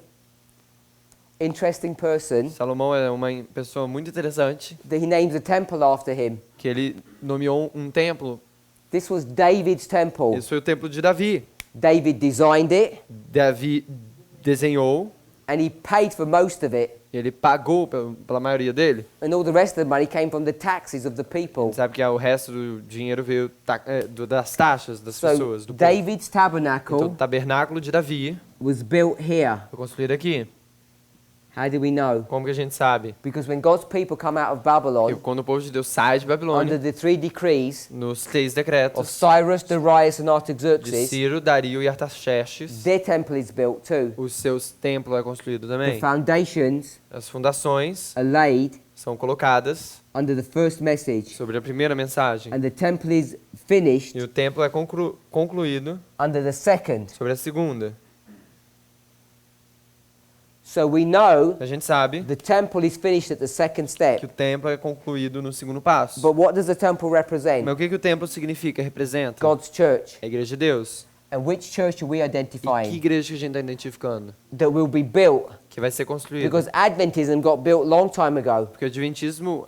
interesting person Salomão é uma pessoa muito interessante, that he names a temple after him. que ele nomeou um templo. This was David's temple. Esse foi o templo de Davi. David designed it, Davi desenhou, and he paid for most of it, ele pagou pela maioria dele. and all the rest of the money came from the taxes of the people. Sabe que o resto do dinheiro veio das taxas das So pessoas, do povo. David's Então, tabernacle o tabernáculo de Davi was built here. foi construído aqui. How do we know? Como que a gente sabe? Because when God's people come out of Que Babylon quando o povo de Deus sai de under Babilônia, the 3 decrees nos 3 of decretos Cyrus, Darius, and de Artaxerxes, Ciro, Dario e Artaxerxes, their temple is built too. os seus templos é construído The também. foundations As fundações are laid são colocadas under the first message, sobre a primeira mensagem and the temple is finished e o templo é concluído under the second. sobre a segunda. So we know A gente sabe the temple is finished at the second que step. o templo é concluído no segundo passo. But what does the temple represent? Mas o que o templo significa? Representa God's church. a igreja de Deus. And which church are we E que identifying? igreja que a gente está identificando? That will be built. Que vai ser construída. Because Adventism got built long time ago. Porque o Adventismo...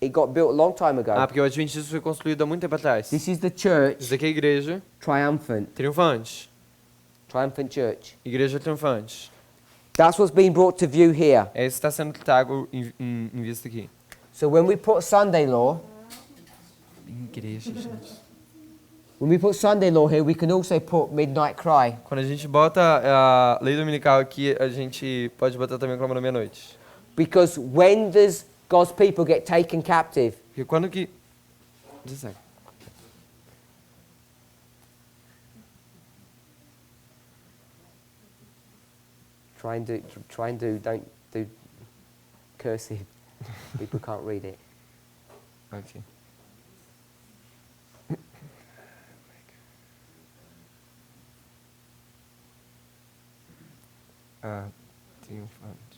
It got built a long time ago. porque o Adventismo foi construído há muito tempo atrás. This is the church Isso aqui é a igreja triumphant. triunfante. Triumphant church. Igreja triunfante. That's what's being brought to view here. É isso que está sendo trago em vista aqui. So when we put Sunday law, Igreja, gente. when we put Sunday law here, we can also put midnight cry. Quando a gente bota a lei dominical aqui, a gente pode botar também clamor da meia-noite. Because when does God's people get taken captive? Porque quando que... Just a second. Don't do cursive. People can't read it. Ok. Triunfante.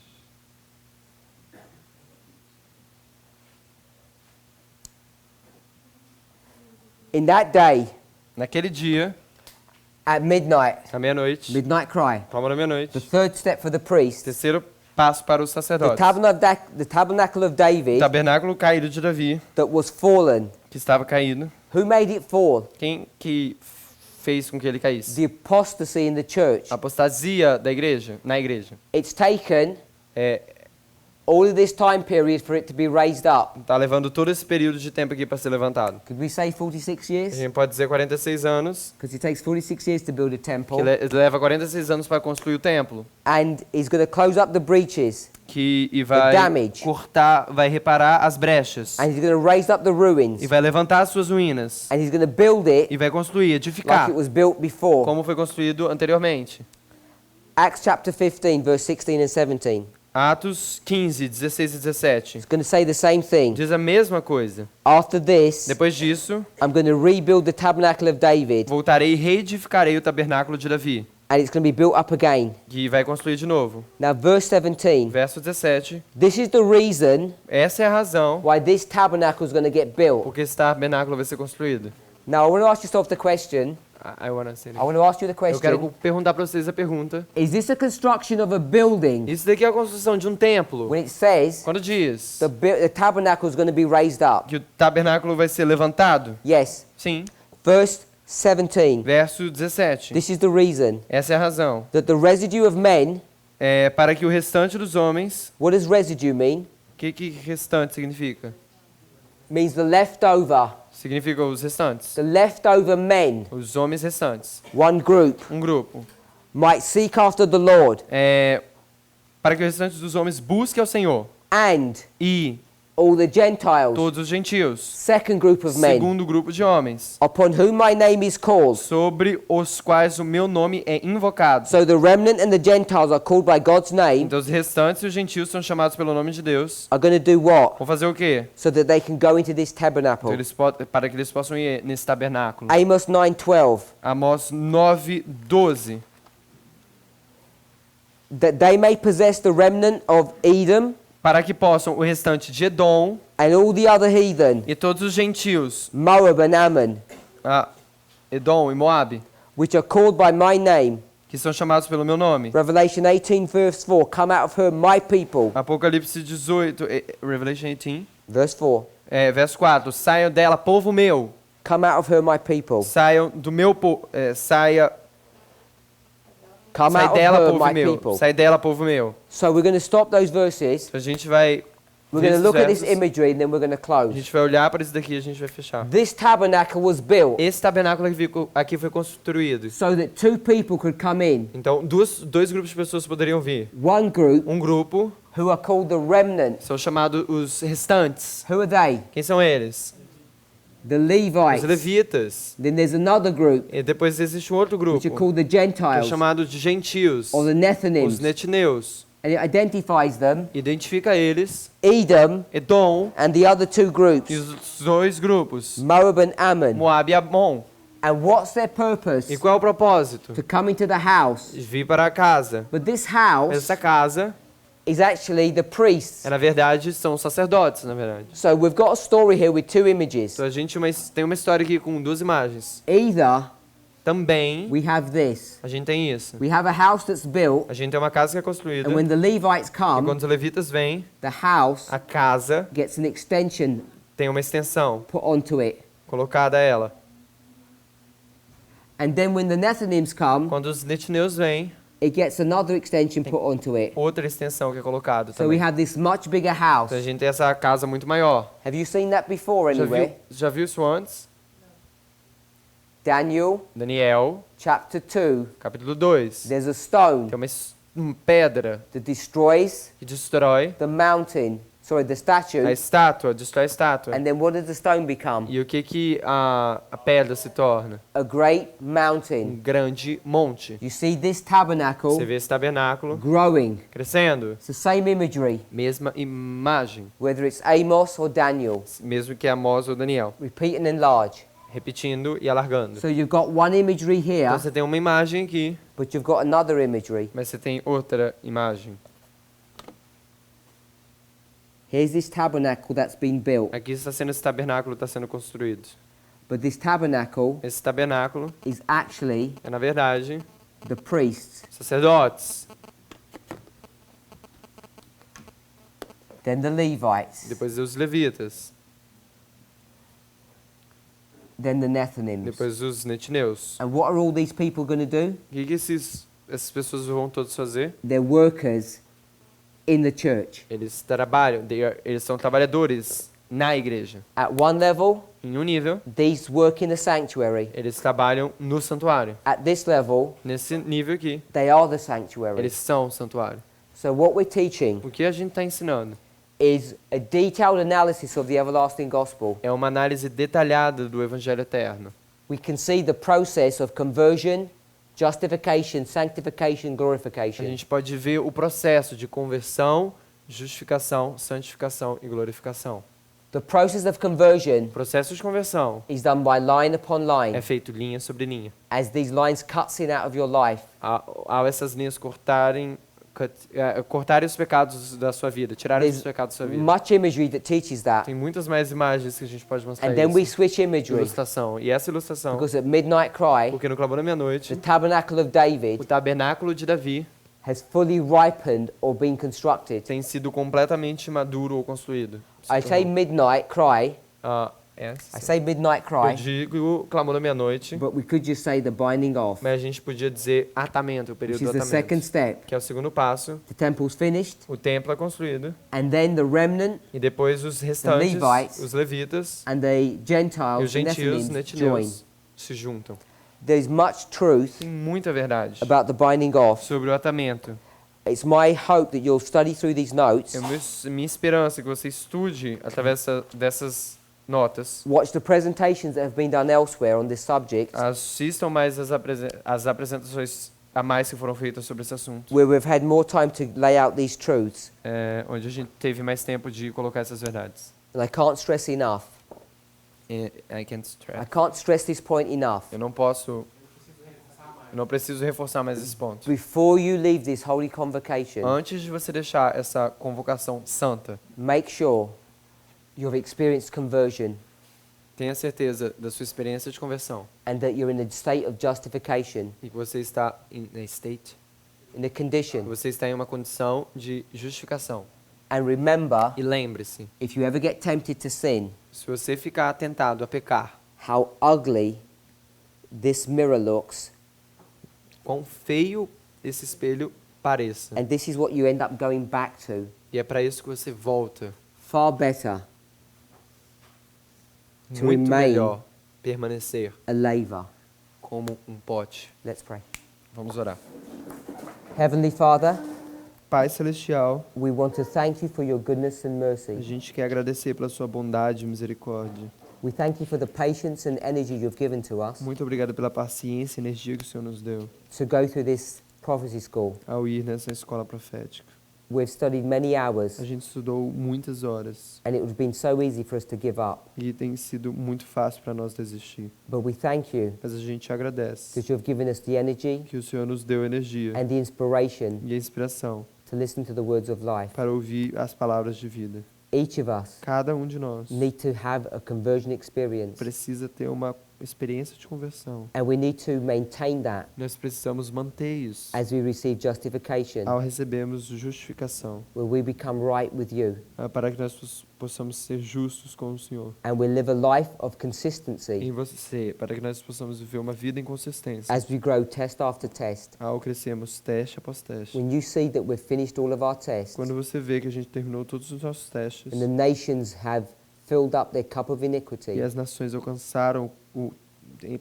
In that day, Naquele dia, at midnight, à meia-noite, midnight cry, clamor da meia-noite, the third step for the priest, terceiro passo para os the sacerdotes. tabernacle of David Tabernáculo caído de Davi, that was fallen. que estava caído. Who made it fall? Quem que fez com que ele caísse? The apostasy in the church. A apostasia da igreja, na igreja. It's taken É, all of this time period for it to be raised up. tá levando todo esse período de tempo aqui para ser levantado. Could we say 46 A years? gente pode dizer 46 anos, Because it takes 46 years to build a temple. que leva 46 anos para construir o templo, And he's going to close up the breaches. e vai damage. cortar, vai reparar as brechas, And he's going to raise up the ruins. e vai levantar as suas ruínas, And he's going to build it e vai construir, like edificar, it was built before. como foi construído anteriormente. Acts chapter 15, verse 16 and 17. Atos 15, 16 e 17. It's going to say the same thing. Diz a mesma coisa. After this, Depois disso, I'm going to rebuild the tabernacle of David. voltarei e reedificarei o tabernáculo de Davi, And it's going to be built up again. que vai construir de novo. Now, verse 17. Verso 17. This is the reason Essa é a razão why this tabernacle is going to get built. porque esse tabernáculo vai ser construído. Now, I want to ask yourself the question. I wanna say I want to ask you the Eu quero question. perguntar para vocês a pergunta. Is this a construction of a building? Isso daqui é a construção de um templo. When it says Quando diz the tabernacle is going to be raised up. que o tabernáculo vai ser levantado? Yes. Sim. Verse 17. Verso 17. This is the reason Essa é a razão. that the residue of men, É para que o restante dos homens... what does residue mean? O que restante significa? Means the leftover. Significa os restantes. The leftover men, Os homens restantes. one group, Um grupo. might seek after the Lord Para que o restante dos homens busque ao Senhor. and E all the Gentiles, todos os gentios. second group of men, Segundo grupo de homens, upon whom my name is called. sobre os quais o meu nome é invocado. So the remnant and the Gentiles are called by God's name, Então os restantes e os gentios são chamados pelo nome de Deus. are going to do what? Vão fazer o quê? So that they can go into this Então tabernacle. para que eles possam ir nesse tabernáculo. Amos 9:12. Amós 9:12. That they may possess the remnant of Edom Para que possam o restante de Edom and all the other heathen, e todos os gentios, Moab and Ammon, Edom e Moabe, which are called by my name. que são chamados pelo meu nome. Revelation 18 verse 4. Come out of her, my people. Apocalipse 18, Revelation 18, Verse 4. verso 4. Saiam dela, povo meu. Come out of her, my people. Saiam do meu povo. Come Sai out of dela, her, povo my meu. people. Sai dela, povo meu. So we're going to stop those verses. Então a gente vai We're ver going to esses look at this versos. imagery and then we're going to A close. gente vai olhar para isso daqui e a gente vai fechar. This tabernacle was built Esse tabernáculo aqui foi construído. so that two people could come in. Então, dois grupos de pessoas poderiam vir. One group Um grupo who are called the remnant. são chamados os restantes. Who are they? Quem são eles? The Os Levites. levitas. Then there's another group E depois existe um outro grupo, which are called the que é Gentiles chamado de gentios, or the os Nethinims. netineus. And it identifies them, Identifica eles, Edom Edom and the other two e groups, os dois grupos, Moab and Ammon. Moab e Amon. And what's their purpose? E qual é o propósito? To come into the house. Vir para a casa. But this house Essa casa, is actually the priests. na verdade, são sacerdotes, na verdade. So we've got a story here with two images. Então a gente tem uma história aqui com duas imagens. Either Também we have this. a gente tem isso. We have a house that's built, A gente tem uma casa que é construída. and when the Levites E come, quando os levitas vêm, the house a casa gets an extension tem uma extensão put onto it. colocada a ela. And then when the Nethinims come, Quando os netineus vêm, it gets another extension put onto it. outra extensão que é colocada So we também. have this much bigger house. Então a gente tem essa casa muito maior. Have you seen that before Já anywhere? viu isso antes? Daniel Daniel, chapter 2. capítulo 2. There's a stone Tem uma pedra that destroys que destrói the mountain, sorry, the statue. a estátua, destrói a estátua. And then what does the stone become? E o que a pedra se torna? A great Um mountain. grande monte. You see this tabernacle Você vê esse tabernáculo growing. crescendo. It's the same imagery, Mesma imagem, whether it's Amos or Daniel. mesmo que Amós ou Daniel. Repeat and enlarge. Repetindo e alargando. So you've got one imagery here, Então você tem uma imagem aqui, but you've got another imagery. mas você tem outra imagem. Here's this tabernacle that's been built. Aqui está sendo esse tabernáculo está sendo construído. But this tabernacle Esse tabernáculo is actually é na verdade the priests. sacerdotes, Then the Levites. depois os levitas, Then the Nethinims. depois os netineus. And what are all these people going to do? O que essas pessoas vão todos fazer? They're workers in the church. Eles trabalham, eles são trabalhadores na igreja. At one level, Em um nível, these work in the sanctuary. eles trabalham no santuário. At this level, Nesse nível aqui, they are the sanctuary. eles são o santuário. So what we're teaching O que a gente está ensinando is a detailed analysis of the everlasting gospel. é uma análise detalhada do Evangelho Eterno. We can see the process of conversion, justification, sanctification, A glorification. gente pode ver o processo de conversão, justificação, santificação e glorificação. The process of conversion O processo de conversão is done by line upon line. é feito linha sobre linha. As these lines cut sin out of your life, Ao essas linhas cortarem os pecados da sua vida, tirarem os there's pecados da sua vida. much imagery that teaches that. Tem muitas mais imagens que a gente pode mostrar And then we isso. switch imagery, Ilustração. E essa ilustração, because at midnight cry, porque no clamor da the meia-noite, tabernacle of o David tabernáculo de Davi has fully ripened or been constructed. tem sido completamente maduro ou construído. I say midnight cry, Essa. I say midnight Eu cry, digo o clamor da meia-noite, but we could just say the binding off, mas a gente podia dizer atamento, o período which do is the second atamento, step. que é o segundo passo. The temple's finished, O templo é construído and then the remnant e depois os restantes, Levites os levitas and the e os Gentiles, the gentios, Nethinims, join. netineus, se juntam. There's much truth Tem muita verdade about the binding off. sobre o atamento. It's my hope that you'll study through these notes, Minha esperança é que você estude através dessas notas. watch the presentations that have been done elsewhere on this subject, Assistam mais as apresentações a mais que foram feitas sobre esse assunto, where we've had more time to lay out these truths. onde a gente teve mais tempo de colocar essas verdades. And I can't stress enough. I can't I stress. can't stress this point enough. Eu não preciso reforçar mais esse ponto. Before you leave this holy convocation, Antes de você deixar essa convocação santa, make sure you've experienced conversion tenha certeza da sua experiência de conversão and that you're in a state of justification, e que você está in a state, in a condition. que você está em uma condição de justificação. And remember, E lembre-se, if you ever get tempted to sin, se você ficar tentado a pecar, how ugly this mirror looks, quão feio esse espelho pareça. and this is what you end up going back to. E é para isso que você volta. Far better to Muito remain melhor permanecer a laver. como um pote. Let's pray. Vamos orar. Heavenly Father, Pai Celestial, we want to thank you for your goodness and a mercy. gente quer agradecer pela sua bondade e misericórdia. We thank you for the patience and energy you've given to us Muito obrigado pela paciência e energia que o Senhor nos deu to go through this prophecy school. ao ir nessa escola profética. We've studied many hours, A gente estudou muitas horas and it would have been so easy for us to give up. e tem sido muito fácil para nós desistir. But we thank you Mas a gente agradece because you've given us the energy que o Senhor nos deu energia and the inspiration e a inspiração to listen to the words of life. para ouvir as palavras de vida. Each of us Cada um de nós need to have a conversion experience, precisa ter uma experiência de conversão. and we need to maintain that Nós precisamos manter isso as we receive justification, ao recebermos justificação, where we become right with you, para que nós possamos ser justos com o Senhor. and we live a life of Em consistency você, para que nós possamos viver uma vida em consistência. as we grow test after test. Ao crescermos teste após teste. When you see that we've finished all of our tests Quando você vê que a gente terminou todos os nossos testes and the nations have filled up their cup of iniquity, e as nações alcançaram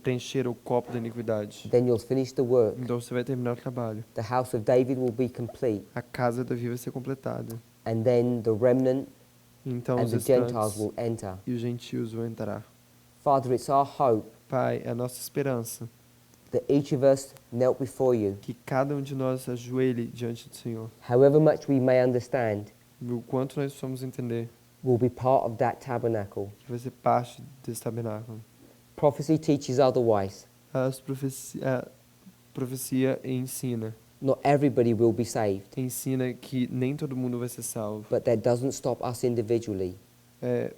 preencheram o copo da iniquidade, then you'll finish the work. então você vai terminar o trabalho. The house of David will be complete, A casa da Davi vai ser completada. and then the remnant Então and os the Gentiles restantes will enter. e os gentios vão entrar. Father, it's our hope Pai, é a nossa esperança that each of us knelt before you, que cada um de nós ajoelhe diante do Senhor. however much we may understand, O quanto nós precisamos entender will be part of that tabernacle. que vai ser parte desse tabernáculo. Prophecy teaches otherwise. A profecia ensina. Not everybody will be saved, Ensina que nem todo mundo vai ser salvo. but that doesn't stop us individually. É,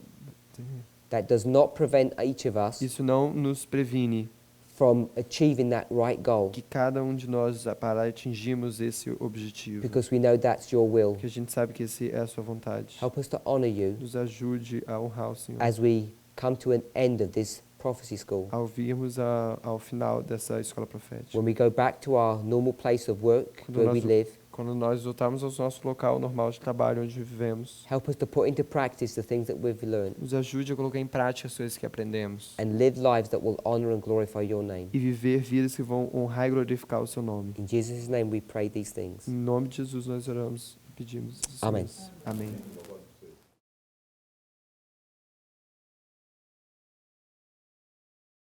That does not prevent each of us isso não nos previne from achieving that right goal, que cada um de nós para atingirmos esse objetivo. because we know that's your will. Que a gente sabe que esse é a sua vontade. Help us to honor you Nos ajude a honrar o Senhor. as we come to an end of this prophecy school. Ao virmos ao final dessa escola profética. When we go back to our normal place of work, Quando where we nós- live, Quando nós voltarmos ao nosso local normal de trabalho onde vivemos, help us to put into practice the things that we've learned nos ajude a colocar em prática as coisas que aprendemos and live lives that will honor and glorify your name. e viver vidas que vão honrar e glorificar o seu nome. In Jesus' name we pray these things. Em nome de Jesus nós oramos e pedimos. essas Amém. coisas. Amém.